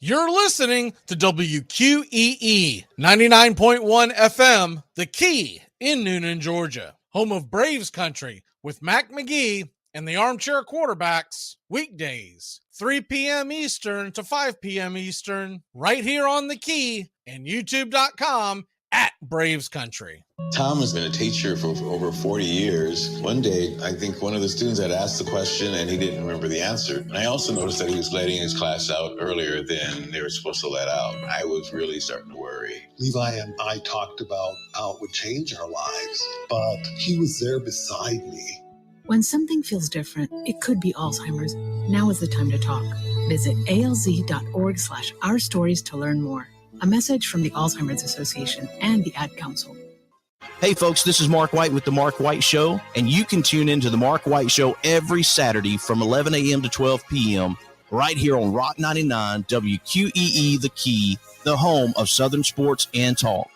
You're listening to WQEE 99.1 FM, The Key in Noonan, Georgia, home of Braves Country with Mac McGee and the Armchair Quarterbacks, weekdays, 3 p.m. Eastern to 5 p.m. Eastern, right here on The Key and YouTube.com at Braves Country. Tom has been a teacher for over 40 years. One day, I think one of the students had asked the question and he didn't remember the answer. And I also noticed that he was letting his class out earlier than they were supposed to let out. I was really starting to worry. Levi and I talked about how it would change our lives, but he was there beside me. When something feels different, it could be Alzheimer's. Now is the time to talk. Visit alz.org/ourstories to learn more. A message from the Alzheimer's Association and the Ad Council. Hey folks, this is Mark White with The Mark White Show, and you can tune into The Mark White Show every Saturday from 11 a.m. to 12 p.m. right here on Rock 99 WQEE The Key, the home of Southern sports and talk.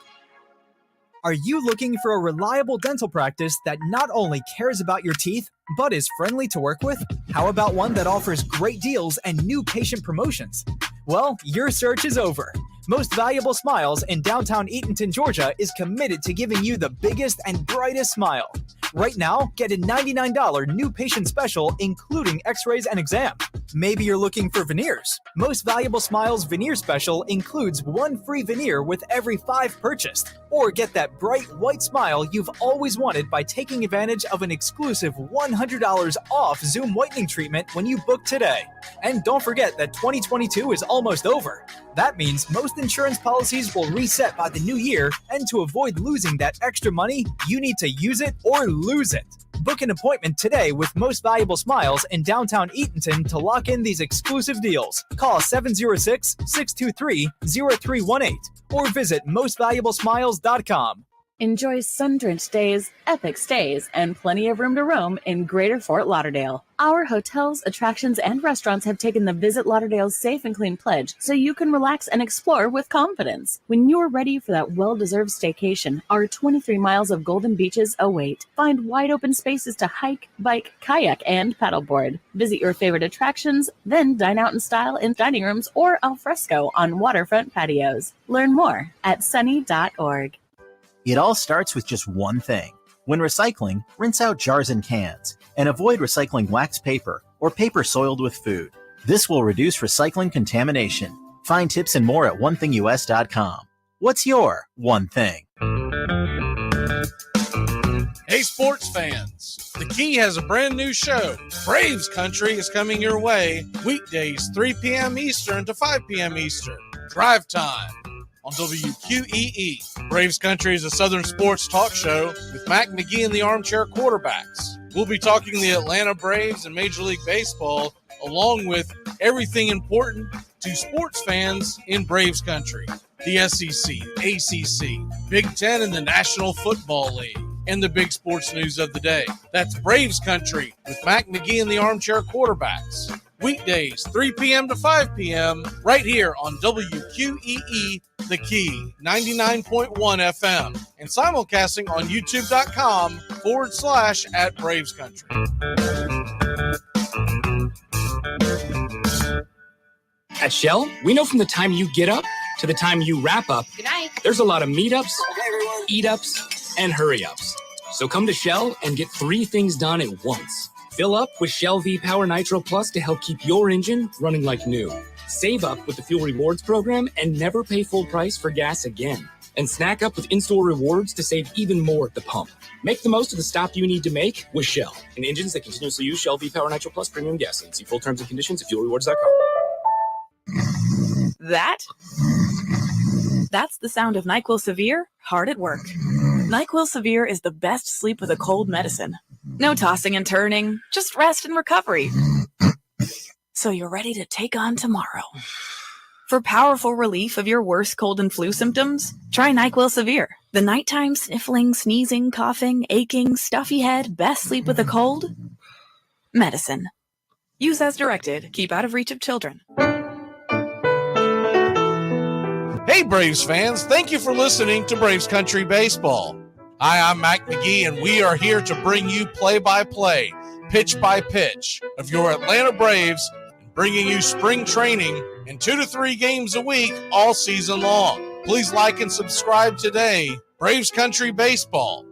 Are you looking for a reliable dental practice that not only cares about your teeth, but is friendly to work with? How about one that offers great deals and new patient promotions? Well, your search is over. Most Valuable Smiles in downtown Eatonton, Georgia is committed to giving you the biggest and brightest smile. Right now, get a $99 new patient special, including x-rays and exam. Maybe you're looking for veneers. Most Valuable Smiles veneer special includes one free veneer with every 5 purchased. Or get that bright white smile you've always wanted by taking advantage of an exclusive $100 off Zoom whitening treatment when you book today. And don't forget that 2022 is almost over. That means most insurance policies will reset by the new year, and to avoid losing that extra money, you need to use it or lose it. Book an appointment today with Most Valuable Smiles in downtown Eatonton to lock in these exclusive deals. Call 706-623-0318 or visit mostvaluablesmiles.com. Enjoy sun-drenched days, epic stays, and plenty of room to roam in Greater Fort Lauderdale. Our hotels, attractions, and restaurants have taken the Visit Lauderdale's Safe and Clean pledge so you can relax and explore with confidence. When you're ready for that well-deserved staycation, our 23 miles of golden beaches await. Find wide-open spaces to hike, bike, kayak, and paddleboard. Visit your favorite attractions, then dine out in style in dining rooms or al fresco on waterfront patios. Learn more at sunny.org. It all starts with just one thing. When recycling, rinse out jars and cans, and avoid recycling wax paper or paper soiled with food. This will reduce recycling contamination. Find tips and more at onethingus.com. What's your one thing? Hey sports fans, The Key has a brand new show. Braves Country is coming your way weekdays 3 p.m. Eastern to 5 p.m. Eastern. Drive time on WQEE. Braves Country is a Southern sports talk show with Mac McGee and the Armchair Quarterbacks. We'll be talking the Atlanta Braves and Major League Baseball, along with everything important to sports fans in Braves Country. The SEC, ACC, Big Ten, and the National Football League, and the big sports news of the day. That's Braves Country with Mac McGee and the Armchair Quarterbacks. Weekdays, 3 p.m. to 5 p.m. right here on WQEE The Key, 99.1 FM, and simulcasting on youtube.com/at Braves Country. At Shell, we know from the time you get up to the time you wrap up, good night, there's a lot of meetups, eat-ups, and hurry-ups. So come to Shell and get 3 things done at once. Fill up with Shell V-Power Nitro Plus to help keep your engine running like new. Save up with the Fuel Rewards program and never pay full price for gas again. And snack up with in-store rewards to save even more at the pump. Make the most of the stop you need to make with Shell and engines that continuously use Shell V-Power Nitro Plus premium gasoline. See full terms and conditions at fuelrewards.com. That's the sound of NyQuil Severe hard at work. NyQuil Severe is the best sleep with a cold medicine. No tossing and turning, just rest and recovery. So you're ready to take on tomorrow. For powerful relief of your worst cold and flu symptoms, try NyQuil Severe. The nighttime sniffling, sneezing, coughing, aching, stuffy head, best sleep with a cold medicine. Use as directed. Keep out of reach of children. Hey Braves fans, thank you for listening to Braves Country Baseball. Hi, I'm Mac McGee, and we are here to bring you play-by-play, pitch-by-pitch of your Atlanta Braves and bringing you spring training and 2 to 3 games a week all season long. Please like and subscribe today. Braves Country Baseball.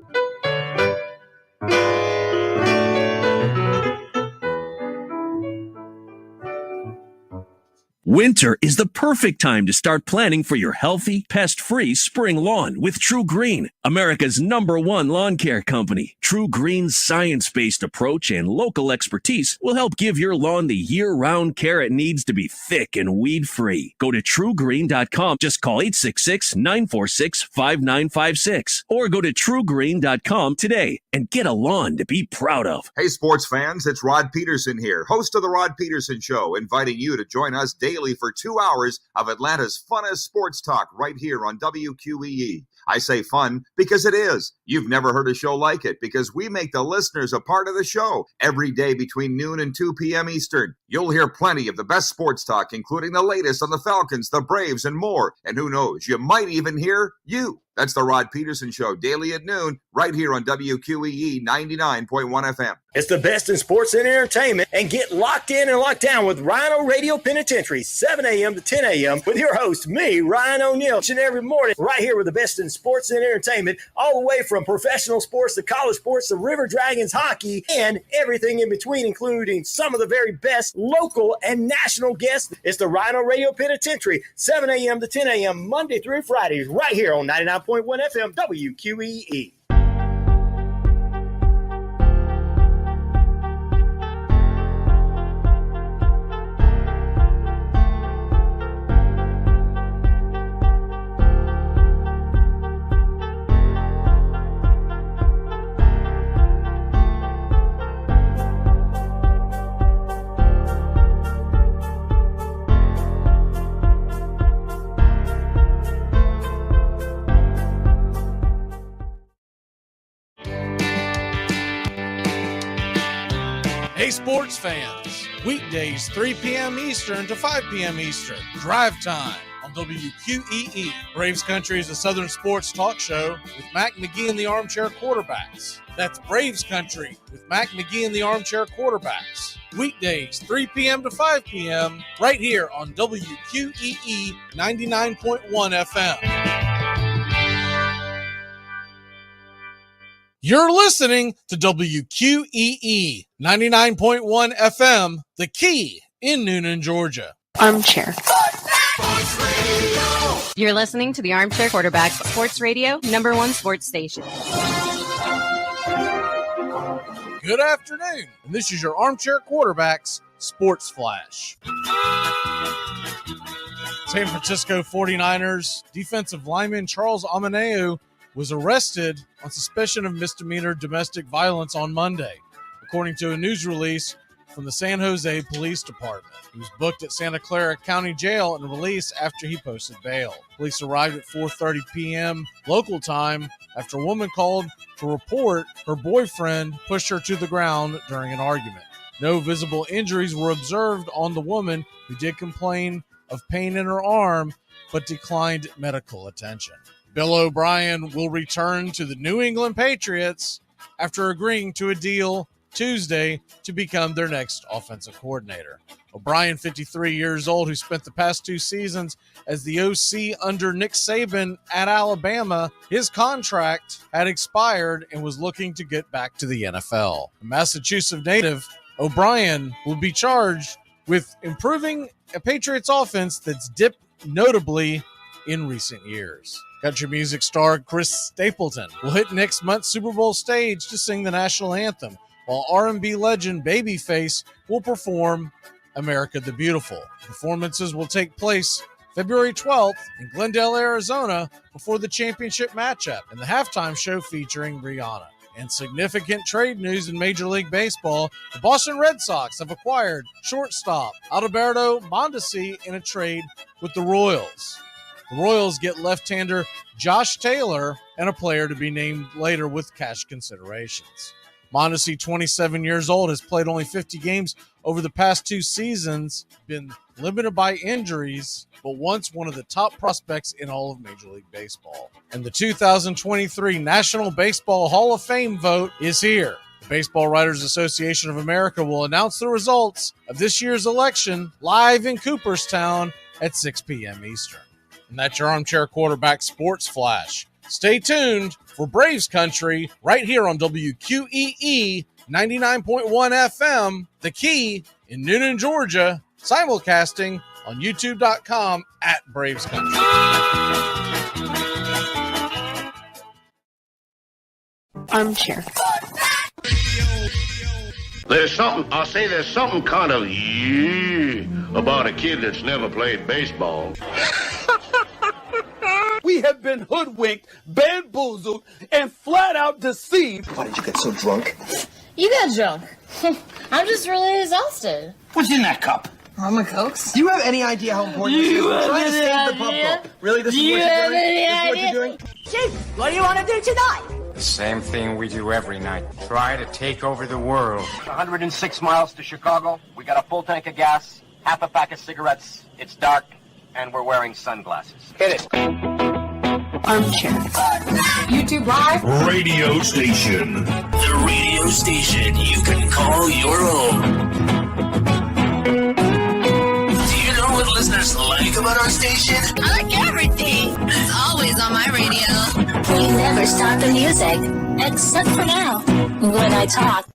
Winter is the perfect time to start planning for your healthy, pest-free spring lawn with True Green, America's #1 lawn care company. True Green's science-based approach and local expertise will help give your lawn the year-round care it needs to be thick and weed-free. Go to truegreen.com. Just call 866-946-5956 or go to truegreen.com today and get a lawn to be proud of. Hey, sports fans, it's Rod Peterson here, host of The Rod Peterson Show, inviting you to join us daily for 2 hours of Atlanta's funnest sports talk right here on WQEE. I say fun because it is. You've never heard a show like it because we make the listeners a part of the show every day between noon and 2 p.m. Eastern. You'll hear plenty of the best sports talk, including the latest on the Falcons, the Braves, and more. And who knows, you might even hear you. That's the Rod Peterson Show, daily at noon, right here on WQEE 99.1 FM. It's the best in sports and entertainment, and get locked in and locked down with Rhino Radio Penitentiary, 7 a.m. to 10 a.m. with your host, me, Ryan O'Neill, each and every morning, right here with the best in sports and entertainment, all the way from professional sports to college sports to River Dragons hockey and everything in between, including some of the very best local and national guests. It's the Rhino Radio Penitentiary, 7 a.m. to 10 a.m. Monday through Friday, right here on 99.1 FM WQEE. Hey, sports fans. Weekdays, 3 p.m. Eastern to 5 p.m. Eastern. Drive Time on WQEE. Braves Country is a Southern sports talk show with Mac McGee and the Armchair Quarterbacks. That's Braves Country with Mac McGee and the Armchair Quarterbacks. Weekdays, 3 p.m. to 5 p.m. right here on WQEE 99.1 FM. You're listening to WQEE 99.1 FM, The Key in Noonan, Georgia. Armchair. You're listening to the Armchair Quarterback Sports Radio, #1 sports station. Good afternoon, and this is your Armchair Quarterbacks Sports Flash. San Francisco 49ers defensive lineman Charles Omenihu was arrested on suspicion of misdemeanor domestic violence on Monday, according to a news release from the San Jose Police Department. He was booked at Santa Clara County Jail and released after he posted bail. Police arrived at 4:30 p.m. local time after a woman called to report her boyfriend pushed her to the ground during an argument. No visible injuries were observed on the woman, who did complain of pain in her arm but declined medical attention. Bill O'Brien will return to the New England Patriots after agreeing to a deal Tuesday to become their next offensive coordinator. O'Brien, 53 years old, who spent the past 2 seasons as the OC under Nick Saban at Alabama, his contract had expired and was looking to get back to the NFL. A Massachusetts native, O'Brien will be charged with improving a Patriots offense that's dipped notably in recent years. Country music star Chris Stapleton will hit next month's Super Bowl stage to sing the national anthem, while R&B legend Babyface will perform America the Beautiful. Performances will take place February 12th in Glendale, Arizona, before the championship matchup, and the halftime show featuring Rihanna. And significant trade news in Major League Baseball, the Boston Red Sox have acquired shortstop Adalberto Mondesi in a trade with the Royals. The Royals get left-hander Josh Taylor and a player to be named later with cash considerations. Mondesi, 27 years old, has played only 50 games over the past 2 seasons, been limited by injuries, but once one of the top prospects in all of Major League Baseball. And the 2023 National Baseball Hall of Fame vote is here. The Baseball Writers Association of America will announce the results of this year's election live in Cooperstown at 6 p.m. Eastern. And that's your Armchair Quarterback Sports Flash. Stay tuned for Braves Country right here on WQEE 99.1 FM, The Key in Noonan, Georgia, simulcasting on youtube.com at Braves Country. Armchair. There's something kind of about a kid that's never played baseball. We have been hoodwinked, bamboozled, and flat out deceived. Why did you get so drunk? You got drunk. I'm just really exhausted. What's in that cup? Rum and Cokes. Do you have any idea how important this is? We're trying to save the pump. Really? This is what you're doing? This is what you're doing? Chief, what do you want to do tonight? The same thing we do every night. Try to take over the world. 106 miles to Chicago. We got a full tank of gas, half a pack of cigarettes. It's dark, and we're wearing sunglasses. Hit it. Armchair. YouTube Live. Radio station. The radio station you can call your own. Do you know what listeners like about our station? I like everything. It's always on my radio. We never stop the music, except for now, when I talk.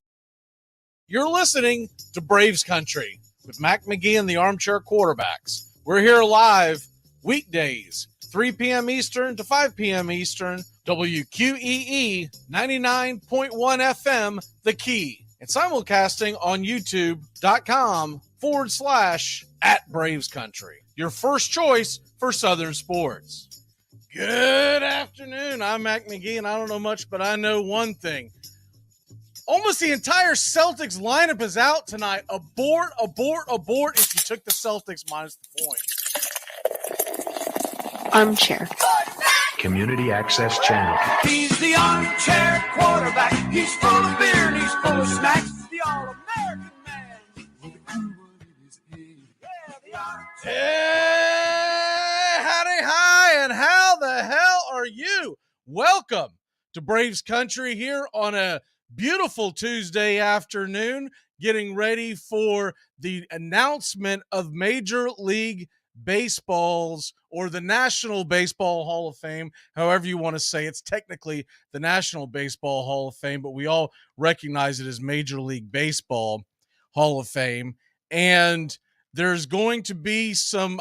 You're listening to Braves Country with Mac McGee and the Armchair Quarterbacks. We're here live weekdays, 3 p.m. Eastern to 5 p.m. Eastern, WQEE 99.1 FM, The Key, and simulcasting on youtube.com/@Braves Country. Your first choice for Southern sports. Good afternoon. I'm Mac McGee, and I don't know much, but I know one thing. Almost the entire Celtics lineup is out tonight. Abort if you took the Celtics minus the point. Armchair. Community Access Channel. He's the armchair quarterback. He's full of beer and he's full of snacks. The all-American man. Hey, howdy, hi, and how the hell are you? Welcome to Braves Country here on a beautiful Tuesday afternoon, getting ready for the announcement of Major League Baseball's or the National Baseball Hall of Fame, however you want to say. It's technically the National Baseball Hall of Fame, but we all recognize it as Major League Baseball Hall of Fame. And there's going to be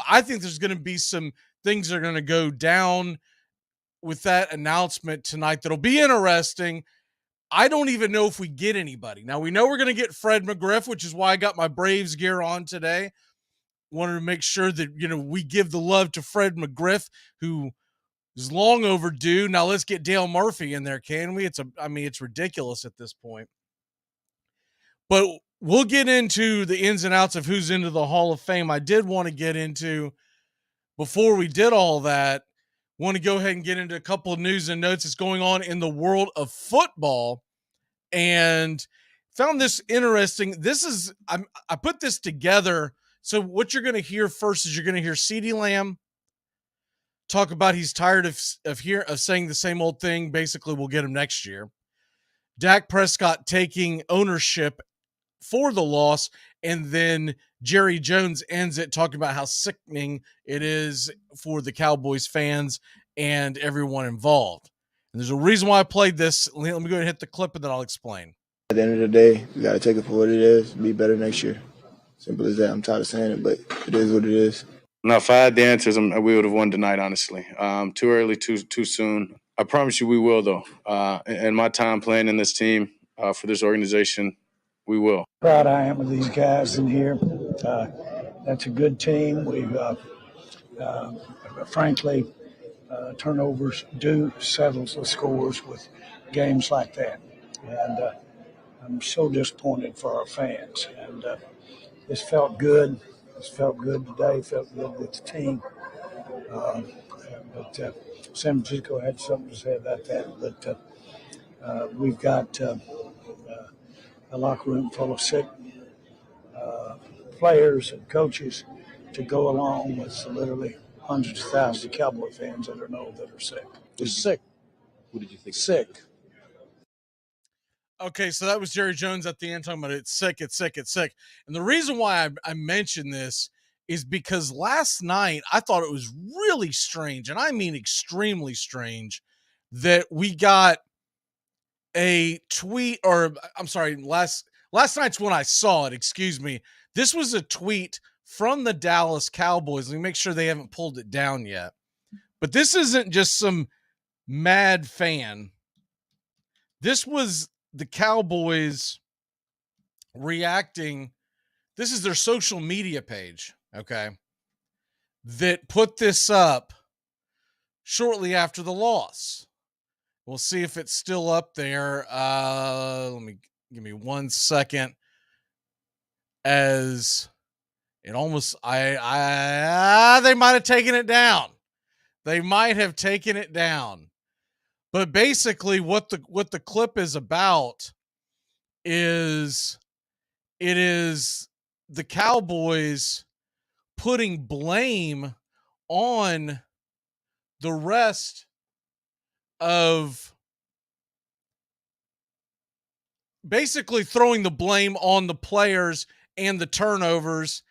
I think there's going to be some things that are going to go down with that announcement tonight that'll be interesting. I don't even know if we get anybody. Now, we know we're going to get Fred McGriff, which is why I got my Braves gear on today. Wanted to make sure that, we give the love to Fred McGriff, who is long overdue. Now let's get Dale Murphy in there, can we? It's ridiculous at this point. But we'll get into the ins and outs of who's into the Hall of Fame. I did want to get into, before we did all that, want to go ahead and get into a couple of news and notes that's going on in the world of football, and found this interesting. I put this together. So what you're going to hear first is you're going to hear CeeDee Lamb talk about he's tired of saying the same old thing. Basically, we'll get him next year. Dak Prescott taking ownership for the loss, and then Jerry Jones ends it talking about how sickening it is for the Cowboys fans and everyone involved. And there's a reason why I played this. Let me go ahead and hit the clip, and then I'll explain. At the end of the day, we got to take it for what it is, be better next year. Simple as that. I'm tired of saying it, but it is what it is. No, if I had the answers, we would have won tonight, honestly. Too early, too soon. I promise you we will, though. In my time playing in this team, for this organization, we will. Proud I am of these guys in here. That's a good team. We've, frankly, turnovers do settle the scores with games like that. And I'm so disappointed for our fans. And this felt good. This felt good today. Felt good with the team. But San Francisco had something to say about that. But we've got a locker room full of sick players and coaches to go along with literally hundreds of thousands of Cowboy fans that are sick. They're sick. Who did you think? Sick. Okay, so that was Jerry Jones at the end talking about it's sick. And the reason why I mentioned this is because last night I thought it was really strange, and I mean extremely strange, that we got a tweet, or I'm sorry, last night's when I saw it, excuse me. This was a tweet from the Dallas Cowboys. Let me make sure they haven't pulled it down yet. But this isn't just some mad fan. This was the Cowboys reacting. This is their social media page, okay, that put this up shortly after the loss. We'll see if it's still up there. Give me 1 second. As it almost, they might have taken it down. But basically, what the clip is about is it is the Cowboys putting blame on the rest of, basically throwing the blame on the players and the turnovers.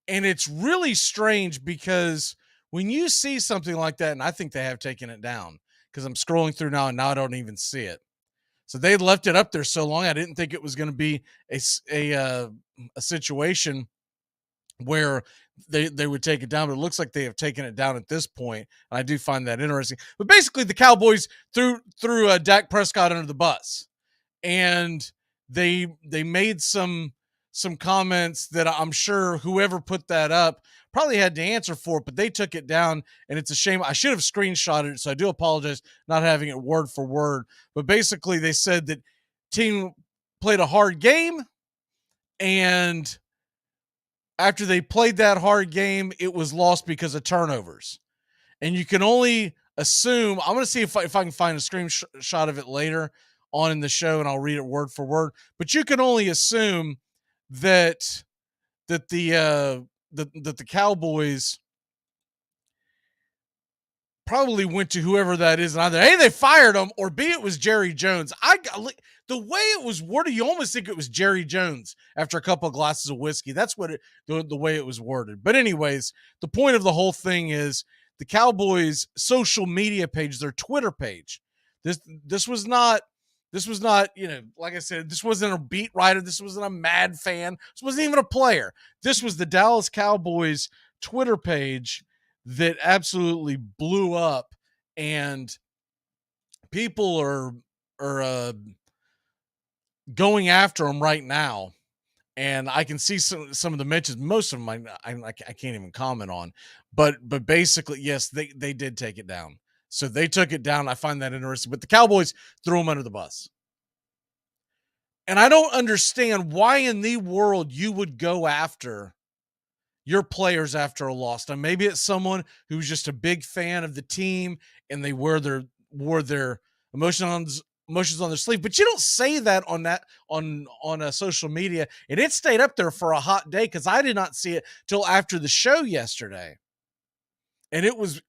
And it's really strange because when you see something like that, and I think they have taken it down because I'm scrolling through now and now I don't even see it. So they left it up there so long. I didn't think it was going to be a situation where they would take it down, but it looks like they have taken it down at this point. And I do find that interesting. But basically the Cowboys threw Dak Prescott under the bus, and they made some comments that I'm sure whoever put that up probably had to answer for it, but they took it down, and it's a shame. I should have screenshotted it, so I do apologize not having it word for word. But basically they said that team played a hard game, and after they played that hard game, it was lost because of turnovers. And you can only assume, I'm going to see if I can find a screenshot of it later on in the show, and I'll read it word for word. But you can only assume that the Cowboys probably went to whoever that is, and either A, they fired him, or B, it was Jerry Jones. The way it was worded, you almost think it was Jerry Jones after a couple of glasses of whiskey. That's what the way it was worded. But anyways, the point of the whole thing is the Cowboys' social media page, their Twitter page. This was not, like I said, this wasn't a beat writer. This wasn't a mad fan. This wasn't even a player. This was the Dallas Cowboys Twitter page that absolutely blew up, and people are going after them right now. And I can see some of the mentions. Most of them I can't even comment on. But basically, yes, they did take it down. So they took it down. I find that interesting. But the Cowboys threw them under the bus. And I don't understand why in the world you would go after your players after a loss. Now, maybe it's someone who's just a big fan of the team and they wore their emotions on their sleeve. But you don't say that on social media. And it stayed up there for a hot day because I did not see it till after the show yesterday. And it was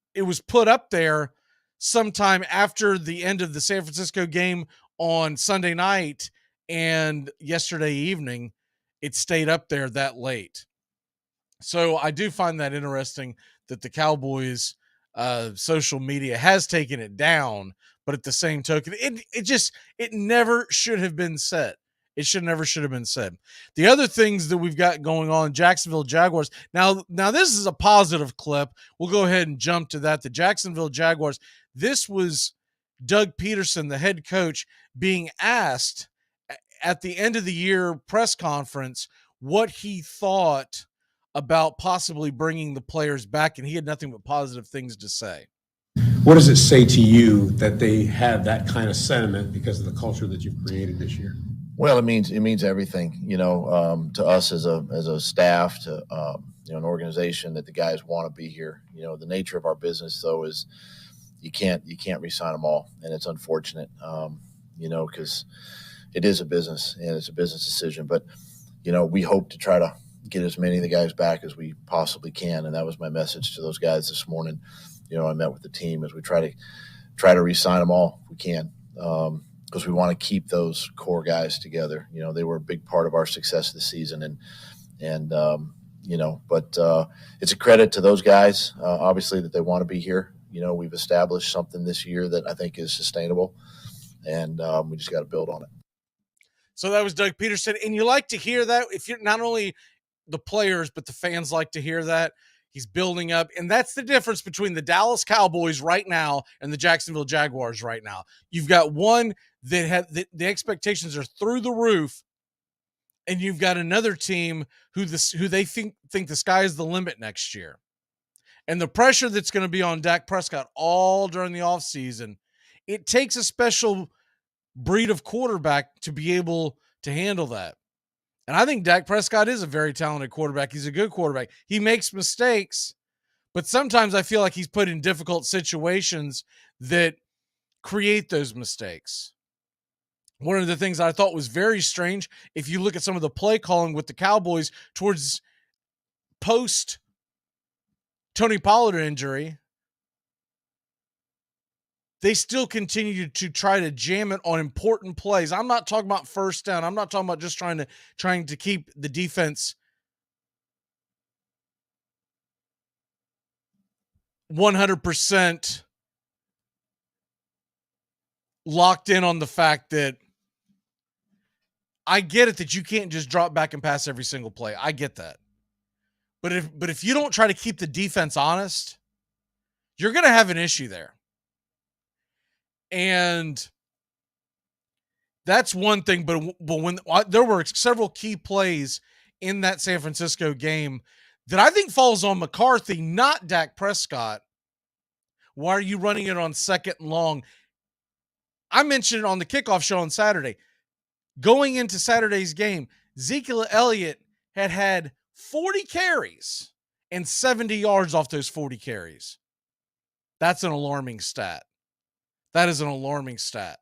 put up there sometime after the end of the San Francisco game on Sunday night, and yesterday evening it stayed up there that late. So I do find that interesting that the Cowboys social media has taken it down, but at the same token, it never should have been said. It should have been said. The other things that we've got going on, Jacksonville Jaguars. Now this is a positive clip. We'll go ahead and jump to that. The Jacksonville Jaguars. This was Doug Peterson, the head coach, being asked at the end of the year press conference what he thought about possibly bringing the players back, and he had nothing but positive things to say. What does it say to you that they have that kind of sentiment because of the culture that you've created this year? Well, it means everything, to us as a staff, to an organization, that the guys want to be here. The nature of our business, though, is you can't re-sign them all, and it's unfortunate, because it is a business and it's a business decision. But we hope to try to get as many of the guys back as we possibly can, and that was my message to those guys this morning. I met with the team as we try to re-sign them all if we can. because we want to keep those core guys together. You know, they were a big part of our success this season, and you know, but it's a credit to those guys, obviously, that they want to be here. You know, we've established something this year that I think is sustainable, and we just got to build on it. So that was Doug Peterson, and you like to hear that. If you're not only the players, but the fans like to hear that. He's building up, and that's the difference between the Dallas Cowboys right now and the Jacksonville Jaguars right now. You've got one that had the expectations are through the roof, and you've got another team who they think the sky is the limit next year. And the pressure that's going to be on Dak Prescott all during the offseason, it takes a special breed of quarterback to be able to handle that. And I think Dak Prescott is a very talented quarterback. He's a good quarterback. He makes mistakes, but sometimes I feel like he's put in difficult situations that create those mistakes. One of the things I thought was very strange, if you look at some of the play calling with the Cowboys towards post Tony Pollard injury, they still continue to try to jam it on important plays. I'm not talking about first down. I'm not talking about just trying to keep the defense 100% locked in on the fact that I get it that you can't just drop back and pass every single play. I get that. But if you don't try to keep the defense honest, you're going to have an issue there. And that's one thing, but when there were several key plays in that San Francisco game that I think falls on McCarthy, not Dak Prescott. Why are you running it on second and long? I mentioned it on the kickoff show on Saturday. Going into Saturday's game, Ezekiel Elliott had 40 carries and 70 yards off those 40 carries. That's an alarming stat. That is an alarming stat.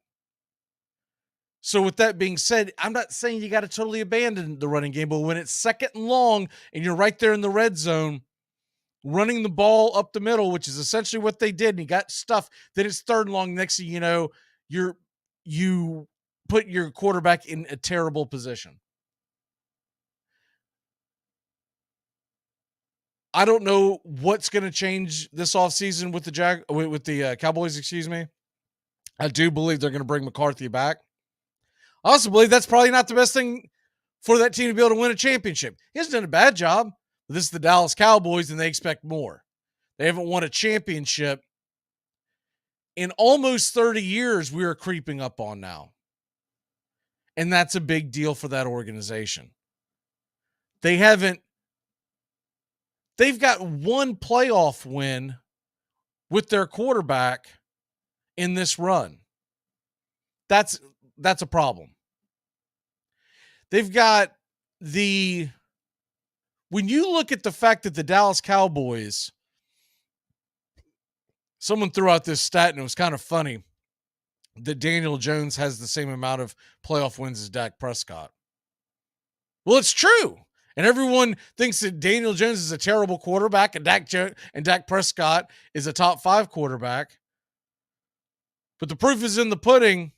So with that being said, I'm not saying you got to totally abandon the running game, but when it's second and long and you're right there in the red zone, running the ball up the middle, which is essentially what they did, and you got stuff, then it's third and long. Next thing you know, you put your quarterback in a terrible position. I don't know what's going to change this offseason with the Cowboys, excuse me. I do believe they're going to bring McCarthy back. I also believe that's probably not the best thing for that team to be able to win a championship. He hasn't done a bad job. But this is the Dallas Cowboys, and they expect more. They haven't won a championship in almost 30 years. We are creeping up on now. And that's a big deal for that organization. They've got one playoff win with their quarterback in this run. That's a problem. They've got when you look at the fact that the Dallas Cowboys, someone threw out this stat and it was kind of funny that Daniel Jones has the same amount of playoff wins as Dak Prescott. Well, it's true. And everyone thinks that Daniel Jones is a terrible quarterback and Dak Prescott is a top 5 quarterback. But the proof is in the pudding.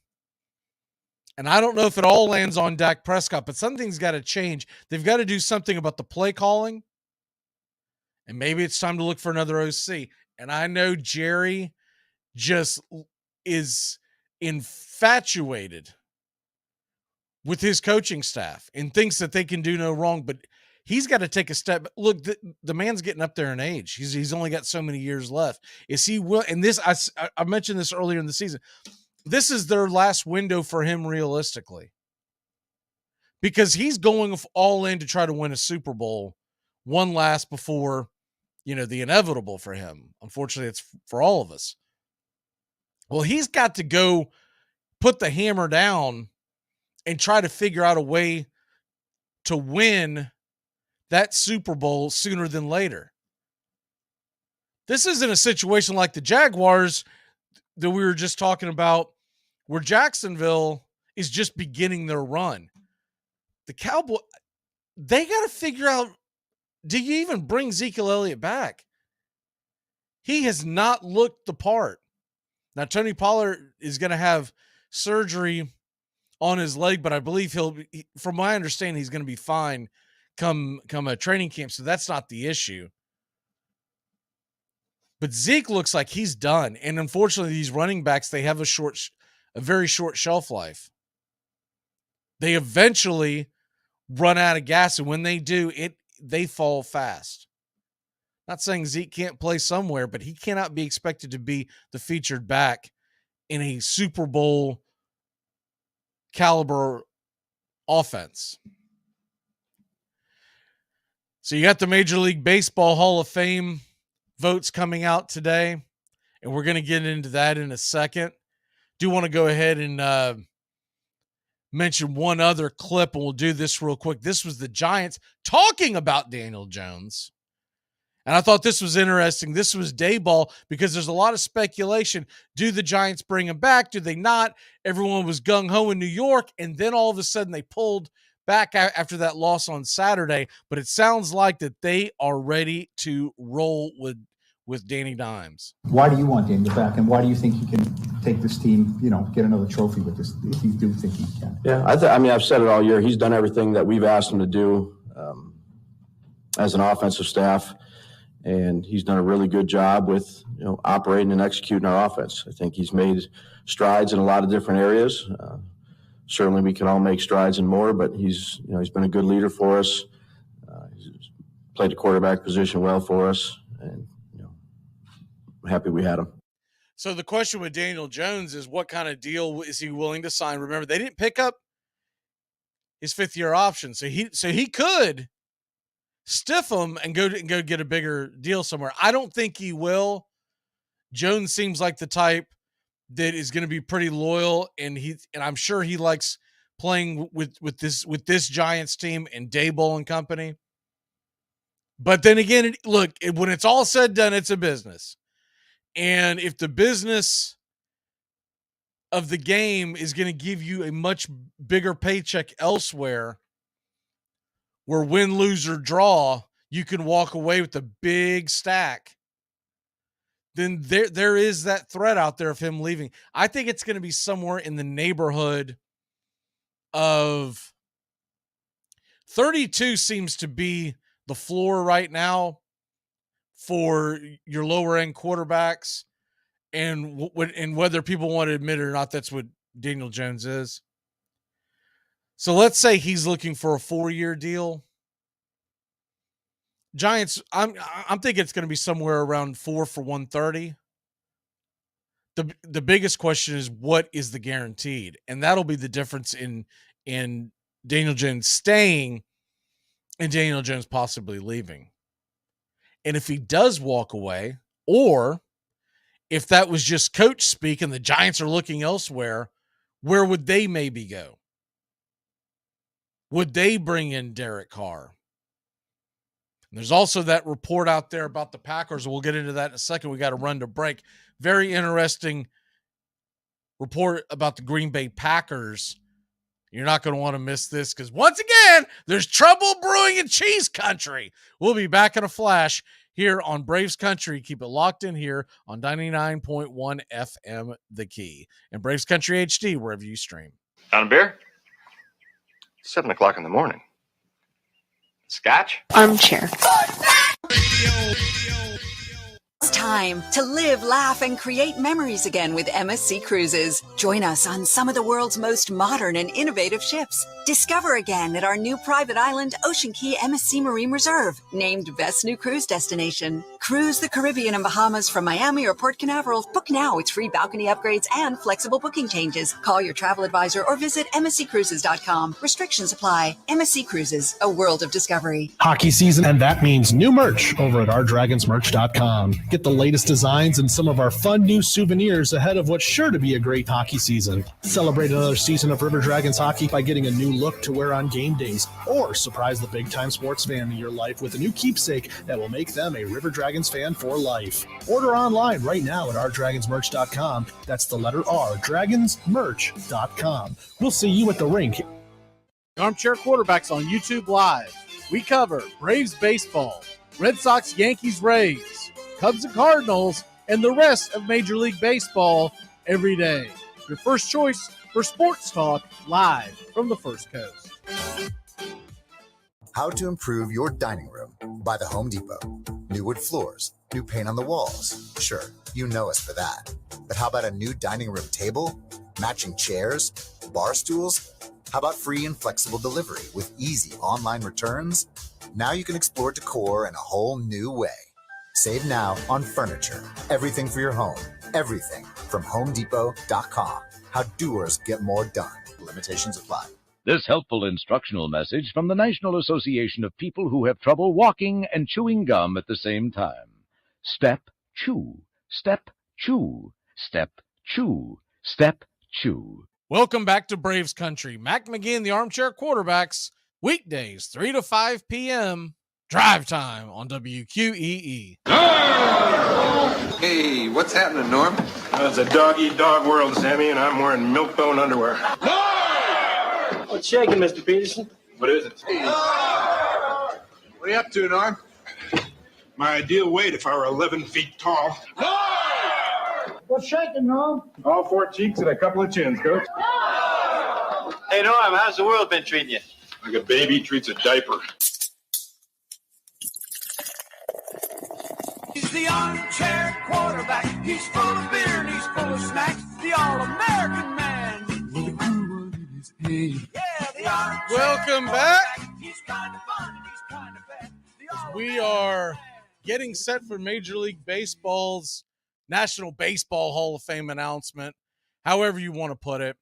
And I don't know if it all lands on Dak Prescott, but something's got to change. They've got to do something about the play calling. And maybe it's time to look for another OC. And I know Jerry just is infatuated with his coaching staff and thinks that they can do no wrong, but he's got to take a step. Look, the man's getting up there in age. He's only got so many years left. Is he will? And this, I mentioned this earlier in the season. This is their last window for him realistically, because he's going all in to try to win a Super Bowl, one last before, the inevitable for him. Unfortunately, it's for all of us. Well, he's got to go put the hammer down and try to figure out a way to win that Super Bowl sooner than later. This isn't a situation like the Jaguars that we were just talking about, where Jacksonville is just beginning their run. The Cowboys, they got to figure out, do you even bring Ezekiel Elliott back? He has not looked the part. Now, Tony Pollard is going to have surgery on his leg, but I believe from my understanding, he's going to be fine come a training camp. So that's not the issue. But Zeke looks like he's done. And unfortunately, these running backs, they have a very short shelf life. They eventually run out of gas. And when they do, they fall fast. Not saying Zeke can't play somewhere, but he cannot be expected to be the featured back in a Super Bowl caliber offense. So you got the Major League Baseball Hall of Fame votes coming out today, and we're going to get into that in a second. Do want to go ahead and mention one other clip, and we'll do this real quick. This was the Giants talking about Daniel Jones. And I thought this was interesting. This was Daboll, because there's a lot of speculation. Do the Giants bring him back? Do they not? Everyone was gung-ho in New York, and then all of a sudden they pulled back after that loss on Saturday. But it sounds like that they are ready to roll with Danny Dimes. Why do you want Daniel back, and why do you think he can take this team, get another trophy with this, if you do think he can? Yeah, I've said it all year. He's done everything that we've asked him to do as an offensive staff. And he's done a really good job with, operating and executing our offense. I think he's made strides in a lot of different areas. Certainly we can all make strides and more, but he's been a good leader for us. He's played the quarterback position well for us, and, I'm happy we had him. So the question with Daniel Jones is, what kind of deal is he willing to sign? Remember, they didn't pick up his fifth-year option, so he could stiff him and go get a bigger deal somewhere. I don't think he will. Jones seems like the type that is going to be pretty loyal, and I'm sure he likes playing with this Giants team and Daboll and company. But then again, when it's all said and done, it's a business. And if the business of the game is going to give you a much bigger paycheck elsewhere, where win, lose, or draw, you can walk away with a big stack, then there is that threat out there of him leaving. I think it's going to be somewhere in the neighborhood of 32 seems to be the floor right now for your lower-end quarterbacks, and whether people want to admit it or not, that's what Daniel Jones is. So let's say he's looking for a 4-year deal. Giants, I'm thinking it's going to be somewhere around 4 for $130. The biggest question is, what is the guaranteed? And that'll be the difference in Daniel Jones staying and Daniel Jones possibly leaving. And if he does walk away, or if that was just coach speak and the Giants are looking elsewhere, where would they maybe go? Would they bring in Derek Carr? And there's also that report out there about the Packers. We'll get into that in a second. We got to run to break. Very interesting report about the Green Bay Packers. You're not going to want to miss this, because once again, there's trouble brewing in cheese country. We'll be back in a flash here on Braves Country. Keep it locked in here on 99.1 FM The Key and Braves Country HD, wherever you stream. On a beer? 7 o'clock in the morning. Scotch? Armchair. It's time to live, laugh, and create memories again with MSC Cruises. Join us on some of the world's most modern and innovative ships. Discover again at our new private island, Ocean Key MSC Marine Reserve, named Best New Cruise Destination. Cruise the Caribbean and Bahamas from Miami or Port Canaveral. Book now with free balcony upgrades and flexible booking changes. Call your travel advisor or visit MSCCruises.com. Restrictions apply. MSC Cruises, a world of discovery. Hockey season, and that means new merch over at OurDragonsMerch.com. Get the latest designs and some of our fun new souvenirs ahead of what's sure to be a great hockey season. Celebrate another season of River Dragons hockey by getting a new look to wear on game days, or surprise the big-time sports fan in your life with a new keepsake that will make them a River Dragons fan for life. Order online right now at OurDragonsMerch.com. That's the letter R, DragonsMerch.com. We'll see you at the rink. Armchair Quarterbacks on YouTube Live. We cover Braves baseball, Red Sox, Yankees, Rays, Cubs and Cardinals, and the rest of Major League Baseball every day. Your first choice for Sports Talk live from the First Coast. How to improve your dining room by the Home Depot. New wood floors, new paint on the walls. Sure, you know us for that. But how about a new dining room table, matching chairs, bar stools? How about free and flexible delivery with easy online returns? Now you can explore decor in a whole new way. Save now on furniture. Everything for your home. Everything from HomeDepot.com. How doers get more done. Limitations apply. This helpful instructional message from the National Association of People Who Have Trouble Walking and Chewing Gum at the same time. Step, chew. Step, chew. Step, chew. Step, chew. Welcome back to Braves Country. Mac McGee and the Armchair Quarterbacks. Weekdays, 3 to 5 p.m. Drive time on WQEE. Hey, what's happening, Norm? It's a dog-eat-dog world, Sammy, and I'm wearing milk-bone underwear. What's shaking, Mr. Peterson? What is it? What are you up to, Norm? My ideal weight if I were 11 feet tall. What's shaking, Norm? All 4 cheeks and a couple of chins, Coach. Hey, Norm, how's the world been treating you? Like a baby treats a diaper. He's the armchair quarterback. He's full of beer and he's full of snacks. The all-American man. With a cool one in his hand. Yeah, the armchair Welcome back. He's kind of fun and he's kind of bad. We are getting set for Major League Baseball's National Baseball Hall of Fame announcement, however you want to put it.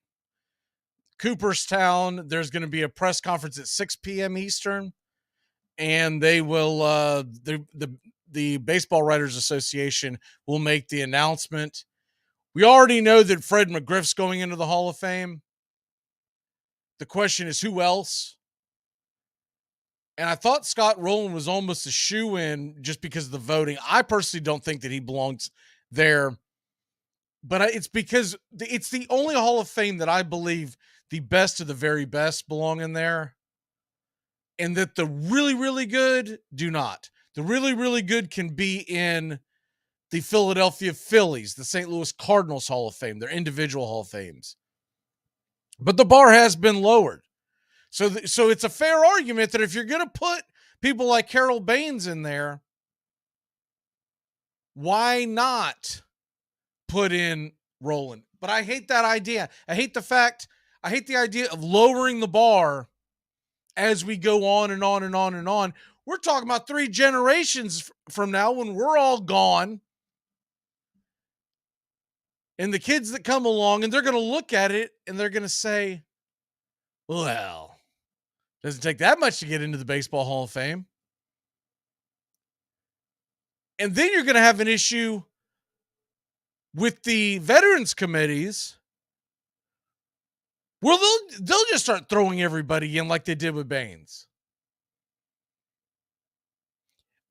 Cooperstown, there's going to be a press conference at 6 p.m. Eastern, and they will the Baseball Writers Association will make the announcement. We already know that Fred McGriff's going into the Hall of Fame. The question is who else? And I thought Scott Rowland was almost a shoo-in just because of the voting. I personally don't think that he belongs there, but it's because it's the only Hall of Fame that I believe the best of the very best belong in there, and that the really, really good do not. The really, really good can be in the Philadelphia Phillies, the St. Louis Cardinals Hall of Fame, their individual Hall of Fames. But the bar has been lowered. So it's a fair argument that if you're going to put people like Carol Baines in there, why not put in Rowland? But I hate that idea. I hate the idea of lowering the bar as we go on and on and on and on. We're talking about 3 generations from now when we're all gone. And the kids that come along, and they're going to look at it and they're going to say, well, doesn't take that much to get into the Baseball Hall of Fame. And then you're going to have an issue with the veterans committees where they'll just start throwing everybody in like they did with Baines.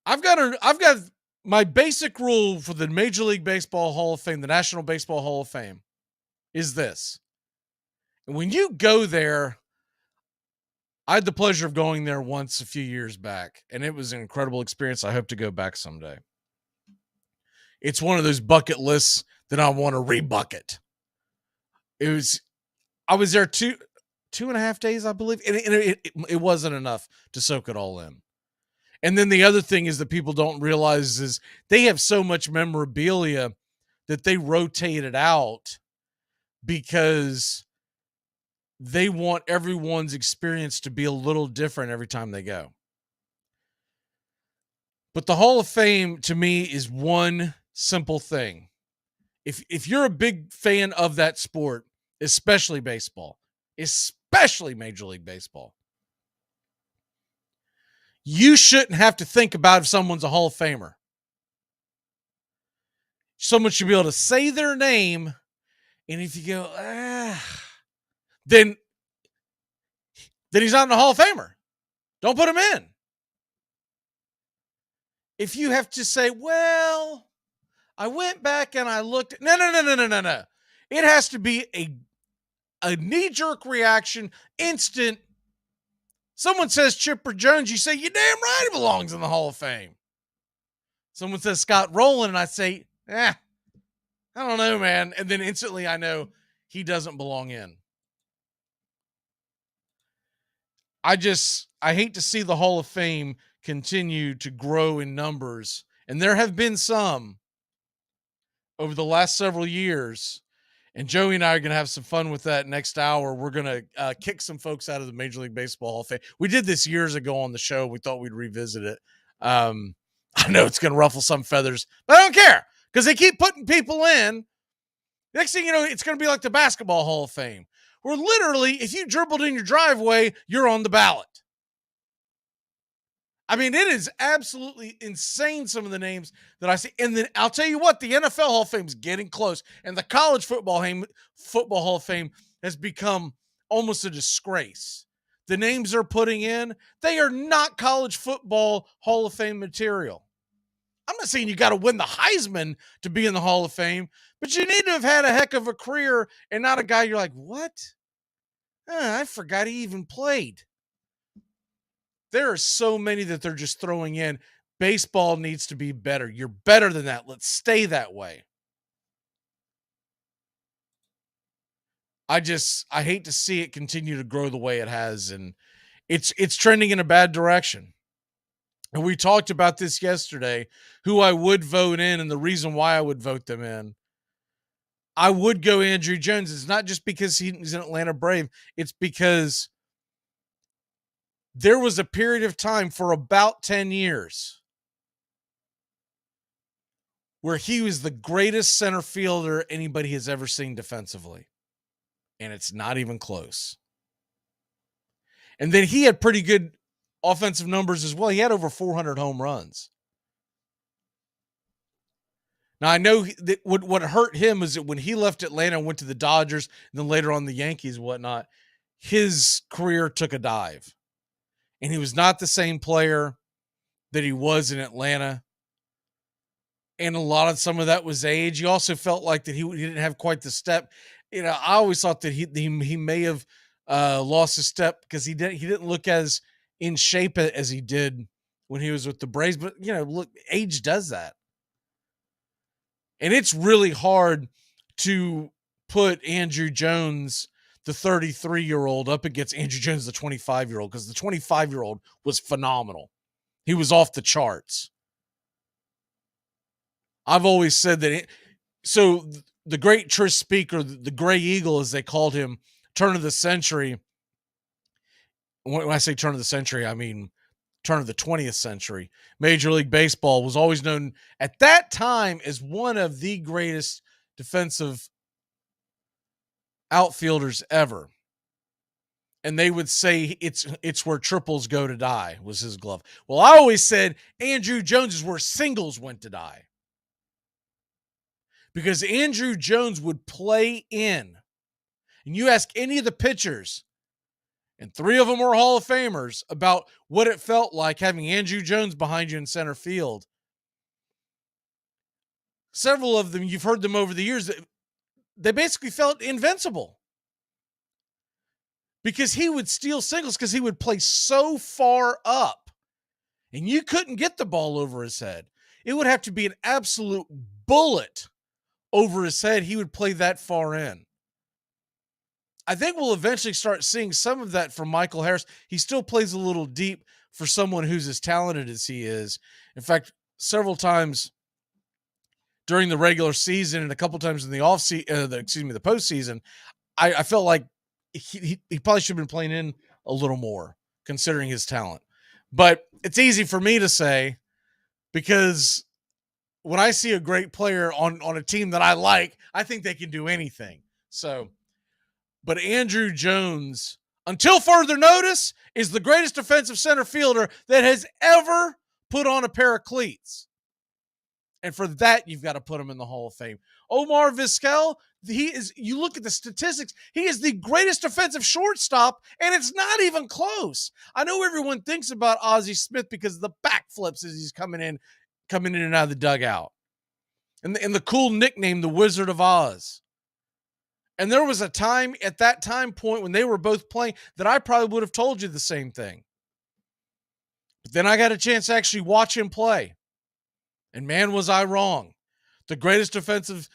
I've got my basic rule for the Major League Baseball Hall of Fame, the National Baseball Hall of Fame, is this. And when you go there, I had the pleasure of going there once a few years back, and it was an incredible experience. I hope to go back someday. It's one of those bucket lists that I want to rebucket. I was there two and a half days, I believe, and it wasn't enough to soak it all in. And then the other thing is that people don't realize is they have so much memorabilia that they rotate it out because they want everyone's experience to be a little different every time they go. But the Hall of Fame to me is one simple thing. If you're a big fan of that sport, especially baseball, especially Major League Baseball, you shouldn't have to think about if someone's a Hall of Famer. Someone should be able to say their name, and if you go, then he's not a Hall of Famer. Don't put him in. If you have to say, well, I went back and I looked. No. It has to be a knee-jerk reaction, instant. Someone says Chipper Jones, you say, you're damn right he belongs in the Hall of Fame. Someone says Scott Rowland, and I say, I don't know, man. And then instantly I know he doesn't belong in. I hate to see the Hall of Fame continue to grow in numbers. And there have been some over the last several years. And Joey and I are going to have some fun with that next hour. We're going to kick some folks out of the Major League Baseball Hall of Fame. We did this years ago on the show. We thought we'd revisit it. I know it's going to ruffle some feathers, but I don't care because they keep putting people in. Next thing you know, it's going to be like the Basketball Hall of Fame, where literally, if you dribbled in your driveway, you're on the ballot. I mean, it is absolutely insane, some of the names that I see. And then I'll tell you what, the NFL Hall of Fame is getting close. And the College Football Hall of Fame has become almost a disgrace. The names they're putting in, they are not College Football Hall of Fame material. I'm not saying you got to win the Heisman to be in the Hall of Fame, but you need to have had a heck of a career and not a guy you're like, what? I forgot he even played. There are so many that they're just throwing in. Baseball needs to be better. You're better than that. Let's stay that way. I hate to see it continue to grow the way it has, and it's trending in a bad direction. And we talked about this yesterday, who I would vote in and the reason why I would vote them in. I would go Andrew Jones. It's not just because he's an Atlanta Brave. It's because there was a period of time for about 10 years where he was the greatest center fielder anybody has ever seen defensively. And it's not even close. And then he had pretty good offensive numbers as well. He had over 400 home runs. Now, I know that what hurt him is that when he left Atlanta and went to the Dodgers, and then later on the Yankees and whatnot, his career took a dive. And he was not the same player that he was in Atlanta. And some of that was age. He also felt like that he didn't have quite the step. You know, I always thought that he may have lost his step because he didn't look as in shape as he did when he was with the Braves. But, you know, look, age does that. And it's really hard to put Andrew Jones, the 33-year-old, up against Andrew Jones, the 25-year-old, because the 25-year-old was phenomenal. He was off the charts. I've always said that. So the great Tris Speaker, the Gray Eagle, as they called him, turn of the century. When I say turn of the century, I mean turn of the 20th century. Major League Baseball was always known at that time as one of the greatest defensive outfielders ever. And they would say it's where triples go to die, was his glove. Well, I always said Andrew Jones is where singles went to die. Because Andrew Jones would play in. And you ask any of the pitchers, and 3 of them were Hall of Famers, about what it felt like having Andrew Jones behind you in center field. Several of them, you've heard them over the years, they basically felt invincible. Because he would steal singles because he would play so far up. And you couldn't get the ball over his head. It would have to be an absolute bullet over his head. He would play that far in. I think we'll eventually start seeing some of that from Michael Harris. He still plays a little deep for someone who's as talented as he is. In fact, several times during the regular season and a couple times in the the postseason, I felt like he probably should have been playing in a little more considering his talent. But it's easy for me to say because when I see a great player on a team that I like, I think they can do anything. So, but Andrew Jones, until further notice, is the greatest defensive center fielder that has ever put on a pair of cleats. And for that, you've got to put him in the Hall of Fame. Omar Vizquel, you look at the statistics, he is the greatest defensive shortstop, and it's not even close. I know everyone thinks about Ozzie Smith because of the backflips as he's coming in and out of the dugout. And the cool nickname, the Wizard of Oz. And there was a time at that time point when they were both playing that I probably would have told you the same thing. But then I got a chance to actually watch him play. And man, was I wrong. The greatest defensive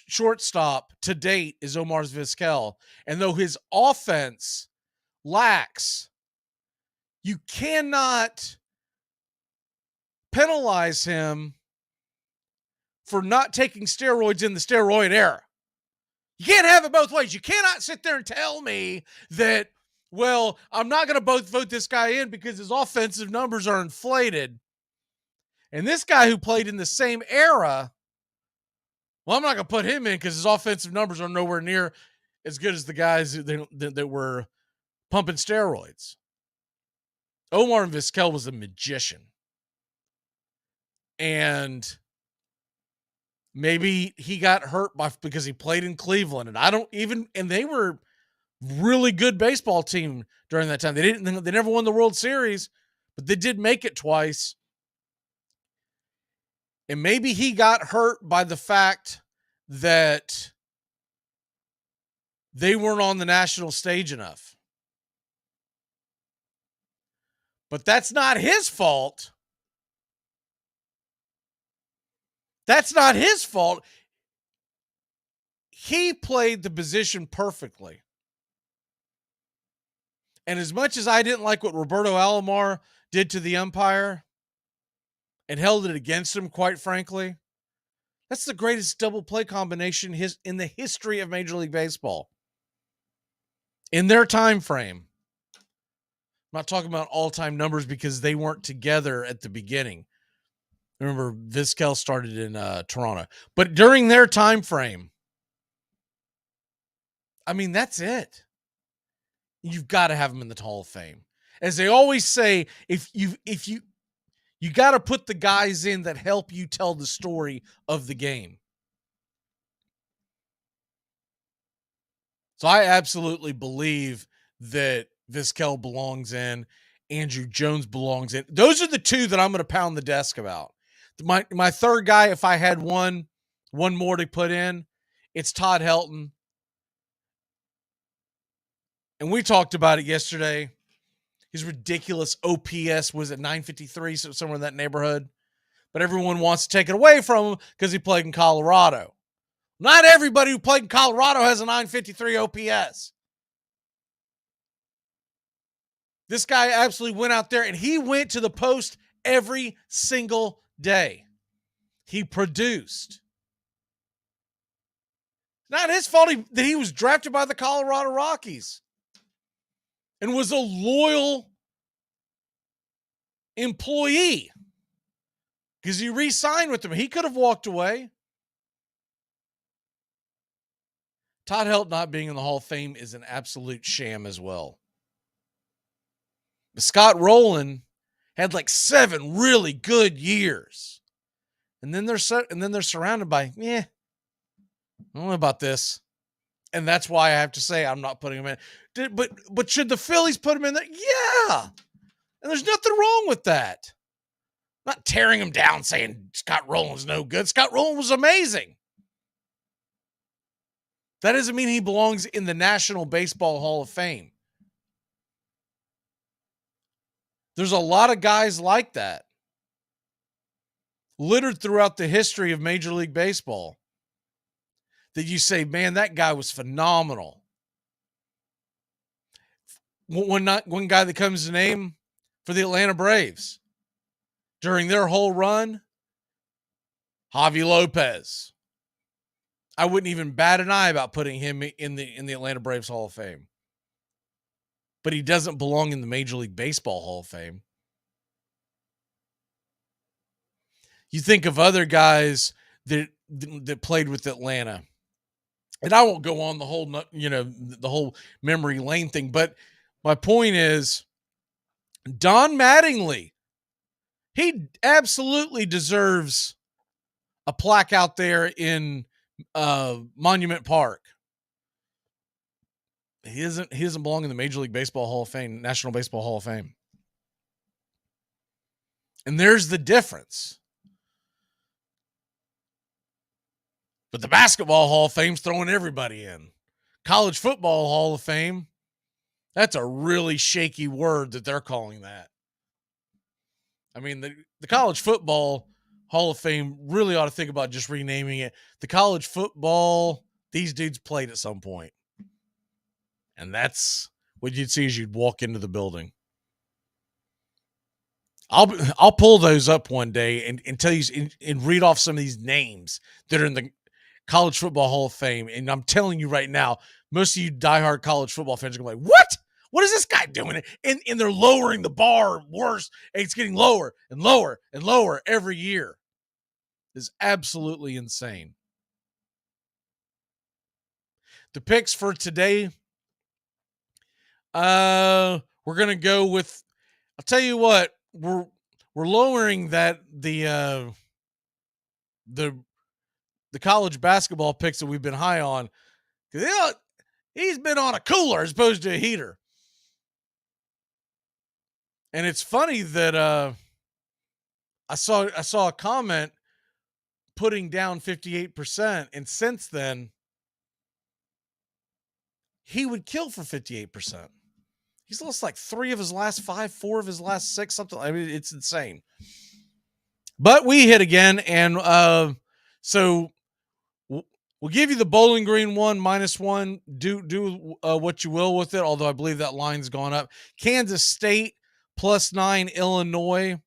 shortstop to date is Omar Vizquel. And though his offense lacks you cannot penalize him for not taking steroids in the steroid era. You can't have it both ways. You cannot sit there and tell me that, well, I'm not going to vote this guy in because his offensive numbers are inflated. And this guy who played in the same era, well, I'm not going to put him in because his offensive numbers are nowhere near as good as the guys that were pumping steroids. Omar Vizquel was a magician. And maybe he got hurt because he played in Cleveland. And they were really good baseball team during that time. They never won the World Series, but they did make it twice. And maybe he got hurt by the fact that they weren't on the national stage enough. But that's not his fault. That's not his fault. He played the position perfectly. And as much as I didn't like what Roberto Alomar did to the umpire and held it against him, quite frankly, that's the greatest double play combination in the history of Major League Baseball. In their time frame. I'm not talking about all-time numbers because they weren't together at the beginning. Remember, Vizquel started in Toronto. But during their time frame, I mean, that's it. You've got to have them in the Hall of Fame. As they always say, if you got to put the guys in that help you tell the story of the game. So I absolutely believe that Vizquel belongs in. Andrew Jones belongs in. Those are the two that I'm going to pound the desk about. My third guy, if I had one more to put in, it's Todd Helton. And we talked about it yesterday. His ridiculous OPS was at 953, so somewhere in that neighborhood. But everyone wants to take it away from him because he played in Colorado. Not everybody who played in Colorado has a 953 OPS. This guy absolutely went out there and he went to the post every single day. He produced. Not his fault that he was drafted by the Colorado Rockies and was a loyal employee because he re-signed with them. He could have walked away. Todd Helton not being in the Hall of Fame is an absolute sham as well. Scott Rowland had like 7 really good years. And then they're surrounded by, I don't know about this. And that's why I have to say I'm not putting him in. But should the Phillies put him in there? Yeah. And there's nothing wrong with that. I'm not tearing him down saying Scott Rowland's no good. Scott Rowland was amazing. That doesn't mean he belongs in the National Baseball Hall of Fame. There's a lot of guys like that littered throughout the history of Major League Baseball that you say, man, that guy was phenomenal. One guy that comes to name for the Atlanta Braves during their whole run, Javi Lopez. I wouldn't even bat an eye about putting him in the Atlanta Braves Hall of Fame. But he doesn't belong in the Major League Baseball Hall of Fame. You think of other guys that played with Atlanta. And I won't go on the whole memory lane thing, but my point is Don Mattingly, he absolutely deserves a plaque out there in Monument Park. He doesn't belong in the Major League Baseball Hall of Fame, National Baseball Hall of Fame. And there's the difference. But the Basketball Hall of Fame's throwing everybody in. College Football Hall of Fame, that's a really shaky word that they're calling that. I mean, the College Football Hall of Fame really ought to think about just renaming it. The college football, these dudes played at some point. And that's what you'd see as you'd walk into the building. I'll pull those up one day and tell you and read off some of these names that are in the College Football Hall of Fame. And I'm telling you right now, most of you diehard college football fans are going to be like, what? What is this guy doing? And they're lowering the bar worse. And it's getting lower and lower and lower every year. It's absolutely insane. The picks for today, we're going to go with, I'll tell you what, we're lowering that the college basketball picks that we've been high on. He's been on a cooler as opposed to a heater. And it's funny that I saw a comment putting down 58%, and since then he would kill for 58%. He's lost like 3 of his last 5, 4 of his last 6, something. I mean, it's insane. But we hit again, and so we'll give you the Bowling Green one, -1. Do what you will with it, although I believe that line's gone up. Kansas State +9, Illinois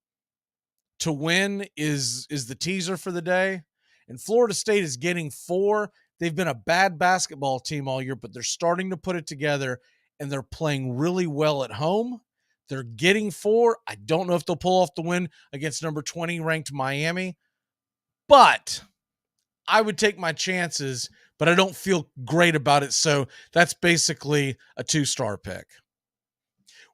to win is the teaser for the day. And Florida State is getting 4. They've been a bad basketball team all year, but they're starting to put it together, and they're playing really well at home. They're getting 4. I don't know if they'll pull off the win against number 20 ranked Miami, but I would take my chances, but I don't feel great about it. So that's basically a 2-star pick.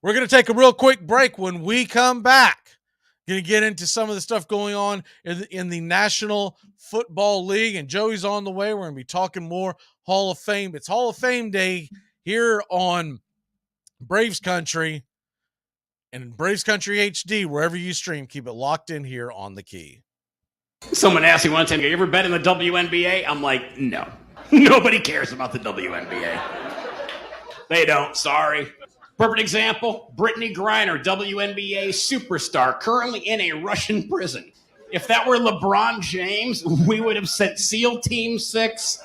We're going to take a real quick break. When we come back, going to get into some of the stuff going on in the National Football League, and Joey's on the way. We're going to be talking more Hall of Fame. It's Hall of Fame Day here on Braves Country and Braves Country HD, wherever you stream. Keep it locked in here on The Key. Someone asked me one time, you ever bet in the WNBA? I'm like, no. Nobody cares about the WNBA. They don't, sorry. Perfect example, Brittany Griner, WNBA superstar, currently in a Russian prison. If that were LeBron James, we would have sent SEAL Team 6,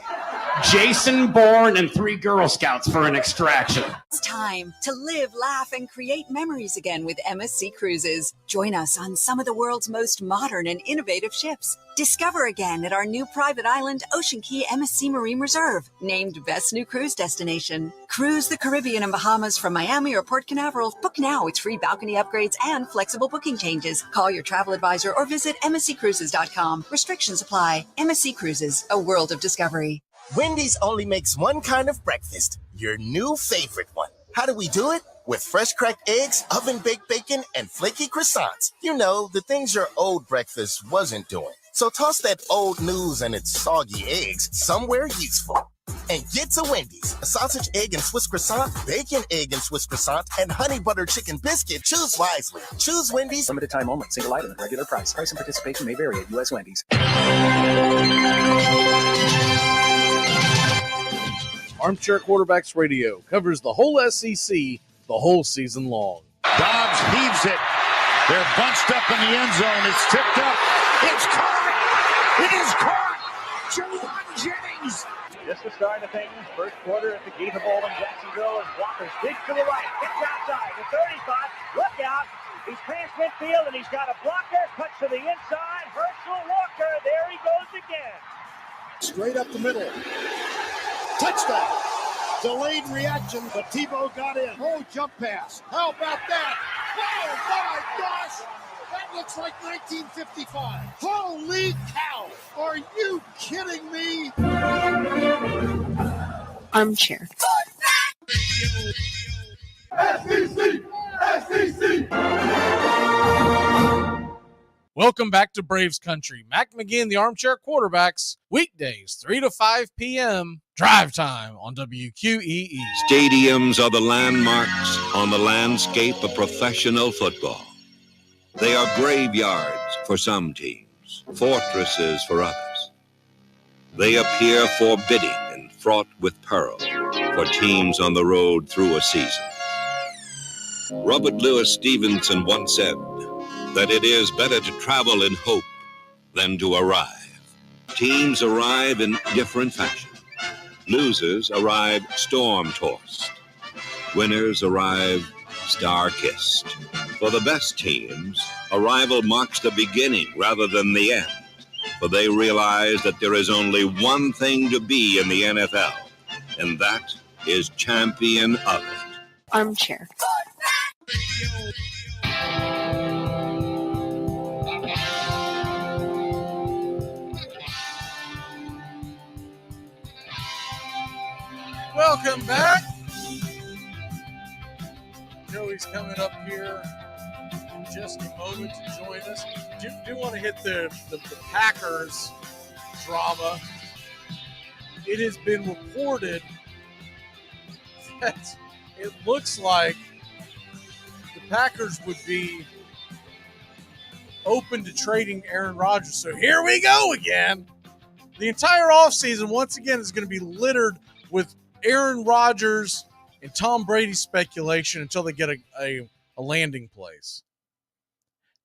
Jason Bourne, and 3 Girl Scouts for an extraction. It's time to live, laugh, and create memories again with MSC Cruises. Join us on some of the world's most modern and innovative ships. Discover again at our new private island, Ocean Key MSC Marine Reserve, named Best New Cruise Destination. Cruise the Caribbean and Bahamas from Miami or Port Canaveral. Book now with free balcony upgrades and flexible booking changes. Call your travel advisor or visit MSCCruises.com. Restrictions apply. MSC Cruises, a world of discovery. Wendy's only makes one kind of breakfast, your new favorite one. How do we do it? With fresh cracked eggs, oven-baked bacon, and flaky croissants. You know, the things your old breakfast wasn't doing. So toss that old news and its soggy eggs somewhere useful. And get to Wendy's. A sausage, egg, and Swiss croissant, bacon, egg, and Swiss croissant, and honey butter chicken biscuit. Choose wisely. Choose Wendy's. Limited time only. Single item at regular price. Price and participation may vary at U.S. Wendy's. Armchair Quarterbacks Radio covers the whole SEC the whole season long. Dobbs heaves it. They're bunched up in the end zone. It's tipped up. It's caught. It is caught. Jawan Jennings. Just the start of things. First quarter at the Gator Bowl in Jacksonville. And Walker digs to the right. Gets outside. The 35. Look out. He's past midfield, and he's got a blocker. Cuts to the inside. Herschel Walker. There he goes again. Straight up the middle. Touchdown. Delayed reaction, but Tebow got in. Oh, jump pass. How about that? Oh, my gosh. That looks like 1955. Holy cow. Are you kidding me? Armchair. SEC! Welcome back to Braves Country. Mac McGee and the Armchair Quarterbacks, weekdays 3 to 5 p.m. Drive time on WQEE. Stadiums are the landmarks on the landscape of professional football. They are graveyards for some teams, fortresses for others. They appear forbidding and fraught with peril for teams on the road through a season. Robert Louis Stevenson once said that it is better to travel in hope than to arrive. Teams arrive in different fashion. Losers arrive storm-tossed. Winners arrive star-kissed. For the best teams, Arrival marks the beginning rather than the end, for they realize that there is only one thing to be in the NFL, and that is champion of it. Armchair. Welcome back. Joey's coming up here in just a moment to join us. Do want to hit the Packers drama. It has been reported that it looks like the Packers would be open to trading Aaron Rodgers. So here we go again. The entire offseason, once again, is going to be littered with Aaron Rodgers and Tom Brady speculation until they get a landing place.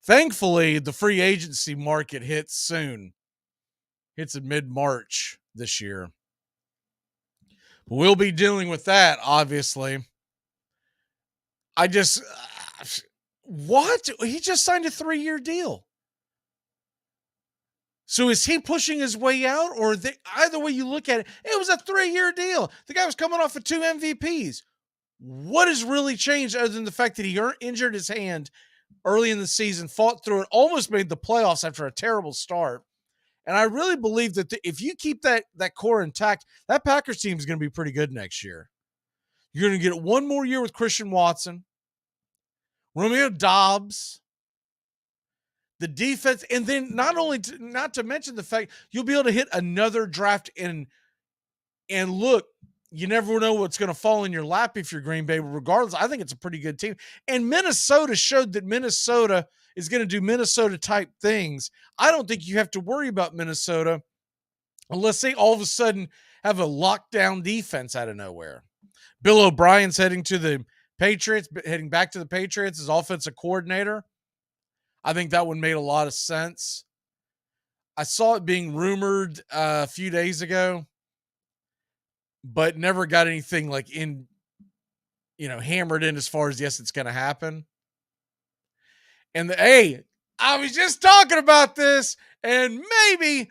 Thankfully, the free agency market hits soon. Hits in mid-March this year. But we'll be dealing with that, obviously. What? He just signed a 3-year deal. So is he pushing his way out? Or either way you look at it, it was a 3-year deal. The guy was coming off of 2 MVPs. What has really changed other than the fact that he injured his hand early in the season, fought through it, almost made the playoffs after a terrible start? And I really believe that if you keep that core intact, that Packers team is going to be pretty good next year. You're going to get one more year with Christian Watson, Romeo Doubs, the defense, and then not to mention the fact you'll be able to hit another draft and look, you never know what's going to fall in your lap if you're Green Bay. Regardless, I think it's a pretty good team. And Minnesota showed that Minnesota is going to do Minnesota-type things. I don't think you have to worry about Minnesota unless they all of a sudden have a lockdown defense out of nowhere. Bill O'Brien's heading to the Patriots, heading back to the Patriots as offensive coordinator. I think that one made a lot of sense. I saw it being rumored a few days ago, but never got anything hammered in as far as, yes, it's going to happen. And I was just talking about this, and maybe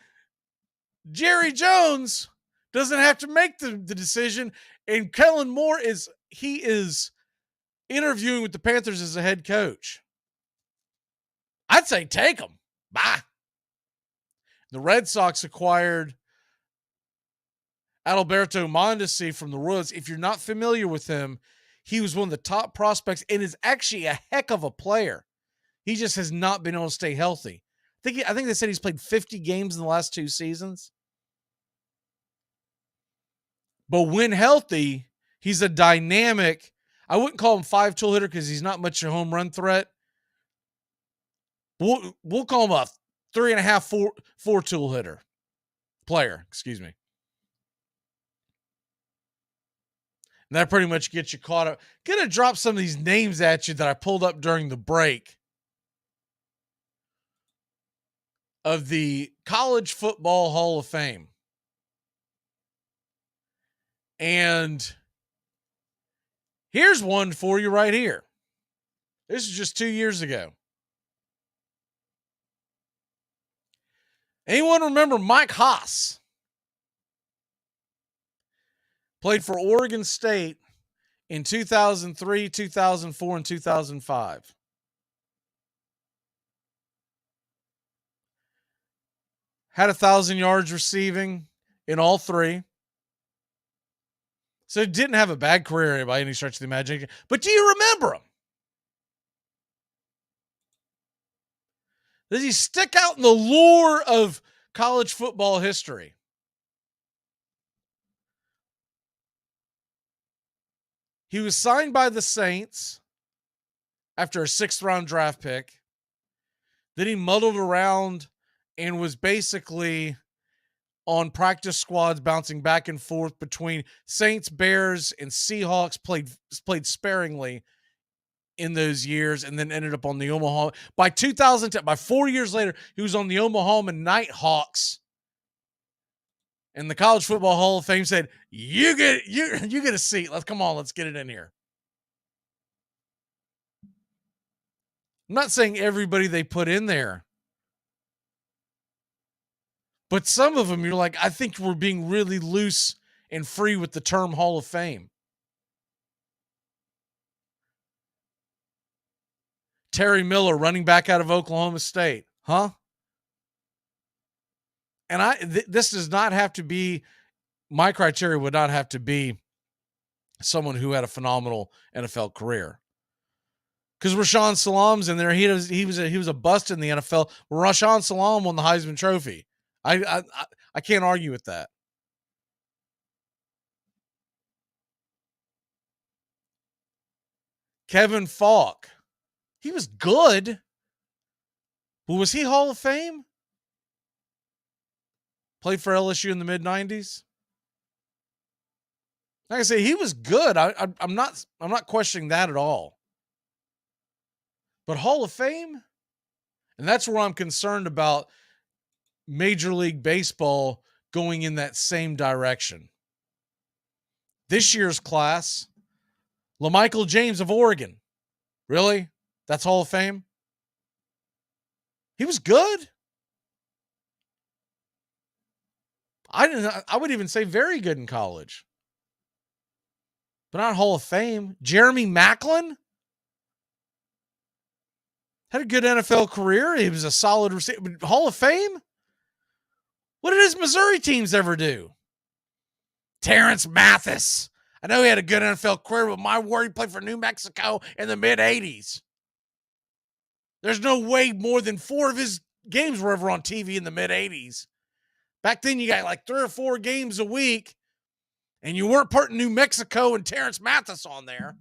Jerry Jones doesn't have to make the decision. And Kellen Moore is interviewing with the Panthers as a head coach. I'd say take him. Bye. The Red Sox acquired Adalberto Mondesi from the Royals. If you're not familiar with him, he was one of the top prospects and is actually a heck of a player. He just has not been able to stay healthy. I think they said he's played 50 games in the last 2 seasons. But when healthy, he's a dynamic. I wouldn't call him 5-tool hitter because he's not much a home run threat. We'll call him a 3.5, 4-tool hitter player. Excuse me. And that pretty much gets you caught up. Gonna drop some of these names at you that I pulled up during the break of the College Football Hall of Fame. And here's one for you right here. This is just 2 years ago. Anyone remember Mike Haas? Played for Oregon State in 2003, 2004, and 2005. Had 1,000 yards receiving in all 3. So didn't have a bad career by any stretch of the imagination. But do you remember him? Does he stick out in the lore of college football history? He was signed by the Saints after a 6th-round draft pick. Then he muddled around and was basically on practice squads bouncing back and forth between Saints, Bears, and Seahawks, played sparingly in those years, and then ended up on the Omaha. By 2010, by 4 years later, he was on the Omaha Nighthawks. And the College Football Hall of Fame said, you get a seat. Let's get it in here. I'm not saying everybody they put in there. But some of them, you're like, I think we're being really loose and free with the term Hall of Fame. Terry Miller, running back out of Oklahoma State. Huh? And this does not have to be, my criteria would not have to be someone who had a phenomenal NFL career. Because Rashaan Salam's in there. He was a bust in the NFL. Rashaan Salam won the Heisman Trophy. I can't argue with that. Kevin Falk. He was good. But was he Hall of Fame? Played for LSU in the mid-90s. Like I say, he was good. I'm not questioning that at all. But Hall of Fame? And that's where I'm concerned about Major League Baseball going in that same direction. This year's class, LaMichael James of Oregon. Really? That's Hall of Fame? He was good. I would even say very good in college. But not Hall of Fame. Jeremy Maclin had a good NFL career. He was a solid receiver. Hall of Fame? What did his Missouri teams ever do? Terrence Mathis. I know he had a good NFL career, but my word, he played for New Mexico in the mid-'80s. There's no way more than 4 of his games were ever on TV in the mid-'80s. Back then, you got like 3 or 4 games a week, and you weren't putting New Mexico and Terrence Mathis on there.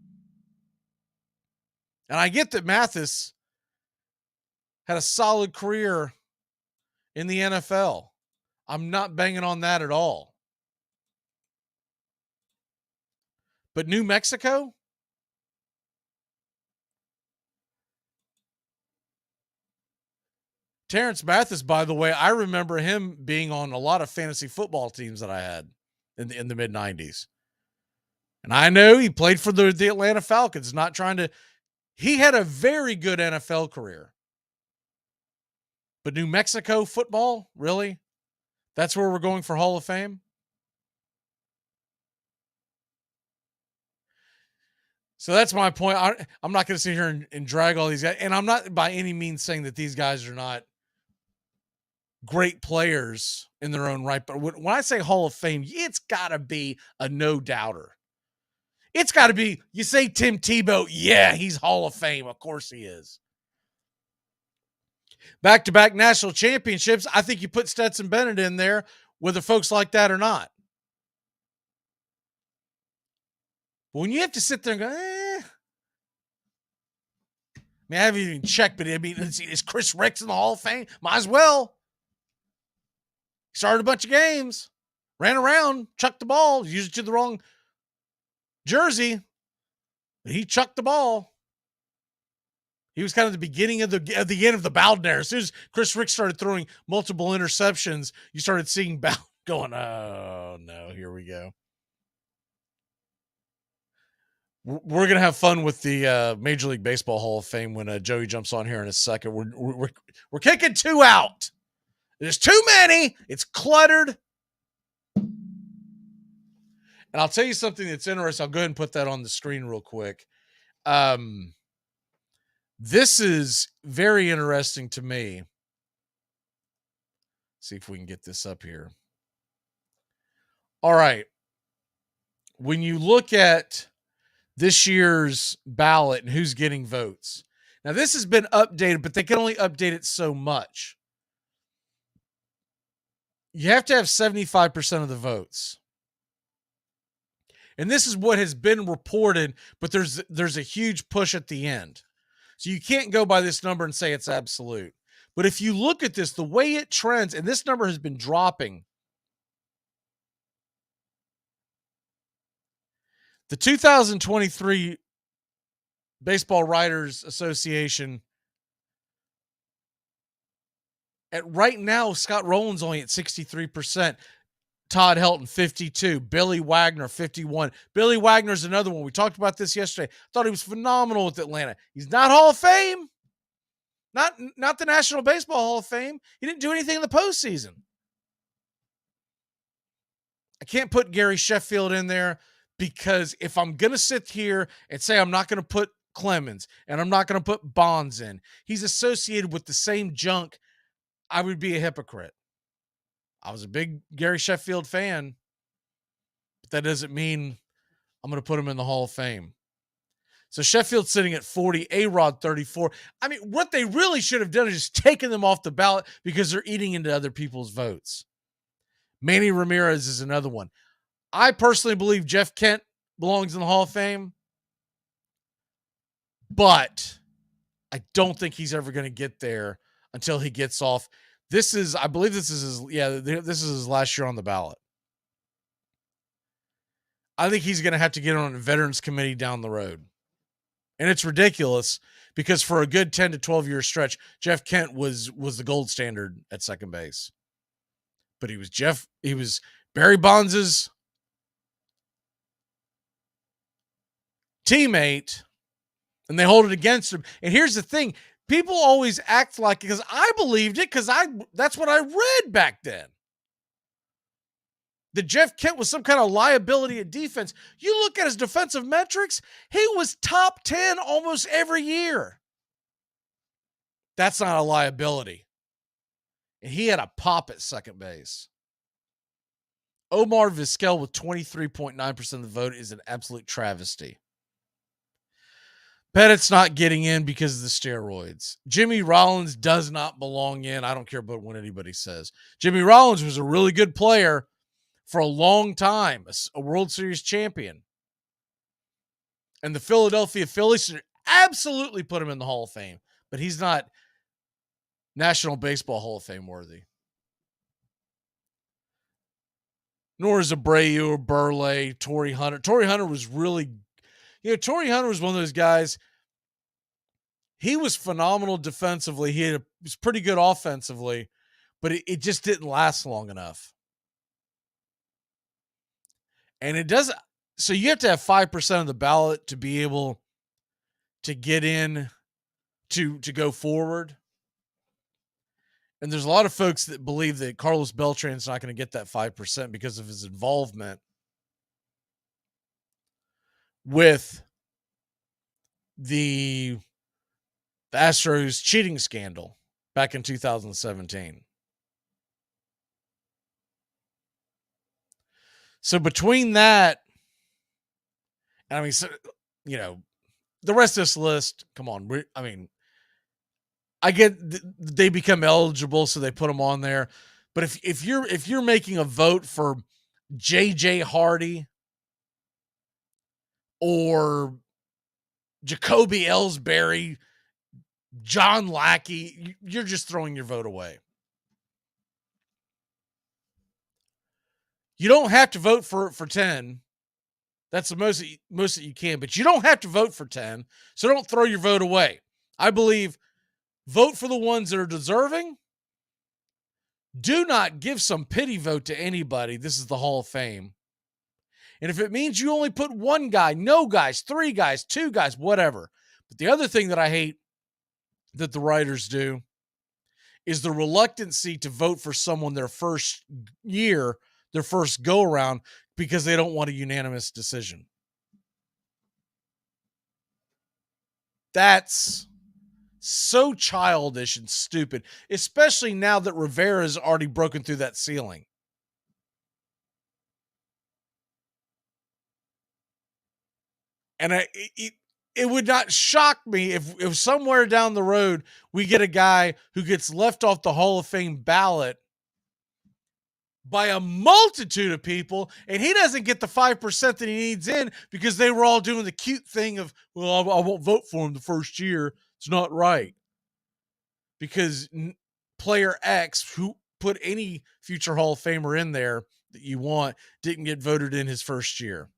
And I get that Mathis had a solid career in the NFL. I'm not banging on that at all. But New Mexico? Terrence Mathis, by the way, I remember him being on a lot of fantasy football teams that I had in the mid-'90s. And I know he played for the Atlanta Falcons, not trying to... He had a very good NFL career. But New Mexico football? Really? That's where we're going for Hall of Fame? So that's my point. I'm not going to sit here and drag all these guys. And I'm not by any means saying that these guys are not great players in their own right. But when I say Hall of Fame, it's got to be a no-doubter. It's got to be, you say Tim Tebow, yeah, he's Hall of Fame. Of course he is. Back-to-back national championships, I think you put Stetson Bennett in there, whether folks like that or not. But when you have to sit there and go, I mean, I haven't even checked, but I mean, is Chris Ricks in the Hall of Fame? Might as well. He started a bunch of games, ran around, chucked the ball, used it to the wrong jersey, but he chucked the ball. He was kind of the beginning of the end of the Bowden era. As soon as Chris Ricks started throwing multiple interceptions, you started seeing Bowden going, oh, no, here we go. We're going to have fun with the Major League Baseball Hall of Fame when Joey jumps on here in a second. We're kicking 2 out. There's too many. It's cluttered. And I'll tell you something that's interesting. I'll go ahead and put that on the screen real quick. This is very interesting to me. See if we can get this up here. All right. When you look at this year's ballot and who's getting votes. Now, this has been updated, but they can only update it so much. You have to have 75% of the votes. And this is what has been reported, but there's a huge push at the end. So you can't go by this number and say it's absolute. But if you look at this, the way it trends, and this number has been dropping. The 2023 Baseball Writers Association, at right now, Scott Rowland's only at 63%. Todd Helton, 52. Billy Wagner, 51. Billy Wagner's another one. We talked about this yesterday. I thought he was phenomenal with Atlanta. He's not Hall of Fame, Not the National Baseball Hall of Fame. He didn't do anything in the postseason. I can't put Gary Sheffield in there because if I'm going to sit here and say I'm not going to put Clemens and I'm not going to put Bonds in, he's associated with the same junk, I would be a hypocrite. I was a big Gary Sheffield fan, but that doesn't mean I'm going to put him in the Hall of Fame. So Sheffield's sitting at 40, A-Rod 34. I mean, what they really should have done is just taken them off the ballot because they're eating into other people's votes. Manny Ramirez is another one. I personally believe Jeff Kent belongs in the Hall of Fame, but I don't think he's ever going to get there until he gets off. I believe this is his last year on the ballot. I think he's going to have to get on a Veterans Committee down the road. And it's ridiculous because for a good 10 to 12 year stretch, Jeff Kent was the gold standard at second base. But he was Barry Bonds' teammate, and they hold it against him. And here's the thing. People always act like, because I believed it, because that's what I read back then. That Jeff Kent was some kind of liability at defense. You look at his defensive metrics, he was top 10 almost every year. That's not a liability. And he had a pop at second base. Omar Vizquel with 23.9% of the vote is an absolute travesty. Pettit's not getting in because of the steroids. Jimmy Rollins does not belong in. I don't care about what anybody says. Jimmy Rollins was a really good player for a long time, a World Series champion. And the Philadelphia Phillies should absolutely put him in the Hall of Fame, but he's not National Baseball Hall of Fame worthy. Nor is Abreu or Burley, Torrey Hunter. Torrey Hunter was really, Torrey Hunter was one of those guys. He was phenomenal defensively. He was pretty good offensively, but it just didn't last long enough. And it doesn't. So you have to have 5% of the ballot to be able to get in to go forward. And there's a lot of folks that believe that Carlos Beltran's not going to get that 5% because of his involvement with the Astros cheating scandal back in 2017. So between that, and I mean, so, the rest of this list, come on. I get they become eligible, so they put them on there. But if you're making a vote for J.J. Hardy or Jacoby Ellsbury, John Lackey, you're just throwing your vote away. You don't have to vote for 10. That's the most that you can, but you don't have to vote for 10. So don't throw your vote away. I believe vote for the ones that are deserving. Do not give some pity vote to anybody. This is the Hall of Fame. And if it means you only put one guy, no guys, 3 guys, 2 guys, whatever. But the other thing that I hate that the writers do is the reluctancy to vote for someone their first year, their first go around, because they don't want a unanimous decision. That's so childish and stupid, especially now that Rivera's already broken through that ceiling. And it would not shock me if somewhere down the road we get a guy who gets left off the Hall of Fame ballot by a multitude of people, and he doesn't get the 5% that he needs in because they were all doing the cute thing of, well, I won't vote for him the first year. It's not right. Because player X, who put any future Hall of Famer in there that you want, didn't get voted in his first year.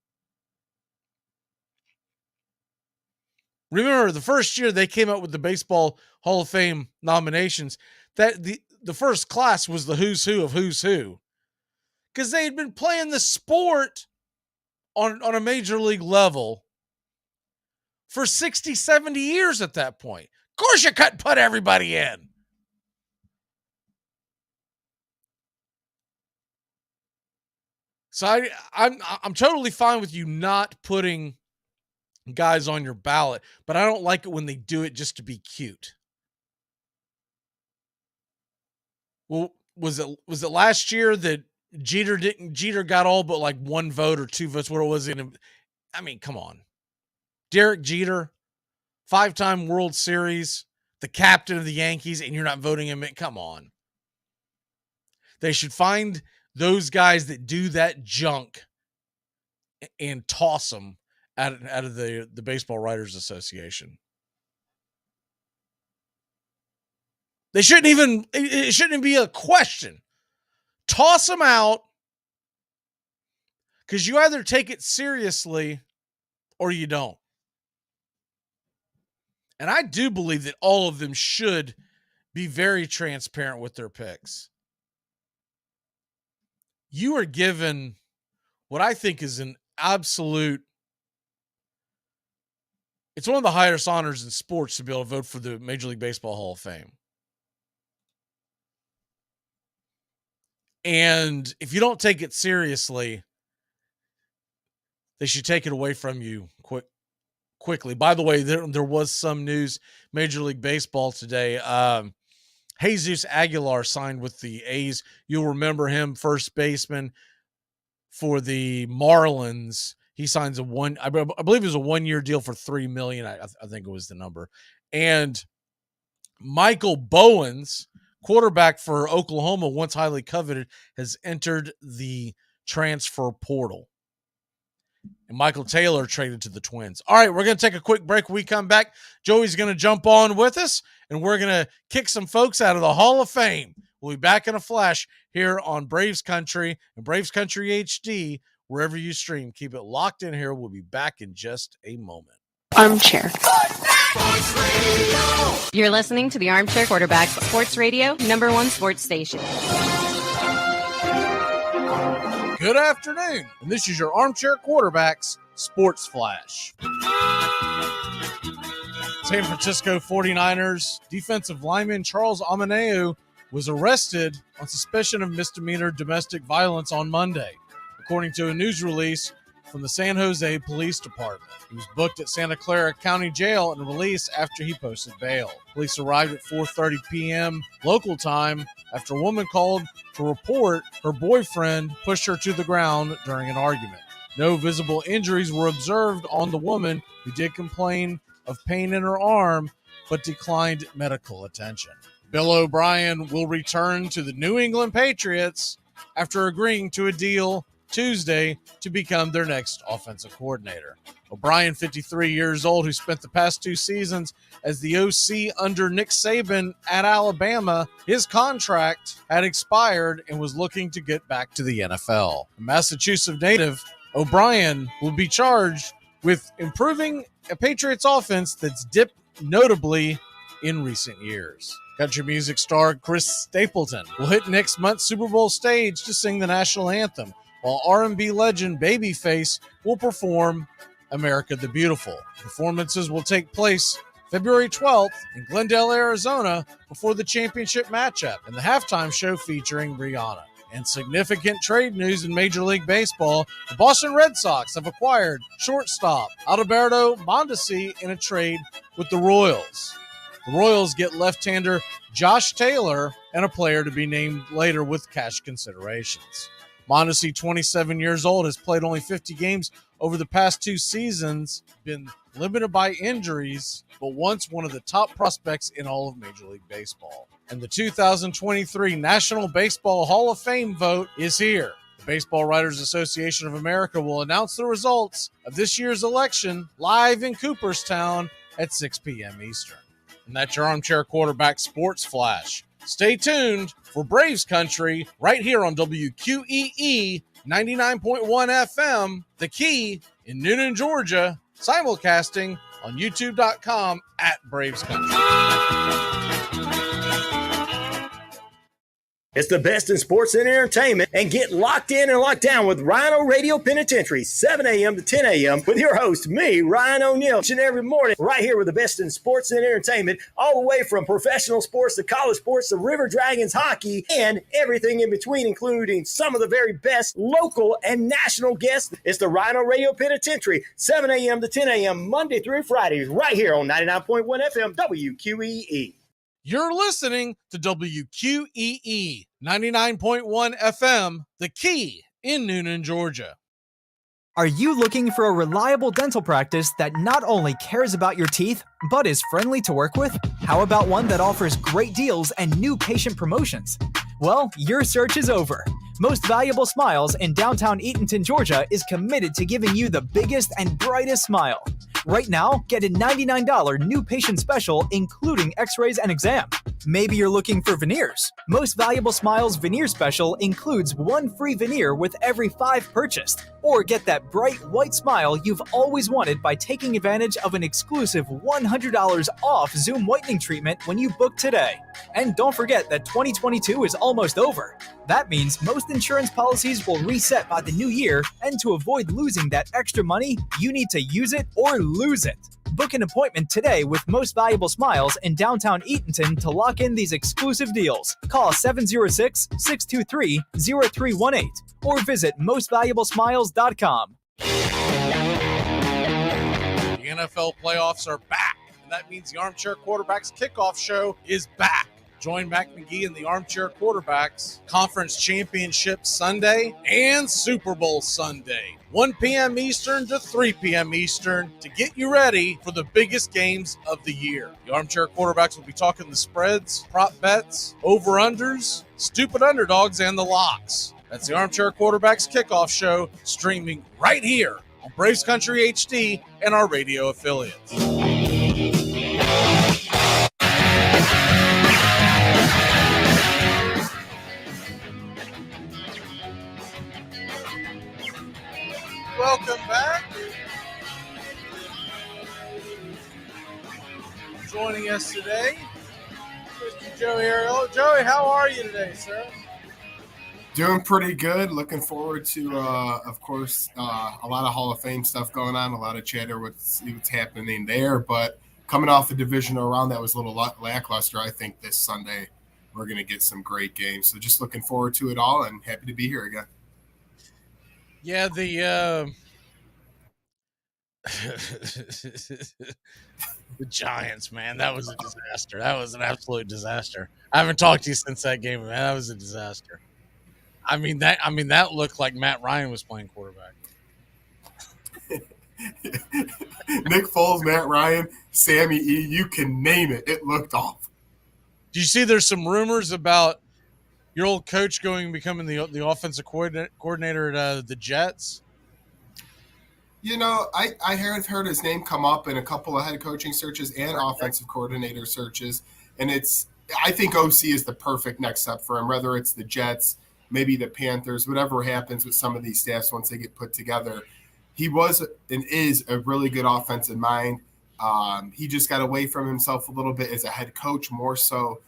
Remember, the first year they came out with the Baseball Hall of Fame nominations, that the first class was the who's who of who's who. Because they had been playing the sport on a major league level for 60, 70 years at that point. course you cut and put everybody in. So I'm totally fine with you not putting guys on your ballot, but I don't like it when they do it just to be cute. Well, was it last year that Jeter got all but like 1 vote or 2 votes? What was it? I mean, come on. Derek Jeter, 5-time World Series, the captain of the Yankees, and you're not voting him in? Come on. They should find those guys that do that junk and toss them out of the Baseball Writers Association. It shouldn't even be a question. Toss them out, because you either take it seriously or you don't. And I do believe that all of them should be very transparent with their picks. You are given what I think is an absolute, it's one of the highest honors in sports to be able to vote for the Major League Baseball Hall of Fame. And if you don't take it seriously, they should take it away from you quickly. By the way, there was some news, Major League Baseball today. Jesus Aguilar signed with the A's. You'll remember him, first baseman for the Marlins. He signs I believe it was a 1-year deal for $3 million. I think it was the number. And Michael Bowens, quarterback for Oklahoma, once highly coveted, has entered the transfer portal. And Michael Taylor traded to the Twins. All right, we're going to take a quick break. When we come back, Joey's going to jump on with us, and we're going to kick some folks out of the Hall of Fame. We'll be back in a flash here on Braves Country and Braves Country HD, wherever you stream. Keep it locked in here. We'll be back in just a moment. Armchair. You're listening to the Armchair Quarterback Sports Radio, #1 sports station. Good afternoon, and this is your Armchair Quarterbacks Sports Flash. San Francisco 49ers defensive lineman Charles Omenihu was arrested on suspicion of misdemeanor domestic violence on Monday, according to a news release from the San Jose Police Department. He was booked at Santa Clara County Jail and released after he posted bail. Police arrived at 4:30 p.m. local time after a woman called to report her boyfriend pushed her to the ground during an argument. No visible injuries were observed on the woman, who did complain of pain in her arm but declined medical attention. Bill O'Brien will return to the New England Patriots after agreeing to a deal Tuesday to become their next offensive coordinator. O'Brien, 53 years old, who spent the past 2 seasons as the OC under Nick Saban at Alabama, his contract had expired and was looking to get back to the NFL. A Massachusetts native, O'Brien will be charged with improving a Patriots offense that's dipped notably in recent years. Country music star Chris Stapleton will hit next month's Super Bowl stage to sing the national anthem, while R&B legend Babyface will perform America the Beautiful. Performances will take place February 12th in Glendale, Arizona, before the championship matchup, and the halftime show featuring Rihanna. And significant trade news in Major League Baseball, the Boston Red Sox have acquired shortstop Adalberto Mondesi in a trade with the Royals. The Royals get left-hander Josh Taylor and a player to be named later with cash considerations. Mondesi, 27 years old, has played only 50 games over the past 2 seasons, been limited by injuries, but once one of the top prospects in all of Major League Baseball. And the 2023 National Baseball Hall of Fame vote is here. The Baseball Writers Association of America will announce the results of this year's election live in Cooperstown at 6 p.m. Eastern. And that's your Armchair Quarterback Sports Flash. Stay tuned for Braves Country right here on WQEE 99.1 FM, The Key in Newnan, Georgia, simulcasting on youtube.com @Braves Country. It's the best in sports and entertainment, and get locked in and locked down with Rhino Radio Penitentiary, 7 a.m. to 10 a.m. with your host, me, Ryan O'Neal, each and every morning, right here with the best in sports and entertainment, all the way from professional sports to college sports to River Dragons hockey and everything in between, including some of the very best local and national guests. It's the Rhino Radio Penitentiary, 7 a.m. to 10 a.m. Monday through Friday, right here on 99.1 FM WQEE. You're listening to WQEE 99.1 FM, The Key in Noonan, Georgia. Are you looking for a reliable dental practice that not only cares about your teeth, but is friendly to work with? How about one that offers great deals and new patient promotions? Well, your search is over. Most Valuable Smiles in downtown Eatonton, Georgia is committed to giving you the biggest and brightest smile. Right now, get a $99 new patient special, including x-rays and exam. Maybe you're looking for veneers. Most Valuable Smiles veneer special includes 1 free veneer with every 5 purchased. Or get that bright white smile you've always wanted by taking advantage of an exclusive $100 off Zoom whitening treatment when you book today. And don't forget that 2022 is almost over. That means most insurance policies will reset by the new year, and to avoid losing that extra money, you need to use it or lose it. Book an appointment today with Most Valuable Smiles in downtown Eatonton to lock in these exclusive deals. Call 706-623-0318 or visit mostvaluablesmiles.com. The NFL playoffs are back, and that means the Armchair Quarterbacks Kickoff Show is back. Join Mac McGee and the Armchair Quarterbacks Conference Championship Sunday and Super Bowl Sunday, 1 p.m. Eastern to 3 p.m. Eastern, to get you ready for the biggest games of the year. The Armchair Quarterbacks will be talking the spreads, prop bets, over-unders, stupid underdogs, and the locks. That's the Armchair Quarterbacks Kickoff Show, streaming right here on Braves Country HD and our radio affiliates. Welcome back. Joining us today, Mr. Joey Ariello. Joey, how are you today, sir? Doing pretty good. Looking forward to, of course, a lot of Hall of Fame stuff going on, a lot of chatter with what's happening there. But coming off the divisional round that was a little lackluster, I think this Sunday we're going to get some great games. So just looking forward to it all and happy to be here again. Yeah, the Giants, man, that was a disaster. That was an absolute disaster. I haven't talked to you since that game, man. That was a disaster. I mean that looked like Matt Ryan was playing quarterback. Nick Foles, Matt Ryan, Sammy E, you can name it. It looked off. Do you see there's some rumors about your old coach becoming the offensive coordinator at the Jets? You know, I have heard his name come up in a couple of head coaching searches and offensive coordinator searches, and I think OC is the perfect next step for him, whether it's the Jets, maybe the Panthers, whatever happens with some of these staffs once they get put together. He was and is a really good offensive mind. He just got away from himself a little bit as a head coach, more so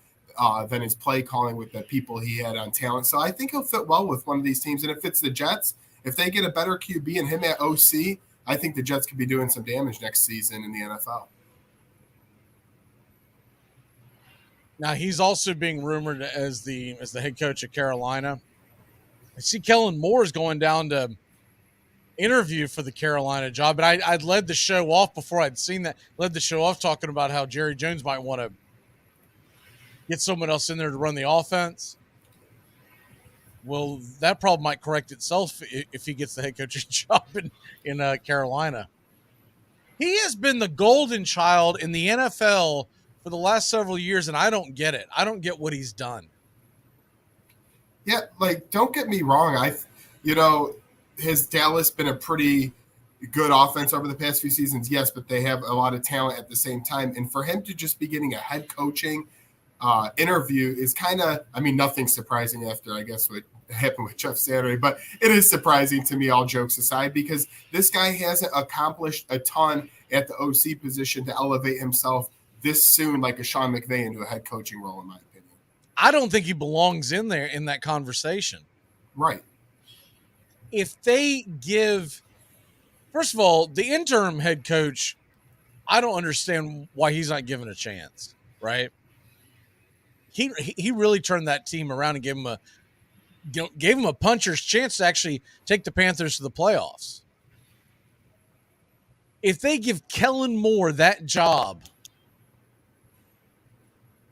than his play calling with the people he had on talent. So I think he'll fit well with one of these teams. And if it's the Jets, if they get a better QB and him at OC, I think the Jets could be doing some damage next season in the NFL. Now he's also being rumored as the head coach of Carolina. I see Kellen Moore is going down to interview for the Carolina job, but I'd led the show off before I'd seen that. Led the show off talking about how Jerry Jones might want to get someone else in there to run the offense. Well, that problem might correct itself if he gets the head coaching job in Carolina. He has been the golden child in the NFL for the last several years, and I don't get it. I don't get what he's done. Yeah, don't get me wrong. Has Dallas been a pretty good offense over the past few seasons? Yes, but they have a lot of talent at the same time. And for him to just be getting a head coaching interview is kind of, nothing surprising after, I guess, what happened with Jeff Saturday. But it is surprising to me, all jokes aside, because this guy hasn't accomplished a ton at the OC position to elevate himself this soon, like a Sean McVay, into a head coaching role, in my opinion. I don't think he belongs in there in that conversation. Right. If they give, first of all, the interim head coach, I don't understand why he's not given a chance, right? He really turned that team around and gave him a puncher's chance to actually take the Panthers to the playoffs. If they give Kellen Moore that job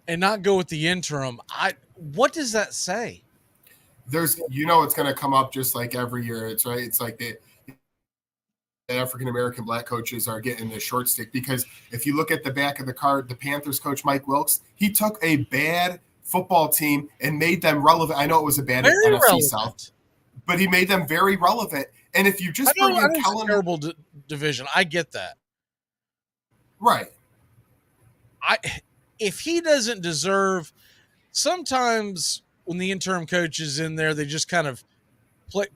and not go with the interim, what does that say? It's going to come up just like every year. It's right. It's like the African-American black coaches are getting the short stick because if you look at the back of the card, the Panthers coach, Mike Wilkes, he took a bad football team and made them relevant. I know it was a bad very NFC relevant. South, but he made them very relevant. And if you just bring in Kellen, terrible division, I get that. Right. If he doesn't deserve, sometimes when the interim coach is in there, they just kind of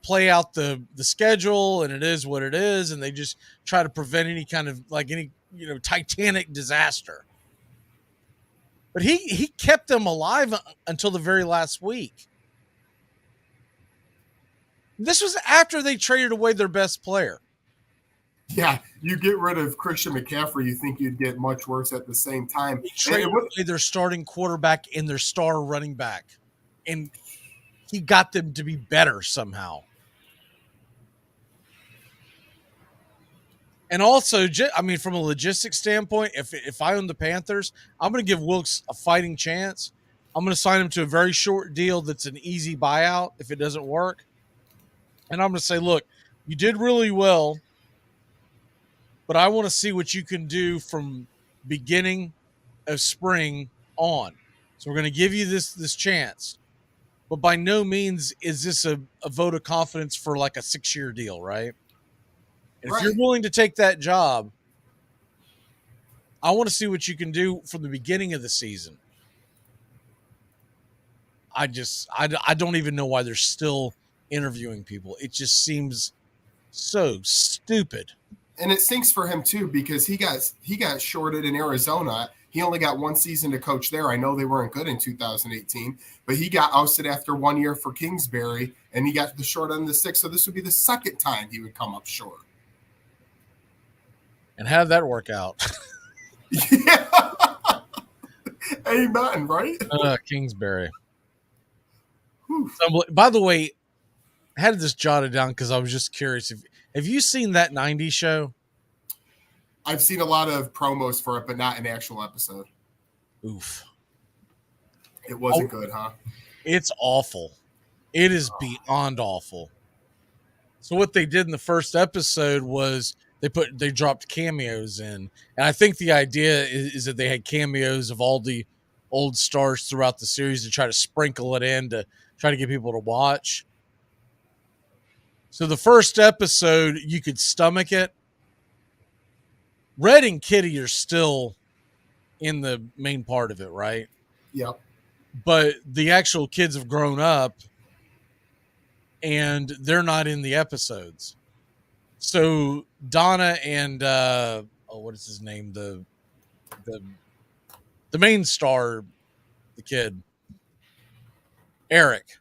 play out the schedule, and it is what it is, and they just try to prevent any kind of Titanic disaster. But he kept them alive until the very last week. This was after they traded away their best player. Yeah, you get rid of Christian McCaffrey, you think you'd get much worse at the same time. They traded away their starting quarterback and their star running back, and he got them to be better somehow. And also, from a logistics standpoint, if I own the Panthers, I'm going to give Wilkes a fighting chance. I'm going to sign him to a very short deal that's an easy buyout if it doesn't work. And I'm going to say, look, you did really well, but I want to see what you can do from beginning of spring on. So we're going to give you this chance. But by no means is this a vote of confidence for like a 6-year deal, right? And if you're willing to take that job, I want to see what you can do from the beginning of the season. I don't even know why they're still interviewing people. It just seems so stupid. And it stinks for him too because he got shorted in Arizona. He only got one season to coach there. I know they weren't good in 2018, but he got ousted after 1 year for Kingsbury, and he got the short end of the stick. So this would be the second time he would come up short. And how did that work out? Yeah. Amen, right? Kingsbury. By the way, I had this jotted down because I was just curious. Have you seen that 90s show? I've seen a lot of promos for it, but not an actual episode. Oof. It wasn't good, huh? It's awful. It is beyond awful. So what they did in the first episode was they dropped cameos in. And I think the idea is that they had cameos of all the old stars throughout the series to try to sprinkle it in to try to get people to watch. So the first episode, you could stomach it. Red and Kitty are still in the main part of it, right? Yep. But the actual kids have grown up and they're not in the episodes. So Donna and what is his name? The main star, the kid, Eric.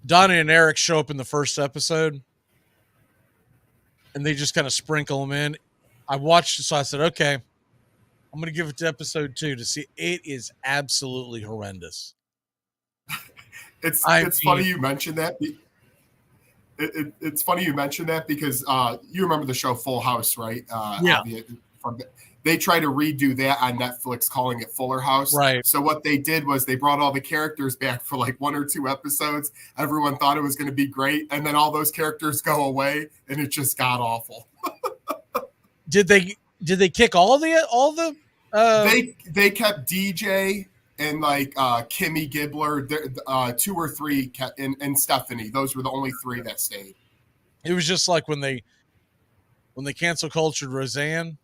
Donna and Eric show up in the first episode and they just kind of sprinkle them in. I watched it, so I said, okay, I'm going to give it to episode 2 to see. It is absolutely horrendous. It's funny you mentioned that. It's funny you mentioned that because you remember the show Full House, right? Yeah. They tried to redo that on Netflix, calling it Fuller House. Right. So what they did was they brought all the characters back for like 1 or 2 episodes. Everyone thought it was going to be great, and then all those characters go away, and it just got awful. Did they kick all the? They kept DJ and like Kimmy Gibbler, 2 or 3 kept, and Stephanie. Those were the only 3 that stayed. It was just like when they cancel cultured Roseanne,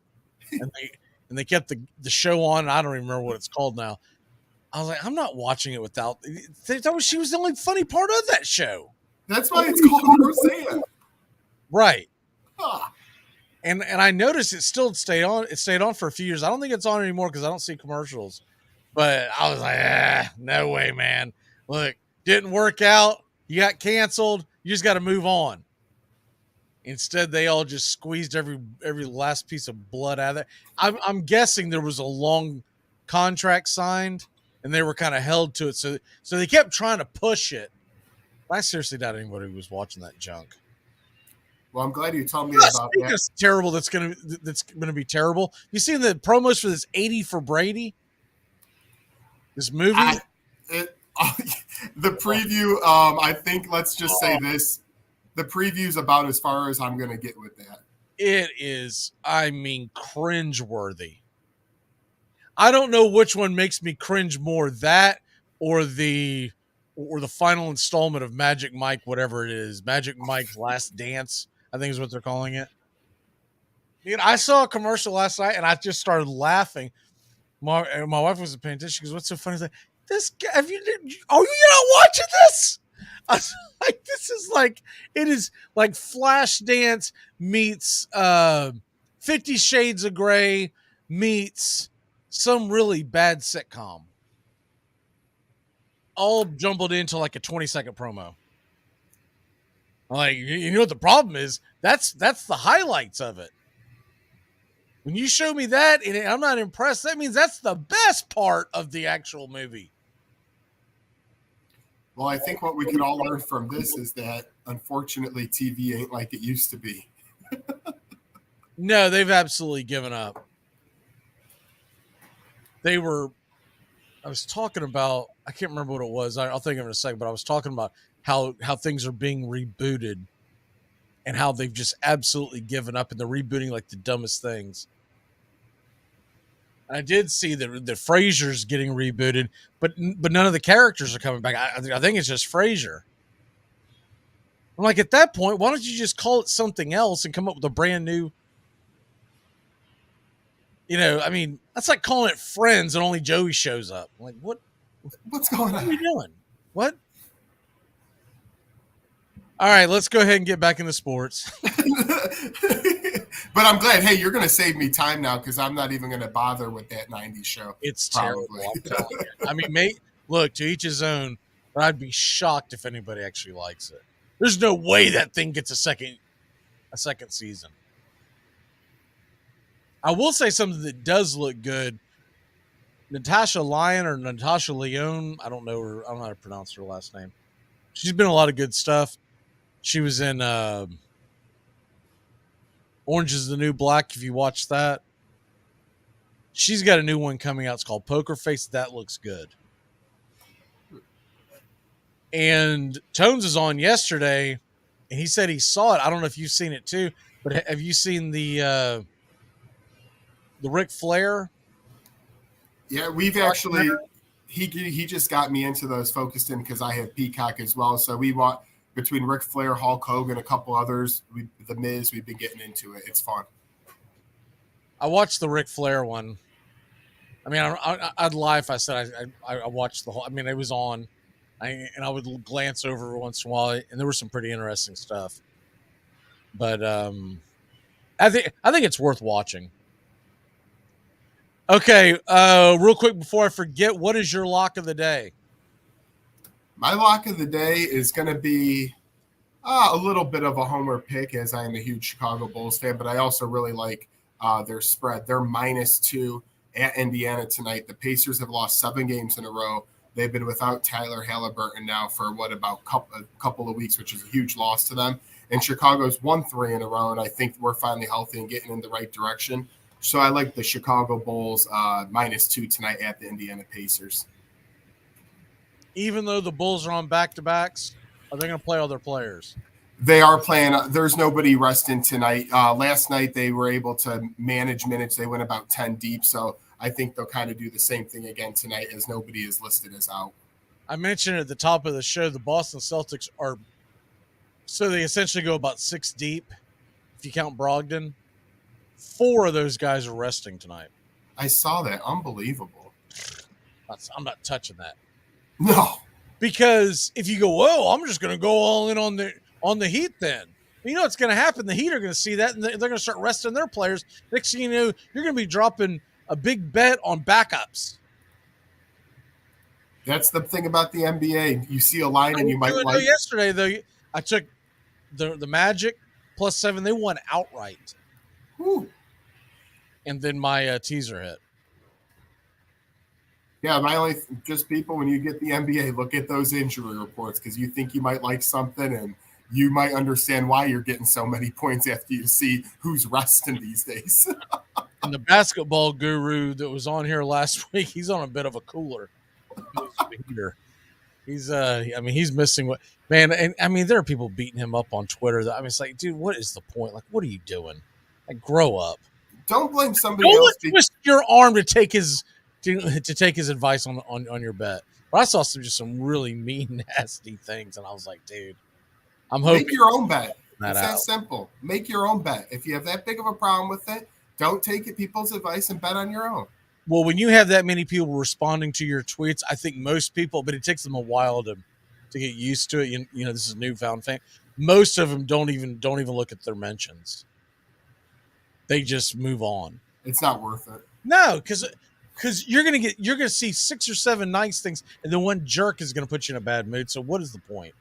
and they kept the show on. I don't even remember what it's called now. I was like, I'm not watching it without. She was the only funny part of that show. That's why it's called Roseanne. Right. Ah. And I noticed it still stayed on. It stayed on for a few years. I don't think it's on anymore because I don't see commercials. But I was like, no way, man. Look, didn't work out. You got canceled. You just got to move on. Instead, they all just squeezed every last piece of blood out of there. I'm guessing there was a long contract signed, and they were kind of held to it. So they kept trying to push it. I seriously doubt anybody was watching that junk. Well, I'm glad you told me about that. That's terrible. That's gonna be terrible. You seen the promos for this 80 for Brady? This movie? The preview, I think, let's just say this. The preview's about as far as I'm going to get with that. It is, I mean, cringe-worthy. I don't know which one makes me cringe more, that or the final installment of Magic Mike, whatever it is. Magic Mike's Last Dance, I think is what they're calling it. Dude, I saw a commercial last night, and I just started laughing. My wife wasn't paying attention. She goes, "What's so funny?" I was like, "This guy, are you not watching this?" I was like, "This is like, it is like Flash Dance meets 50 Shades of Grey meets some really bad sitcom, all jumbled into like a 20-second promo." Like, you know what the problem is? That's the highlights of it. When you show me that and I'm not impressed, that means that's the best part of the actual movie. Well, I think what we can all learn from this is that, unfortunately, TV ain't like it used to be. No, they've absolutely given up. I was talking about, I can't remember what it was. I'll think of it in a second, but I was talking about how things are being rebooted and how they've just absolutely given up, and they're rebooting like the dumbest things. I did see that Frasier's getting rebooted, but none of the characters are coming back. I think it's just Frasier. I'm like, at that point, why don't you just call it something else and come up with a brand new? You know, I mean, that's like calling it Friends and only Joey shows up. I'm like, what's going on? What are you doing? What? All right, let's go ahead and get back into sports. But I'm glad. Hey, you're going to save me time now because I'm not even going to bother with that 90s show. It's terrible. I'm telling you. I mean, look, to each his own, but I'd be shocked if anybody actually likes it. There's no way that thing gets a second season. I will say something that does look good. Natasha Lyonne, I don't know her. I don't know how to pronounce her last name. She's been in a lot of good stuff. She was in Orange is the New Black, if you watch that. She's got a new one coming out. It's called Poker Face. That looks good. And Tones was on yesterday, and he said he saw it. I don't know if you've seen it too, but have you seen the Ric Flair? Yeah, we've actually he just got me into those, focused in because I have Peacock as well. So we want, between Ric Flair, Hulk Hogan, a couple others, The Miz, we've been getting into it. It's fun. I watched the Ric Flair one. I mean, I'd lie if I said I watched the whole. I mean, it was on, and I would glance over every once in a while, and there was some pretty interesting stuff. But I think it's worth watching. Okay, real quick before I forget, what is your lock of the day? My lock of the day is going to be a little bit of a homer pick, as I am a huge Chicago Bulls fan, but I also really like their spread. They're -2 at Indiana tonight. The Pacers have lost 7 games in a row. They've been without Tyler Halliburton now for about a couple of weeks, which is a huge loss to them. And Chicago's won 3 in a row, and I think we're finally healthy and getting in the right direction. So I like the Chicago Bulls -2 tonight at the Indiana Pacers. Even though the Bulls are on back-to-backs, are they going to play all their players? They are playing. There's nobody resting tonight. Last night they were able to manage minutes. They went about 10 deep. So I think they'll kind of do the same thing again tonight, as nobody is listed as out. I mentioned at the top of the show, the Boston Celtics are, so they essentially go about 6 deep, if you count Brogdon. 4 of those guys are resting tonight. I saw that. Unbelievable. I'm not touching that. No. Because if you go, whoa, I'm just going to go all in on the Heat then. You know what's going to happen? The Heat are going to see that, and they're going to start resting their players. Next thing you know, you're going to be dropping a big bet on backups. That's the thing about the NBA. You see a line and you might like. Yesterday, though, I took the Magic +7. They won outright. Whew. And then my teaser hit. Yeah, my only just people, when you get the NBA, look at those injury reports because you think you might like something and you might understand why you're getting so many points after you see who's resting these days. And the basketball guru that was on here last week, he's on a bit of a cooler. He's he's missing what, man. And I mean, there are people beating him up on Twitter. It's like, dude, what is the point? Like, what are you doing? Like, grow up. Don't blame somebody else. Don't twist your arm to take his advice on your bet. But I saw some really mean, nasty things, and I was like, dude, I'm hoping. Make your own bet. It's that simple. Make your own bet. If you have that big of a problem with it, don't take people's advice and bet on your own. Well, when you have that many people responding to your tweets, I think most people, but it takes them a while to get used to it. You know, this is newfound fame. Most of them don't even look at their mentions. They just move on. It's not worth it. No, because you're gonna see 6 or 7 nice things, and then one jerk is gonna put you in a bad mood. So what is the point?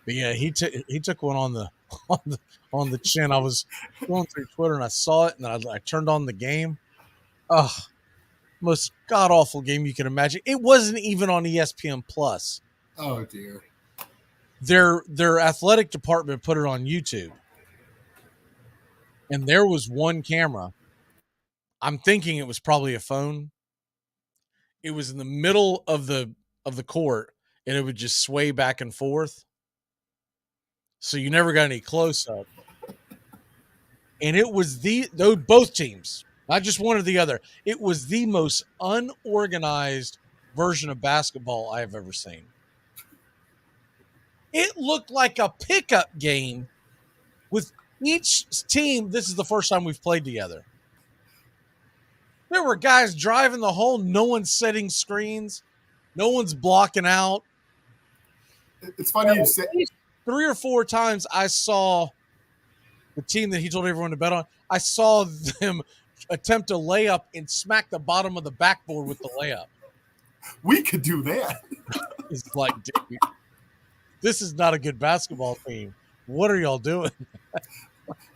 But yeah, he took one on the chin. I was going through Twitter and I saw it, and I turned on the game. Oh, most god awful game you can imagine. It wasn't even on ESPN Plus. Oh dear. Their athletic department put it on YouTube, and there was one camera. I'm thinking it was probably a phone. It was in the middle of the court, and it would just sway back and forth. So you never got any close up. And it was both teams, not just one or the other. It was the most unorganized version of basketball I have ever seen. It looked like a pickup game with each team. This is the first time we've played together. There were guys driving the hole. No one's setting screens. No one's blocking out. It's funny you say. 3 or 4 times I saw the team that he told everyone to bet on. I saw them attempt a layup and smack the bottom of the backboard with the layup. We could do that. It's like, dude, this is not a good basketball team. What are y'all doing?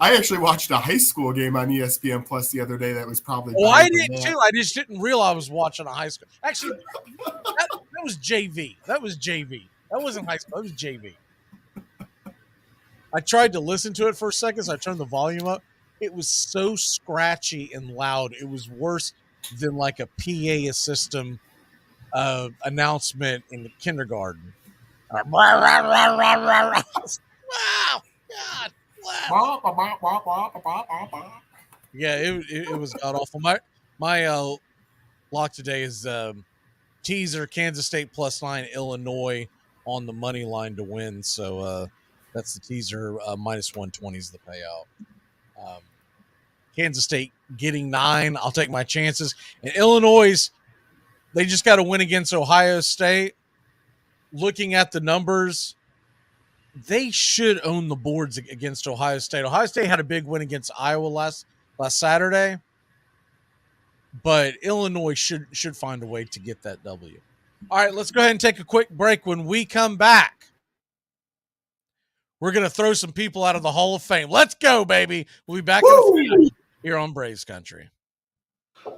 I actually watched a high school game on ESPN Plus the other day that was probably. Oh, I did too. I just didn't realize I was watching a high school. Actually, that was JV. That was JV. That wasn't high school. That was JV. I tried to listen to it for a second, so I turned the volume up. It was so scratchy and loud. It was worse than like a PA system announcement in the kindergarten. Wow, God. Yeah, it was god awful. My lock today is teaser Kansas State +9, Illinois on the money line to win. So that's the teaser. -120 is the payout. Kansas State getting 9. I'll take my chances. And Illinois, they just got to win against Ohio State. Looking at the numbers, they should own the boards against Ohio State. Ohio State had a big win against Iowa last Saturday, but Illinois should find a way to get that W. All right, let's go ahead and take a quick break. When we come back, we're going to throw some people out of the Hall of Fame. Let's go, baby. We'll be back in a few here on Braves Country.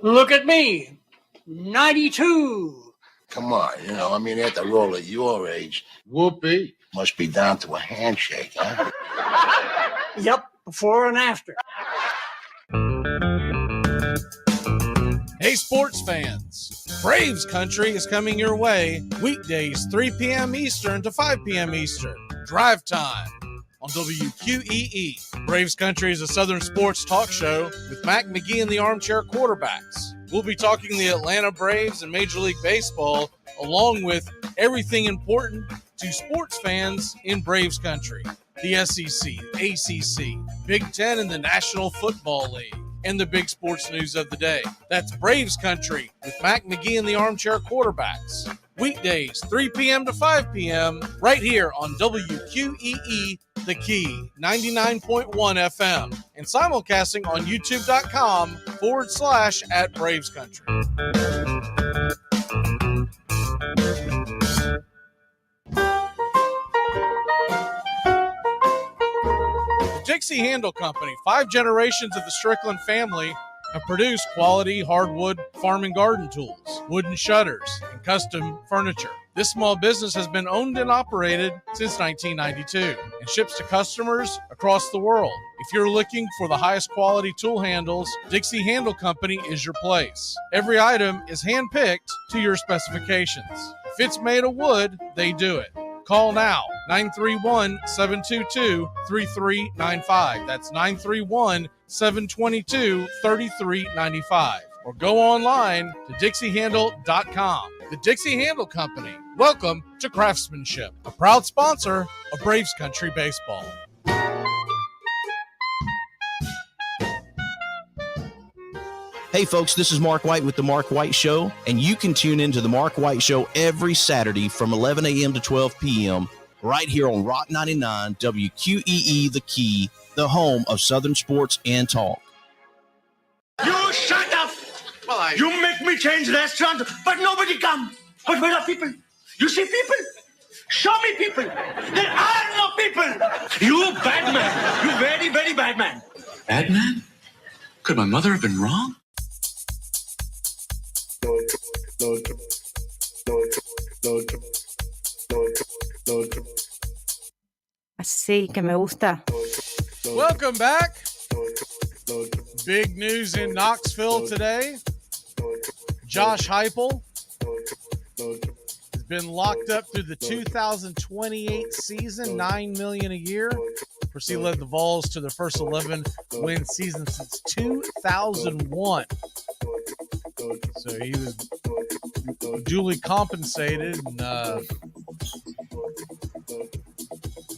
Look at me, 92. Come on, at the roll at your age, whoopee must be down to a handshake, huh? Yep, before and after. Hey, sports fans. Braves Country is coming your way weekdays 3 p.m. Eastern to 5 p.m. Eastern. Drive time on WQEE. Braves Country is a Southern sports talk show with Mac McGee and the Armchair Quarterbacks. We'll be talking the Atlanta Braves and Major League Baseball, along with everything important to sports fans in Braves Country. The SEC, ACC, Big Ten, and the National Football League, and the big sports news of the day. That's Braves Country with Mac McGee and the Armchair Quarterbacks. Weekdays, 3 p.m. to 5 p.m. right here on WQEE The Key, 99.1 FM, and simulcasting on youtube.com/@Braves Country. Dixie Handle Company, 5 generations of the Strickland family have produced quality hardwood farm and garden tools, wooden shutters, and custom furniture. This small business has been owned and operated since 1992 and ships to customers across the world. If you're looking for the highest quality tool handles, Dixie Handle Company is your place. Every item is hand-picked to your specifications. If it's made of wood, they do it. Call now, 931-722-3395. That's 931-722-3395. Or go online to DixieHandle.com. The Dixie Handle Company. Welcome to Craftsmanship, a proud sponsor of Braves Country Baseball. Hey folks, this is Mark White with The Mark White Show, and you can tune into The Mark White Show every Saturday from 11 a.m. to 12 p.m. right here on Rock 99 WQEE The Key, the home of Southern sports and talk. You shut up! You make me change restaurant, but nobody come. But where are people? You see people? Show me people. There are no people. You bad man. You very, very bad man. Bad man? Could my mother have been wrong? Así que me gusta. Welcome back. Big news in Knoxville today. Josh Heupel has been locked up through the 2028 season, $9 million a year. Of course, he led the Vols to their first 11-win season since 2001. So he was duly compensated. And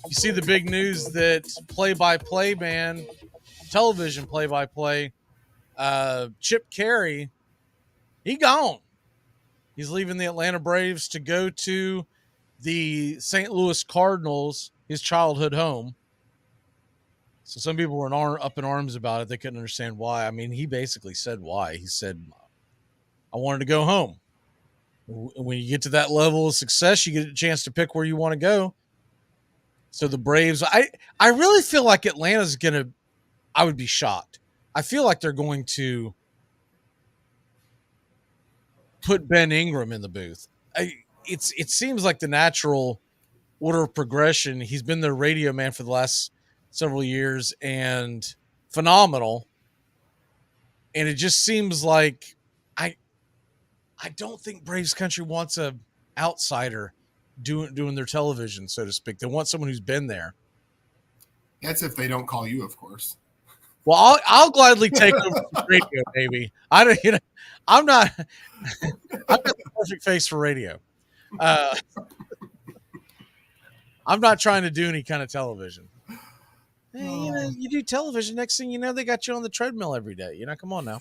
you see the big news that play-by-play man, television play-by-play, Chip Caray, he gone. He's leaving the Atlanta Braves to go to the St. Louis Cardinals, his childhood home. So some people were up in arms about it. They couldn't understand why. I mean, he basically said why. He said, I wanted to go home. When you get to that level of success, you get a chance to pick where you want to go. So the Braves, I really feel like Atlanta's going to, I would be shocked. I feel like they're going to put Ben Ingram in the booth. It seems like the natural order of progression. He's been their radio man for the last several years and phenomenal. And it just seems like I don't think Braves Country wants a outsider doing their television, so to speak. They want someone who's been there. That's if they don't call you, of course. Well, I'll gladly take over the radio, baby. I'm got the perfect face for radio. I'm not trying to do any kind of television. Hey, you do television. Next thing you know, they got you on the treadmill every day. Come on now.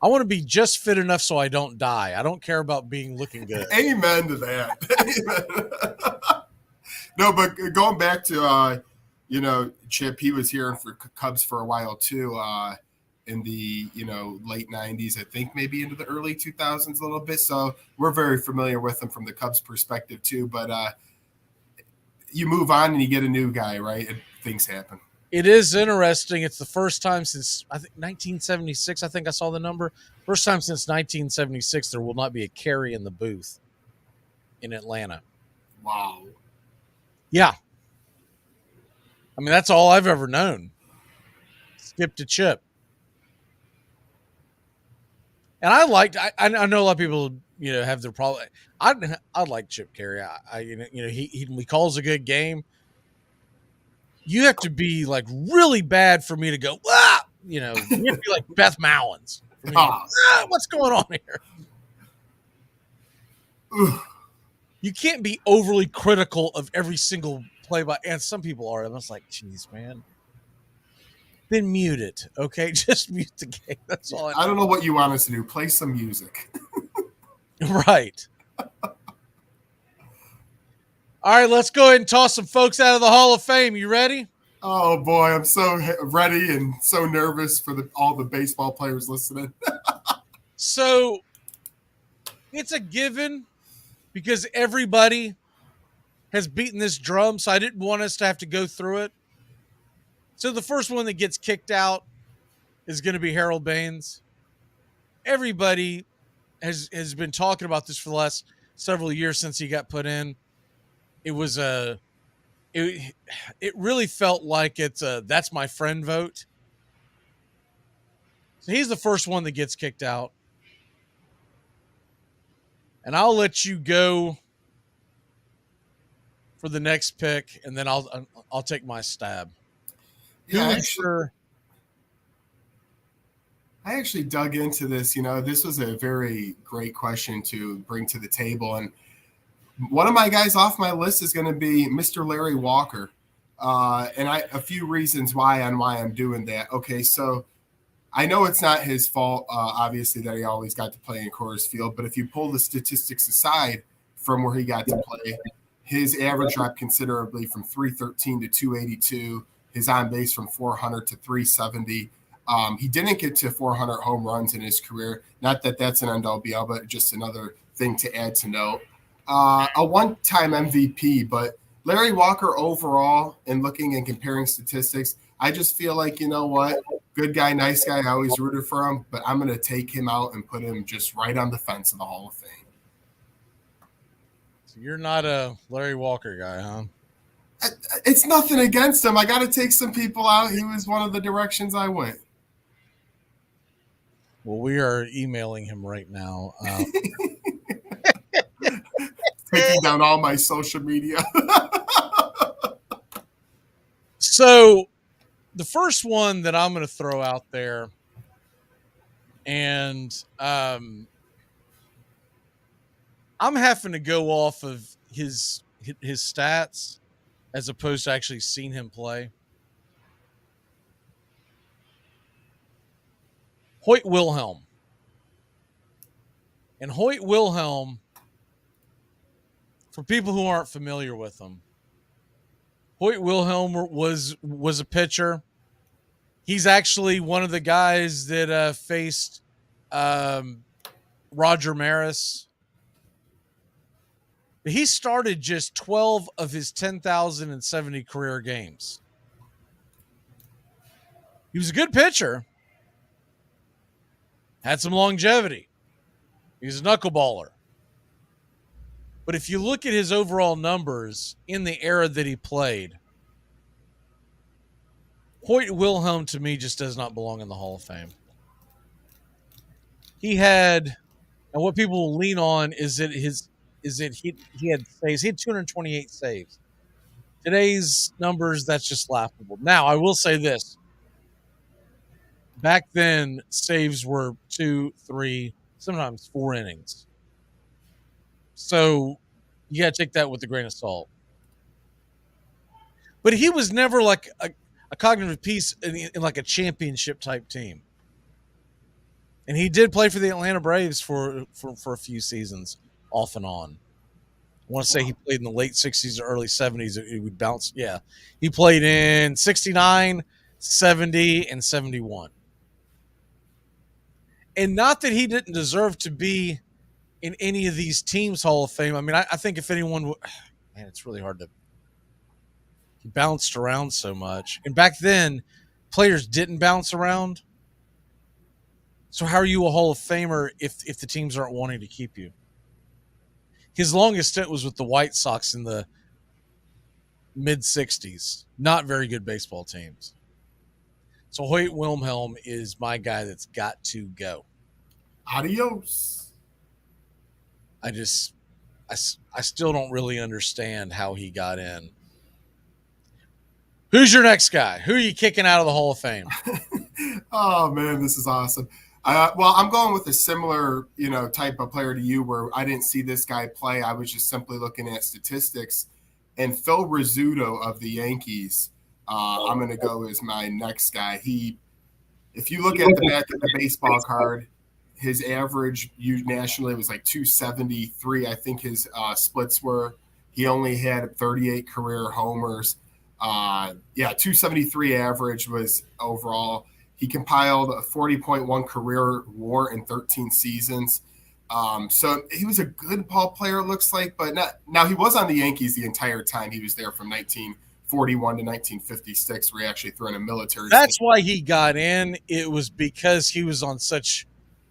I want to be just fit enough so I don't die. I don't care about looking good. Amen to that. No, but going back to, Chip, he was here for Cubs for a while too, in the, late 90s, I think maybe into the early 2000s a little bit. So we're very familiar with him from the Cubs perspective too. But you move on and you get a new guy, right? And things happen. It is interesting. It's the first time since, I think, 1976, I think I saw the number. First time since 1976 there will not be a Caray in the booth in Atlanta. Wow. Yeah. I mean, that's all I've ever known. Skip to Chip. And I know a lot of people, have their problem. I like Chip Caray. He calls a good game. You have to be like really bad for me to go, you have to be like Beth Mallins. For me to go, what's going on here? You can't be overly critical of every single play-by, and some people are. I'm just like, geez, man. Then mute it, okay? Just mute the game. That's all. I don't know what you want us to do. Play some music. Right. All right, let's go ahead and toss some folks out of the Hall of Fame. You ready? Oh, boy, I'm so ready and so nervous for all the baseball players listening. So it's a given because everybody has beaten this drum, so I didn't want us to have to go through it. So the first one that gets kicked out is going to be Harold Baines. Everybody has been talking about this for the last several years since he got put in. It was it really felt like it's a that's my friend vote. So he's the first one that gets kicked out. And I'll let you go for the next pick, and then I'll take my stab. Yeah, I actually dug into this. You know, this was a very great question to bring to the table. And one of my guys off my list is going to be Mr. Larry Walker. And a few reasons why I'm doing that. Okay, so I know it's not his fault, obviously, that he always got to play in Coors Field. But if you pull the statistics aside from where he got to play, his average dropped considerably from 313 to 282. His on base from 400 to 370. He didn't get to 400 home runs in his career. Not that that's an end all be all, but just another thing to add to note. A one-time MVP, but Larry Walker overall, and looking and comparing statistics, I just feel like, you know what, good guy, nice guy. I always rooted for him, but I'm going to take him out and put him just right on the fence of the Hall of Fame. So you're not a Larry Walker guy, huh? It's nothing against him. I got to take some people out. He was one of the directions I went. Well, we are emailing him right now. Taking down all my social media. So the first one that I'm going to throw out there, and I'm having to go off of his stats as opposed to actually seeing him play. Hoyt Wilhelm. And Hoyt Wilhelm, for people who aren't familiar with him, Hoyt Wilhelm was a pitcher. He's actually one of the guys that faced Roger Maris. He started just 12 of his 10,070 career games. He was a good pitcher. Had some longevity. He was a knuckleballer. But if you look at his overall numbers in the era that he played, Hoyt Wilhelm to me just does not belong in the Hall of Fame. He had, and what people will lean on is that he had saves. He had 228 saves. Today's numbers, that's just laughable. Now, I will say this. Back then, saves were 2, 3, sometimes 4 innings. So you got to take that with a grain of salt. But he was never like a cognitive piece in like a championship type team. And he did play for the Atlanta Braves for a few seasons off and on. I want to say he played in the late 60s or early 70s. It would bounce. Yeah. He played in 69, 70, and 71. And not that he didn't deserve to be in any of these teams' Hall of Fame. I mean, I think if anyone – man, it's really hard to – he bounced around so much. And back then, players didn't bounce around. So how are you a Hall of Famer if the teams aren't wanting to keep you? His longest stint was with the White Sox in the mid-'60s. Not very good baseball teams. So Hoyt Wilhelm is my guy that's got to go. Adios. I still don't really understand how he got in. Who's your next guy? Who are you kicking out of the Hall of Fame? Oh, man, this is awesome. Well, I'm going with a similar, type of player to you where I didn't see this guy play. I was just simply looking at statistics. And Phil Rizzuto of the Yankees, I'm going to go as my next guy. If you look at the back of the baseball card, his average nationally was like 273. I think his splits were. He only had 38 career homers. 273 average was overall. He compiled a 40.1 career WAR in 13 seasons. So he was a good ball player, it looks like, but not. Now, he was on the Yankees the entire time. He was there from 1941 to 1956, where he actually threw in a military. That's why he got in. It was because he was on such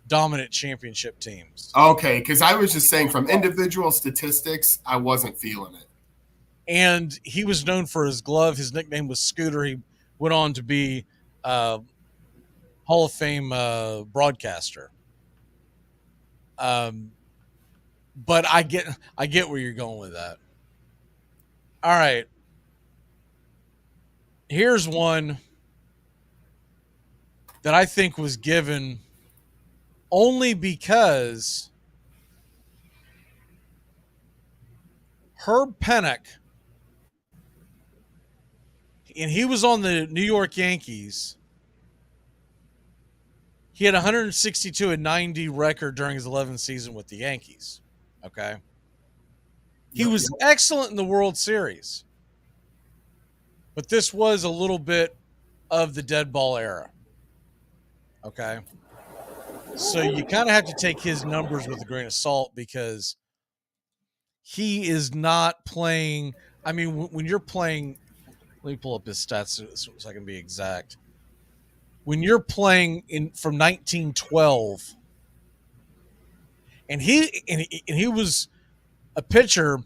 dominant championship teams. Okay, because I was just saying from individual statistics, I wasn't feeling it. And he was known for his glove. His nickname was Scooter. He went on to be Hall of Fame broadcaster. But I get where you're going with that. All right. Here's one that I think was given only because Herb Pennock, and he was on the New York Yankees. He had 162-90 record during his 11th season with the Yankees. Okay. He was excellent in the World Series. But this was a little bit of the dead ball era. Okay. So you kind of have to take his numbers with a grain of salt because he is not playing. I mean, when you're playing, let me pull up his stats so I can be exact. When you're playing from 1912, and he was a pitcher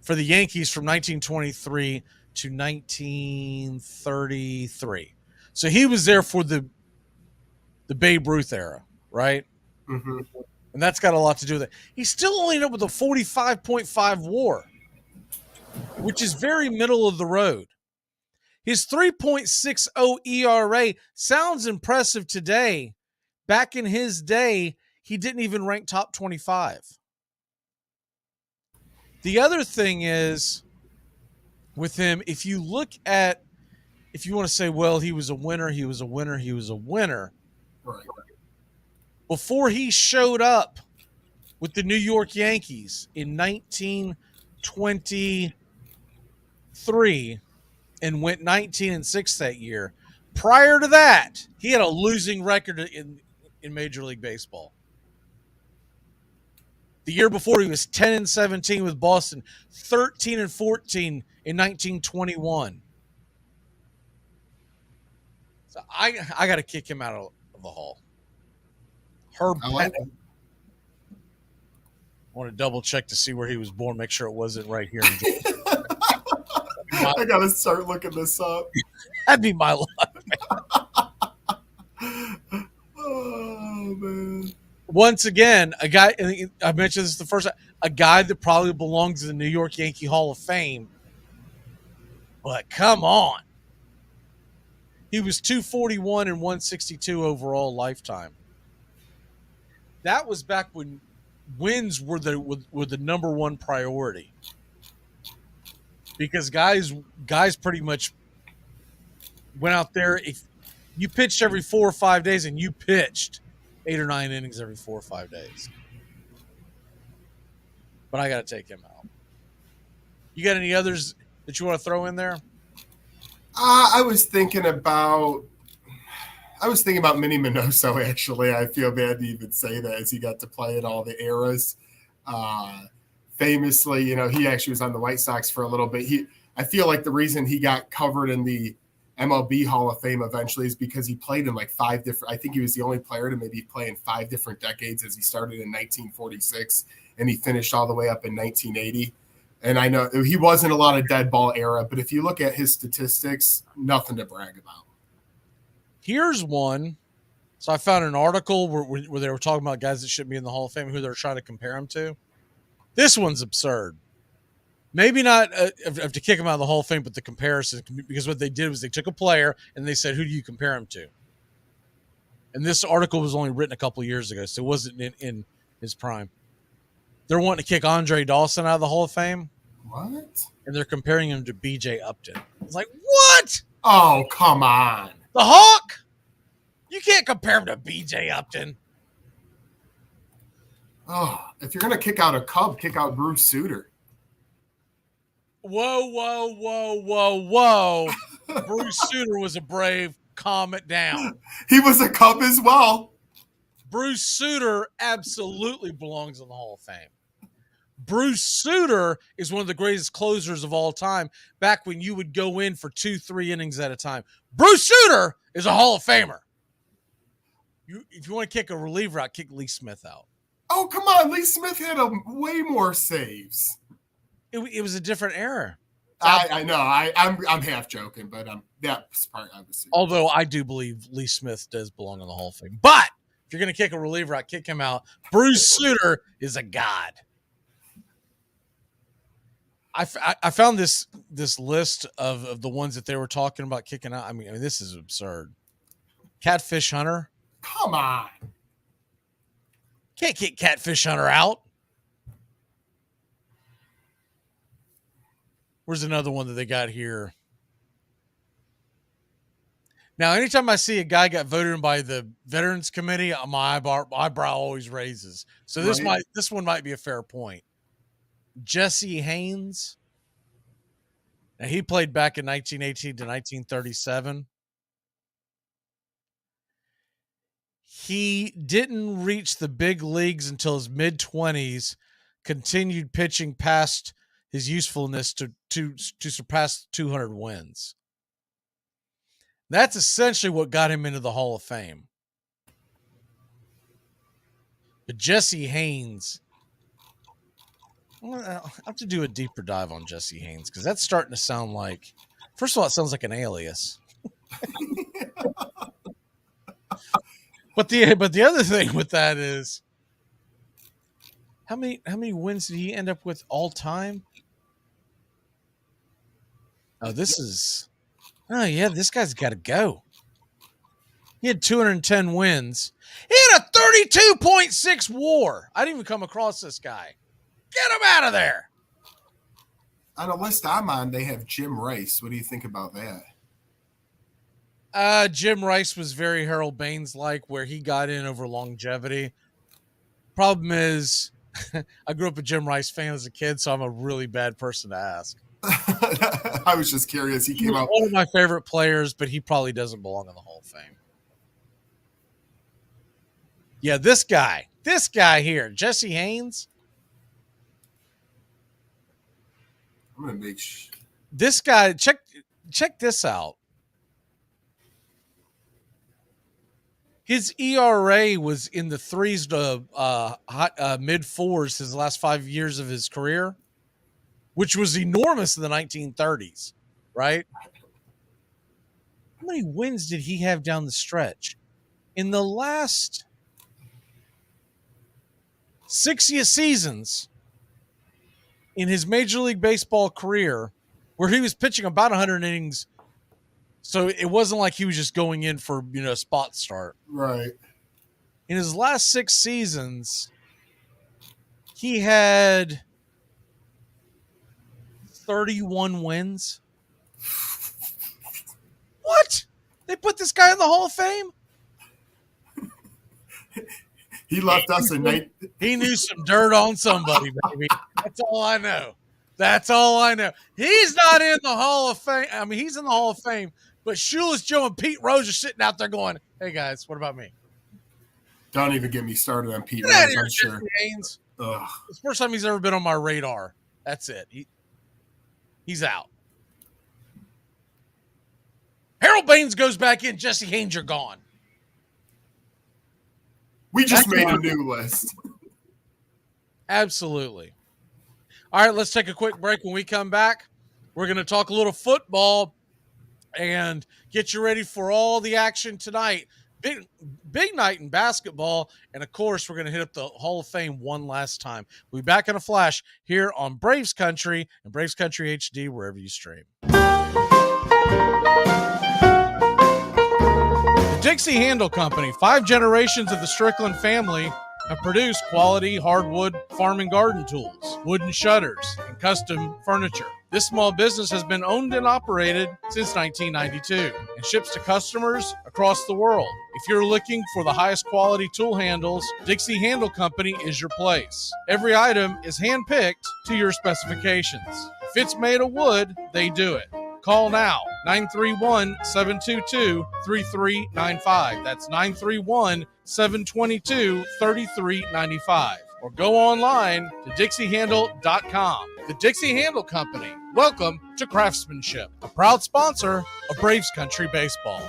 for the Yankees from 1923 to 1933. So he was there for the Babe Ruth era, right? Mm-hmm. And that's got a lot to do with it. He still only ended up with a 45.5 WAR, which is very middle of the road. His 3.60 ERA sounds impressive today. Back in his day, he didn't even rank top 25. The other thing is with him, if you want to say, well, he was a winner. Right. Before he showed up with the New York Yankees in 1923 and went 19-6 that year, prior to that, he had a losing record in Major League Baseball. The year before, he was 10-17 with Boston, 13-14 in 1921. So I got to kick him out of the Hall. Herb Pennock. I want to double check to see where he was born. Make sure it wasn't right here in Georgia. I gotta start looking this up. That'd be my luck, man. Oh man. Once again, a guy, I mentioned this the first time, a guy that probably belongs to the New York Yankee Hall of Fame. But come on. He was 241 and 162 overall lifetime. That was back when wins were the number one priority. Because guys pretty much went out there. If you pitched every 4 or 5 days and you pitched 8 or 9 innings every 4 or 5 days. But I got to take him out. You got any others that you want to throw in there? I was thinking about Minnie Minoso, actually. I feel bad to even say that, as he got to play in all the eras. Famously, he actually was on the White Sox for a little bit. I feel like the reason he got covered in the MLB Hall of Fame eventually is because he played in like 5 different – I think he was the only player to maybe play in 5 different decades, as he started in 1946 and he finished all the way up in 1980. And I know he was in a lot of dead ball era, but if you look at his statistics, nothing to brag about. Here's one. So I found an article where they were talking about guys that shouldn't be in the Hall of Fame, who they're trying to compare him to. This one's absurd. Maybe not to kick him out of the Hall of Fame, but the comparison, because what they did was they took a player and they said, who do you compare him to? And this article was only written a couple of years ago, so it wasn't in his prime. They're wanting to kick Andre Dawson out of the Hall of Fame. What? And they're comparing him to B.J. Upton. It's like, what? Oh, come on. The Hawk? You can't compare him to B.J. Upton. Oh, if you're going to kick out a Cub, kick out Bruce Sutter. Whoa. Bruce Sutter was a Brave. Calm it down. He was a Cub as well. Bruce Sutter absolutely belongs in the Hall of Fame. Bruce Sutter is one of the greatest closers of all time, back when you would go in for 2-3 innings at a time. Bruce Sutter is a Hall of Famer. If you want to kick a reliever out, kick Lee Smith out. Oh, come on. Lee Smith had way more saves. It was a different era. I know. I'm half joking, but that's part I was saying. Although I do believe Lee Smith does belong in the Hall of Fame. But if you're going to kick a reliever out, kick him out. Bruce Sutter is a god. I found this list of the ones that they were talking about kicking out. I mean, this is absurd. Catfish Hunter. Come on. Can't kick Catfish Hunter out. Where's another one that they got here? Now, anytime I see a guy got voted in by the Veterans Committee, my eyebrow always raises. So this one might be a fair point. Jesse Haynes. Now, he played back in 1918 to 1937. He didn't reach the big leagues until his mid-20s, continued pitching past his usefulness to surpass 200 wins. That's essentially what got him into the Hall of Fame. But Jesse Haynes, I'll have to do a deeper dive on Jesse Haynes, because that's starting to sound like, first of all, it sounds like an alias. But the other thing with that is, how many wins did he end up with all time? Oh, this guy's got to go. He had 210 wins. He had a 32.6 WAR. I didn't even come across this guy. Get him out of there. On a list I'm on, they have Jim Rice. What do you think about that? Jim Rice was very Harold Baines-like, where he got in over longevity. Problem is, I grew up a Jim Rice fan as a kid, so I'm a really bad person to ask. I was just curious. He came out one of my favorite players, but he probably doesn't belong in the Hall of Fame. Yeah, this guy here, Jesse Haynes. I'm gonna make sure. This guy, check this out. His ERA was in the 3s to mid 4s his last 5 years of his career, which was enormous in the 1930s, right? How many wins did he have down the stretch? In the last 60 seasons in his Major League Baseball career, where he was pitching about 100 innings, so it wasn't like he was just going in for, a spot start. Right. In his last 6 seasons, he had 31 wins. What? They put this guy in the Hall of Fame? He left us in night. He knew some dirt on somebody, baby. That's all I know. That's all I know. He's not in the Hall of Fame. I mean, he's in the Hall of Fame, but Shoeless Joe and Pete Rose are sitting out there going, "Hey guys, what about me?" Don't even get me started on Pete Get out of Rose. here, I'm sure. Jesse Haynes. Ugh. It's the first time he's ever been on my radar. That's it. He's out. Harold Baines goes back in. Jesse Haynes, you're gone. We just made a new list. Absolutely. All right, let's take a quick break. When we come back, we're going to talk a little football and get you ready for all the action tonight. Big night in basketball. And, of course, we're going to hit up the Hall of Fame one last time. We'll be back in a flash here on Braves Country and Braves Country HD, wherever you stream. The Dixie Handle Company, 5 generations of the Strickland family, have produced quality hardwood farm and garden tools, wooden shutters, and custom furniture. This small business has been owned and operated since 1992 and ships to customers across the world. If you're looking for the highest quality tool handles, Dixie Handle Company is your place. Every item is hand-picked to your specifications. If it's made of wood, they do it. Call now, 931-722-3395. That's 931-722-3395. Or go online to dixiehandle.com. The Dixie Handle Company. Welcome to Craftsmanship, a proud sponsor of Braves Country Baseball.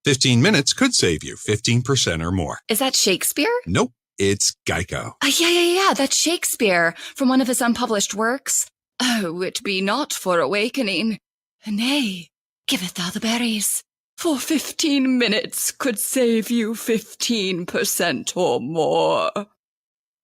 "15 minutes could save you 15% or more." Is that Shakespeare? Nope, it's Geico. Yeah, that's Shakespeare from one of his unpublished works. Oh, it be not for awakening. Nay, giveth thou the berries. For 15 minutes could save you 15% or more.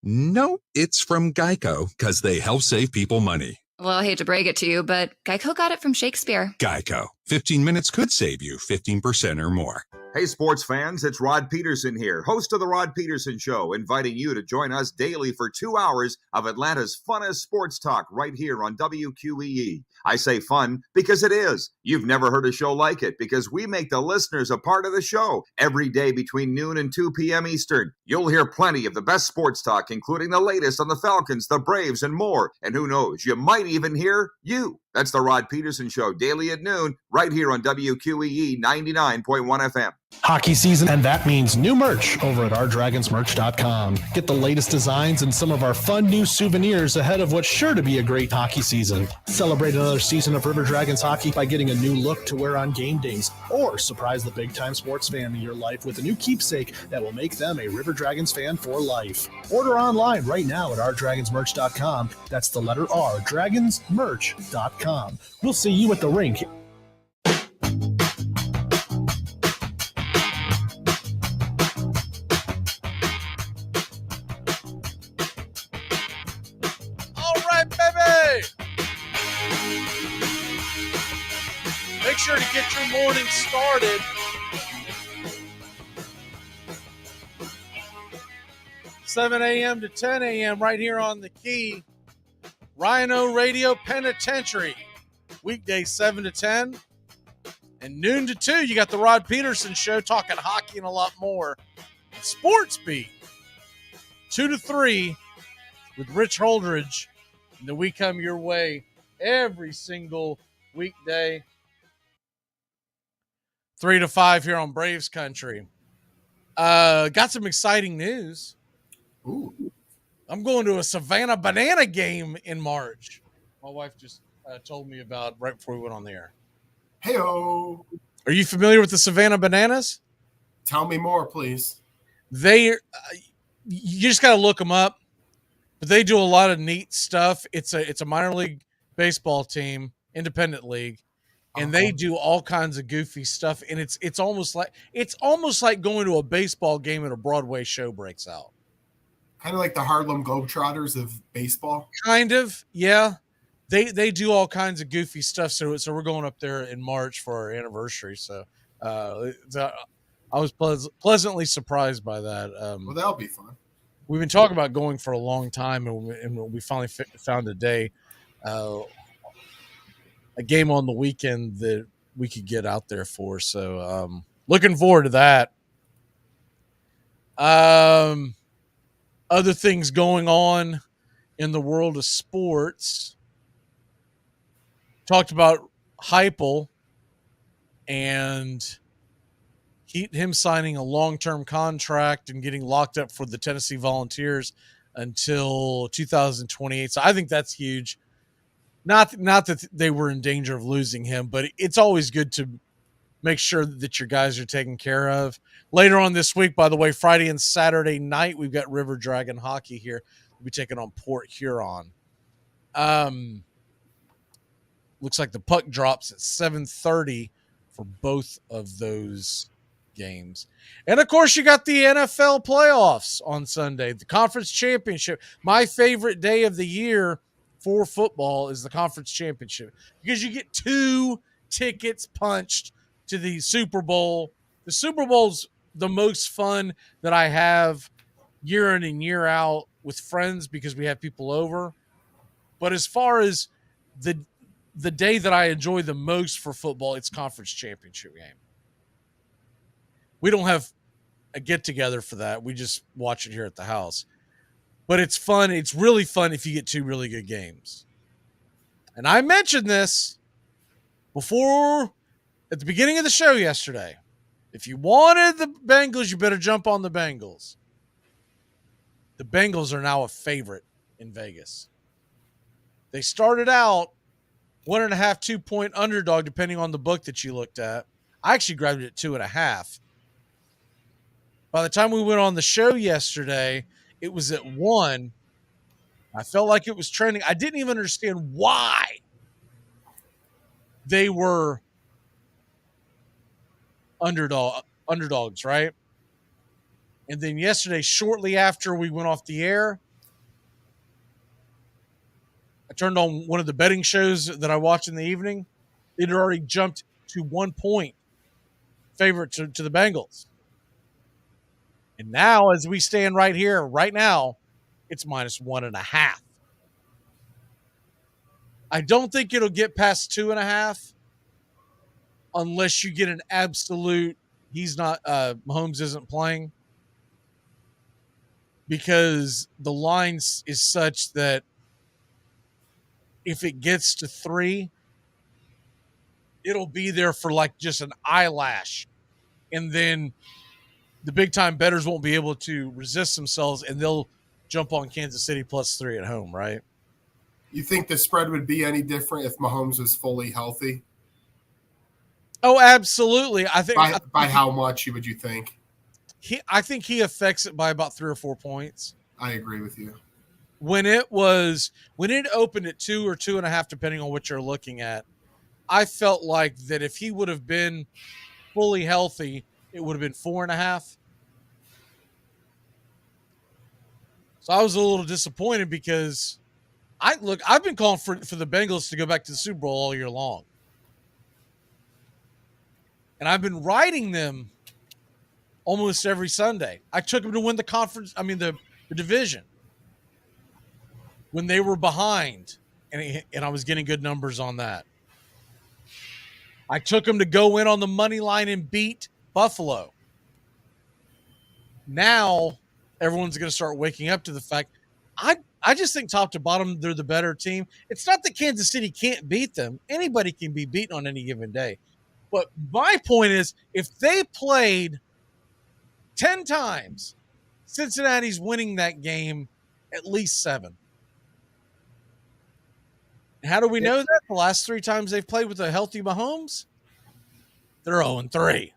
No, it's from Geico, because they help save people money. Well, I hate to break it to you, but Geico got it from Shakespeare. Geico. 15 minutes could save you 15% or more. Hey, sports fans, it's Rod Peterson here, host of The Rod Peterson Show, inviting you to join us daily for 2 hours of Atlanta's funnest sports talk right here on WQEE. I say fun because it is. You've never heard a show like it because we make the listeners a part of the show every day between noon and 2 p.m. Eastern. You'll hear plenty of the best sports talk, including the latest on the Falcons, the Braves, and more. And who knows, you might even hear you. That's the Rod Peterson Show, daily at noon, right here on WQEE 99.1 FM. Hockey season, and that means new merch over at OurDragonsMerch.com. Get the latest designs and some of our fun new souvenirs ahead of what's sure to be a great hockey season. Celebrate another season of River Dragons hockey by getting a new look to wear on game days, or surprise the big-time sports fan in your life with a new keepsake that will make them a River Dragons fan for life. Order online right now at OurDragonsMerch.com. That's the letter R, DragonsMerch.com. We'll see you at the rink. Make sure to get your morning started. $7 a.m. to 10 a.m. right here on the Key. Rhino Radio Penitentiary. Weekdays 7 to 10. And noon to 2, you got the Rod Peterson Show talking hockey and a lot more. Sports Beat. 2 to 3 with Rich Holdridge. And then we come your way every single weekday. 3 to 5 here on Braves Country. Got some exciting news. Ooh. I'm going to a Savannah Banana game in March. My wife just told me about right before we went on the air. Hey-o. Are you familiar with the Savannah Bananas? Tell me more, please. You just got to look them up, but they do a lot of neat stuff. It's a minor league baseball team, independent league. And they do all kinds of goofy stuff, and it's almost like going to a baseball game and a Broadway show breaks out. Kind of like the Harlem Globetrotters of baseball. Kind of, yeah. They do all kinds of goofy stuff. So we're going up there in March for our anniversary. So I was pleasantly surprised by that. Well, that'll be fun. We've been talking about going for a long time, and we finally found a day. A game on the weekend that we could get out there for. So looking forward to that. Other things going on in the world of sports. Talked about Heupel and him signing a long-term contract and getting locked up for the Tennessee Volunteers until 2028. So I think that's huge. Not that they were in danger of losing him, but it's always good to make sure that your guys are taken care of. Later on this week, by the way, Friday and Saturday night, we've got River Dragon hockey here. We'll be taking on Port Huron. Looks like the puck drops at 7:30 for both of those games. And, of course, you got the NFL playoffs on Sunday, the conference championship. My favorite day of the year for football is the conference championship because you get 2 tickets punched to the Super Bowl. The Super Bowl's the most fun that I have year in and year out with friends because we have people over. But as far as the day that I enjoy the most for football, it's conference championship game. We don't have a get-together for that. We just watch it here at the house. But it's fun. It's really fun if you get two really good games. And I mentioned this before at the beginning of the show yesterday. If you wanted the Bengals, you better jump on the Bengals. The Bengals are now a favorite in Vegas. They started out 1.5, 2-point underdog, depending on the book that you looked at. I actually grabbed it at 2.5. By the time we went on the show yesterday, it was at 1. I felt like it was trending. I didn't even understand why they were underdogs, right? And then yesterday, shortly after we went off the air, I turned on one of the betting shows that I watch in the evening. It had already jumped to 1 point favorite to the Bengals. And now, as we stand right here, right now, it's -1.5. I don't think it'll get past 2.5 unless you get an absolute Mahomes isn't playing, because the line is such that if it gets to 3, it'll be there for like just an eyelash. And then the big time bettors won't be able to resist themselves, and they'll jump on Kansas City +3 at home, right? You think the spread would be any different if Mahomes was fully healthy? Oh, absolutely. I think by how much would you think? I think he affects it by about 3 or 4 points. I agree with you. When it opened at 2 or 2.5, depending on what you're looking at, I felt like that if he would have been fully healthy, it would have been 4.5. So I was a little disappointed because I've been calling for the Bengals to go back to the Super Bowl all year long. And I've been riding them almost every Sunday. I took them to win the division when they were behind, and I was getting good numbers on that. I took them to go in on the money line and beat Buffalo. Now everyone's going to start waking up to the fact I just think top to bottom they're the better team. It's not that Kansas City can't beat them. Anybody can be beaten on any given day. But my point is, if they played 10 times, Cincinnati's winning that game at least 7. And how do we know that? The last 3 times they've played with a healthy Mahomes, they're 0-3.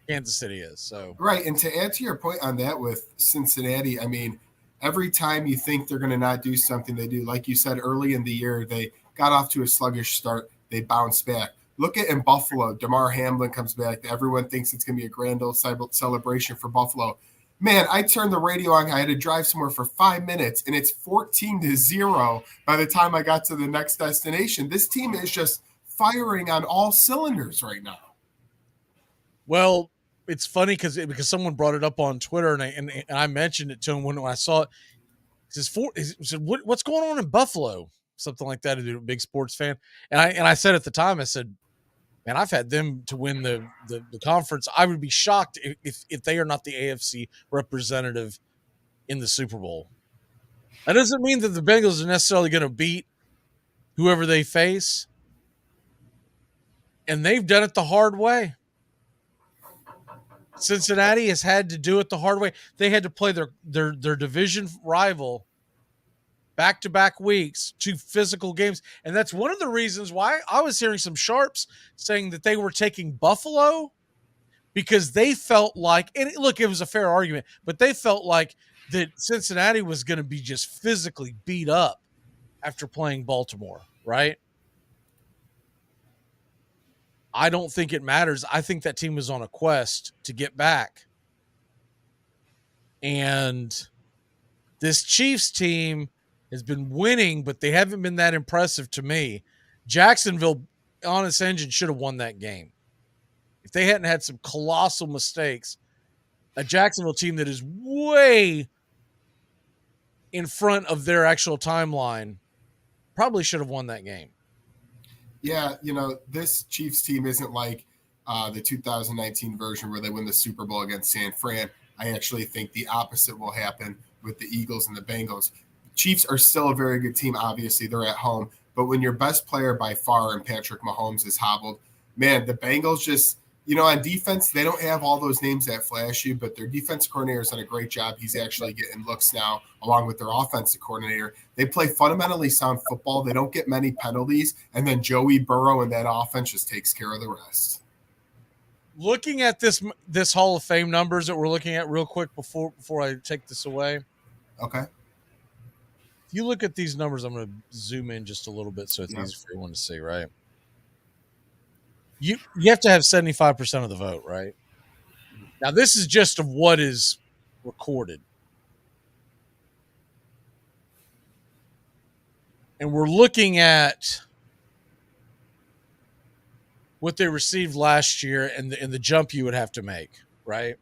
Kansas City is. So right, and to add to your point on that with Cincinnati, I mean, every time you think they're going to not do something, they do. Like you said, early in the year, they got off to a sluggish start. They bounced back. Look at in Buffalo, Damar Hamlin comes back. Everyone thinks it's going to be a grand old celebration for Buffalo. Man, I turned the radio on. I had to drive somewhere for 5 minutes, and it's 14-0 by the time I got to the next destination. This team is just firing on all cylinders right now. Well, it's funny because someone brought it up on Twitter, and I mentioned it to him when I saw it. He said, "What's going on in Buffalo?" Something like that. A big sports fan, and I said at the time, I said, "Man, I've had them to win the conference. I would be shocked if they are not the AFC representative in the Super Bowl." That doesn't mean that the Bengals are necessarily going to beat whoever they face, and they've done it the hard way. Cincinnati has had to do it the hard way. They had to play their division rival back-to-back weeks, 2 physical games. And that's one of the reasons why I was hearing some sharps saying that they were taking Buffalo because they felt like, and look, it was a fair argument, but they felt like that Cincinnati was going to be just physically beat up after playing Baltimore, right? I don't think it matters. I think that team is on a quest to get back. And this Chiefs team has been winning, but they haven't been that impressive to me. Jacksonville, on its engine, should have won that game. If they hadn't had some colossal mistakes, a Jacksonville team that is way in front of their actual timeline probably should have won that game. Yeah, this Chiefs team isn't like the 2019 version where they win the Super Bowl against San Fran. I actually think the opposite will happen. with the Eagles and the Bengals. Chiefs are still a very good team. Obviously, they're at home. But when your best player by far and Patrick Mahomes is hobbled, man, the Bengals just, on defense, they don't have all those names that flash you, but their defensive coordinator has done a great job. He's actually getting looks now along with their offensive coordinator. They play fundamentally sound football. They don't get many penalties. And then Joey Burrow and that offense just takes care of the rest. Looking at this Hall of Fame numbers that we're looking at real quick before I take this away. Okay. If you look at these numbers, I'm going to zoom in just a little bit so it's easier for everyone to see, right? You have to have 75% of the vote, right? Now, this is just of what is recorded. And we're looking at what they received last year and the jump you would have to make, right?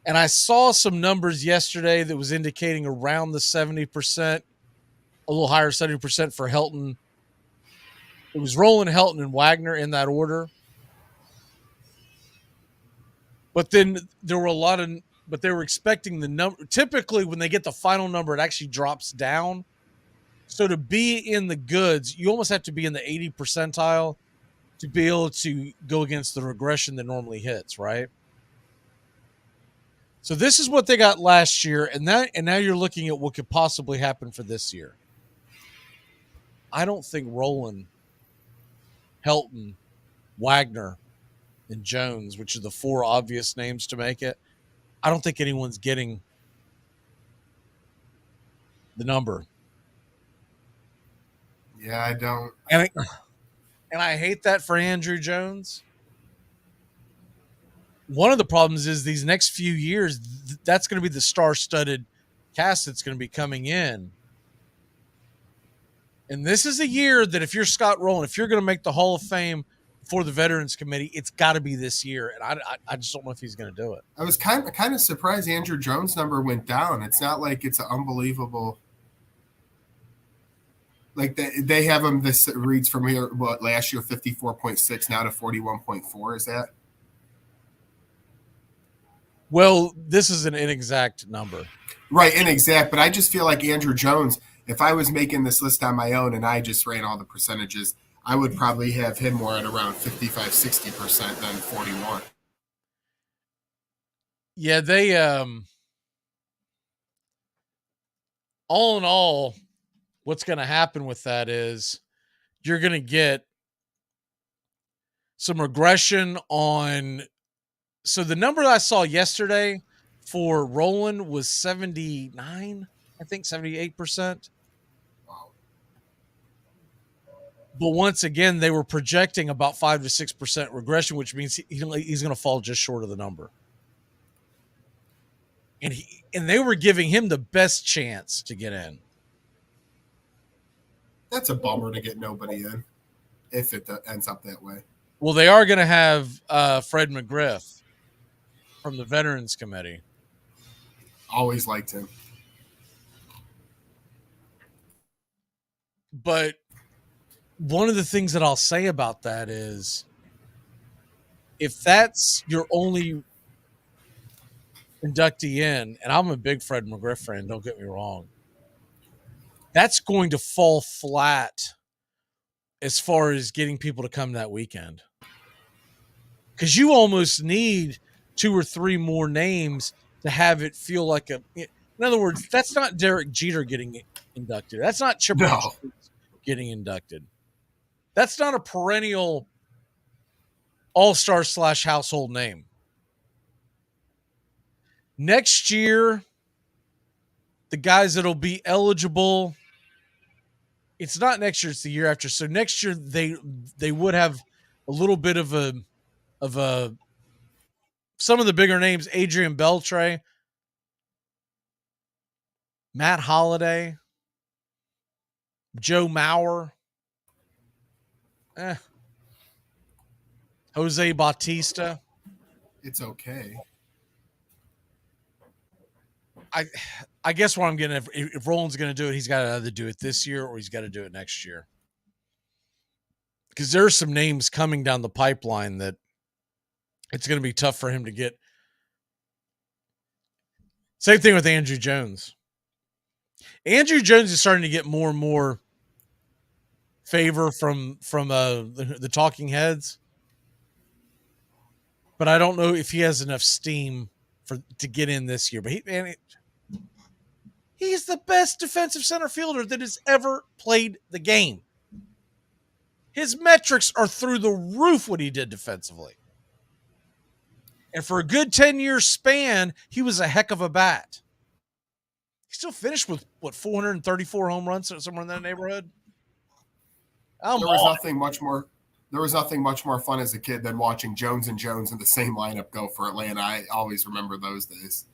And I saw some numbers yesterday that was indicating around the 70%, a little higher, 70% for Helton. It was Roland, Helton, and Wagner in that order. But then there were but they were expecting the number. Typically, when they get the final number, it actually drops down. So to be in the goods, you almost have to be in the 80 percentile to be able to go against the regression that normally hits, right? So this is what they got last year, and now you're looking at what could possibly happen for this year. I don't think Roland, Helton, Wagner, and Jones, which are the four obvious names to make it, I don't think anyone's getting the number. Yeah, I don't. And I hate that for Andrew Jones. One of the problems is these next few years, that's going to be the star-studded cast that's going to be coming in. And this is a year that if you're Scott Rowland, if you're going to make the Hall of Fame for the Veterans Committee, it's got to be this year. And I just don't know if he's going to do it. I was kind of surprised Andrew Jones' number went down. It's not like it's an unbelievable. Like they have him. This reads from here. What last year 54.6 now to 41.4. Is that? Well, this is an inexact number. Right, inexact. But I just feel like Andrew Jones, if I was making this list on my own and I just ran all the percentages, I would probably have him more at around 55-60% than 41. Yeah, they all in all, what's going to happen with that is you're going to get some regression on. So the number I saw yesterday for Roland was 79, I think 78%. But once again, they were projecting about 5 to 6% regression, which means he's going to fall just short of the number. And they were giving him the best chance to get in. That's a bummer to get nobody in if it ends up that way. Well, they are going to have Fred McGriff from the Veterans Committee. Always liked him. But one of the things that I'll say about that is if that's your only inductee in, and I'm a big Fred McGriff fan, don't get me wrong, that's going to fall flat as far as getting people to come that weekend. Because you almost need 2 or 3 more names to have it feel like a. In other words, that's not Derek Jeter getting inducted. That's not Chip getting inducted. That's not a perennial all-star / household name. Next year, the guys that'll be eligible, it's not next year, it's the year after. So next year they would have a little bit of a some of the bigger names, Adrian Beltre, Matt Holliday, Joe Mauer, Jose Bautista. It's okay. I guess what I'm getting, if Roland's going to do it, he's got to either do it this year or he's got to do it next year. Because there are some names coming down the pipeline that it's going to be tough for him to get. Same thing with Andrew Jones. Andrew Jones is starting to get more and more favor from the talking heads, but I don't know if he has enough steam to get in this year. But he's the best defensive center fielder that has ever played the game. His metrics are through the roof what he did defensively. And for a good 10-year span, he was a heck of a bat. He still finished with, 434 home runs, somewhere in that neighborhood? There was nothing much more fun as a kid than watching Jones and Jones in the same lineup go for Atlanta. I always remember those days.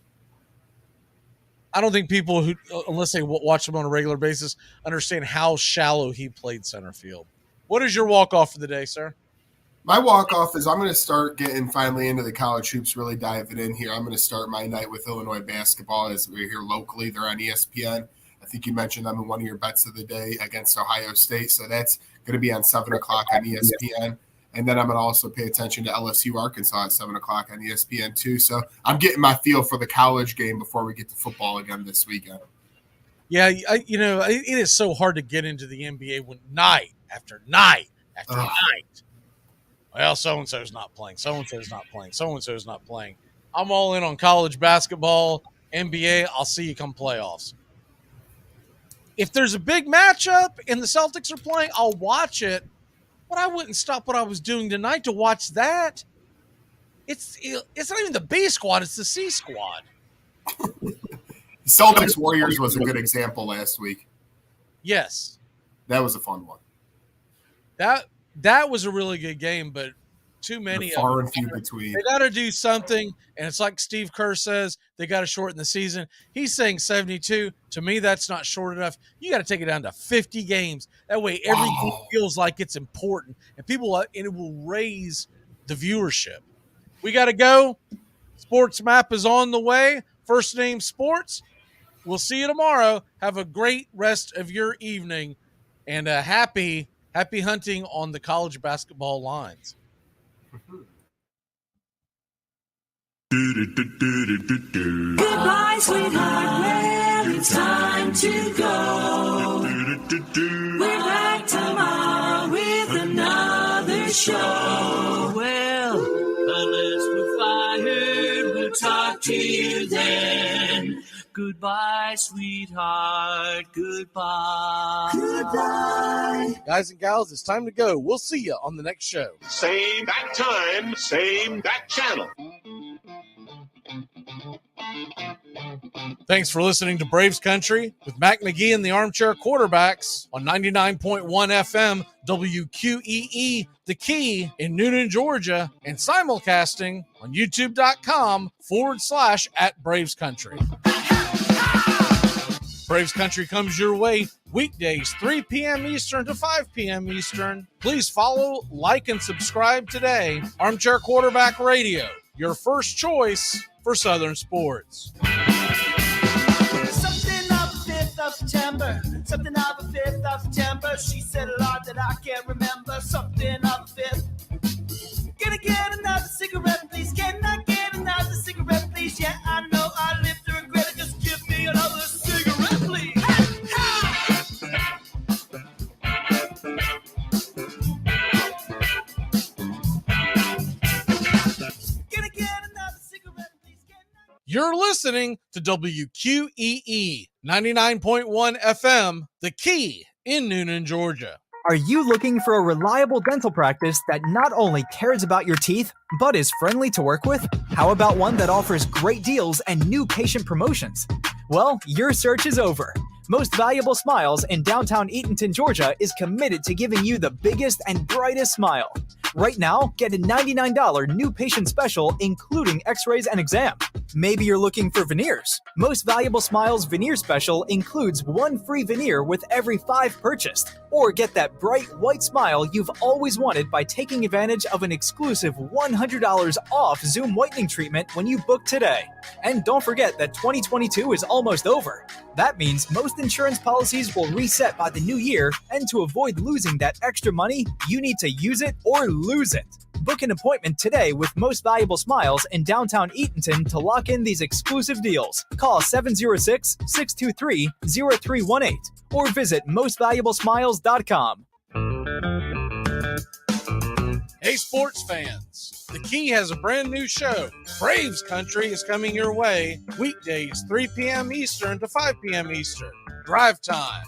I don't think people who, unless they watch him on a regular basis, understand how shallow he played center field. What is your walk-off for the day, sir? My walk-off is I'm going to start getting finally into the college hoops, really diving in here. I'm going to start my night with Illinois basketball as we're here locally. They're on ESPN. I think you mentioned them in one of your bets of the day against Ohio State. So that's going to be on 7 o'clock on ESPN. And then I'm going to also pay attention to LSU Arkansas at 7 o'clock on ESPN too. So I'm getting my feel for the college game before we get to football again this weekend. Yeah, it is so hard to get into the NBA when night after night after night. Well, so-and-so's not playing. So-and-so's not playing. So-and-so's not playing. I'm all in on college basketball, NBA. I'll see you come playoffs. If there's a big matchup and the Celtics are playing, I'll watch it. But I wouldn't stop what I was doing tonight to watch that. It's not even the B squad. It's the C squad. Celtics Warriors was a good example last week. Yes. That was a fun one. That was a really good game, but too many far and few between. They got to do something, and it's like Steve Kerr says, they got to shorten the season. He's saying 72. To me, that's not short enough. You got to take it down to 50 games. That way, every game feels like it's important, and it will raise the viewership. We got to go. Sports Map is on the way. First Name Sports. We'll see you tomorrow. Have a great rest of your evening, and happy hunting on the college basketball lines. Goodbye, sweetheart. Well, it's time to go. We're back tomorrow with another show. Well, unless we're fired, we'll talk to you then. Goodbye, sweetheart. Goodbye. Goodbye. Guys and gals, it's time to go. We'll see you on the next show. Same bat time, same bat channel. Thanks for listening to Braves Country with Mac McGee and the Armchair Quarterbacks on 99.1 FM WQEE, The Key in Noonan, Georgia, and simulcasting on youtube.com/@Braves Country. Braves Country comes your way weekdays, 3 p.m. Eastern to 5 p.m. Eastern. Please follow, like, and subscribe today. Armchair Quarterback Radio, your first choice for Southern sports. Something of the 5th of September. Something of the 5th of September. She said a lot that I can't remember. Something of the 5th. Can I get another cigarette, please? Can I get another cigarette, please? Yeah, I know I live to regret it. Just give me another cigarette, please. You're listening to WQEE 99.1 FM, The Key in Noonan, Georgia. Are you looking for a reliable dental practice that not only cares about your teeth, but is friendly to work with? How about one that offers great deals and new patient promotions? Well, your search is over. Most Valuable Smiles in downtown Eatonton, Georgia is committed to giving you the biggest and brightest smile. Right now, get a $99 new patient special, including x-rays and exam. Maybe you're looking for veneers. Most Valuable Smiles veneer special includes 1 free veneer with every 5 purchased. Or get that bright white smile you've always wanted by taking advantage of an exclusive $100 off Zoom whitening treatment when you book today. And don't forget that 2022 is almost over. That means most insurance policies will reset by the new year, and to avoid losing that extra money, you need to use it or lose it. Book an appointment today with Most Valuable Smiles in downtown Eatonton to lock in these exclusive deals. Call 706-623-0318 or visit mostvaluablesmiles.com. Hey, sports fans. The Key has a brand new show. Braves Country is coming your way weekdays 3 p.m. Eastern to 5 p.m. Eastern. Drive Time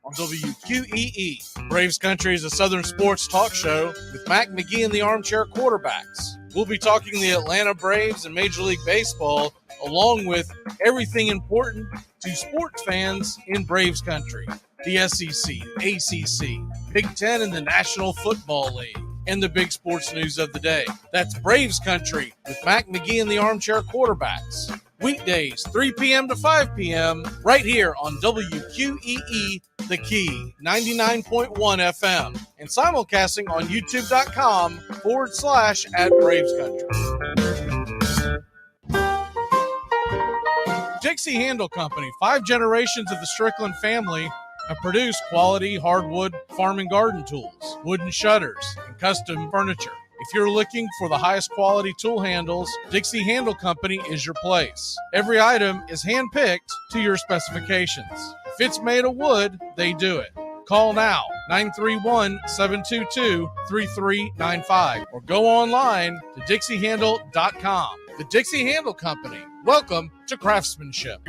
on WQEE. Braves Country is a Southern sports talk show with Mac McGee and the Armchair Quarterbacks. We'll be talking the Atlanta Braves and Major League Baseball, along with everything important to sports fans in Braves Country. The SEC, ACC, Big Ten, and the National Football League, and the big sports news of the day. That's Braves Country with Mac McGee and the Armchair Quarterbacks. Weekdays, 3 p.m. to 5 p.m. right here on WQEE, The Key, 99.1 FM, and simulcasting on youtube.com/@BravesCountry. Dixie Handle Company, 5 generations of the Strickland family, have produced quality hardwood farm and garden tools, wooden shutters, and custom furniture. If you're looking for the highest quality tool handles, Dixie Handle Company is your place. Every item is hand-picked to your specifications. If it's made of wood, they do it. Call now, 931-722-3395, or go online to dixiehandle.com. The Dixie Handle Company. Welcome to craftsmanship.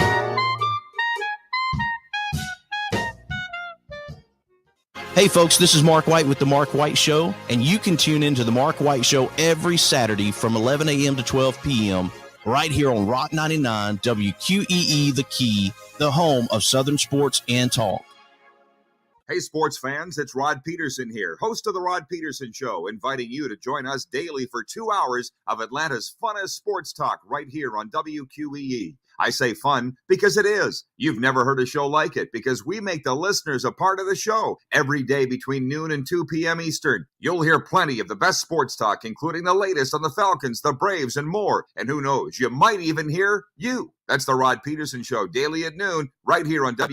Hey folks, this is Mark White with The Mark White Show, and you can tune into The Mark White Show every Saturday from 11 a.m. to 12 p.m. right here on Rock 99 WQEE The Key, the home of Southern sports and talk. Hey, sports fans, it's Rod Peterson here, host of The Rod Peterson Show, inviting you to join us daily for 2 hours of Atlanta's funnest sports talk right here on WQEE. I say fun because it is. You've never heard a show like it because we make the listeners a part of the show every day between noon and 2 p.m. Eastern. You'll hear plenty of the best sports talk, including the latest on the Falcons, the Braves, and more. And who knows, you might even hear you. That's the Rod Peterson Show daily at noon right here on WQEE.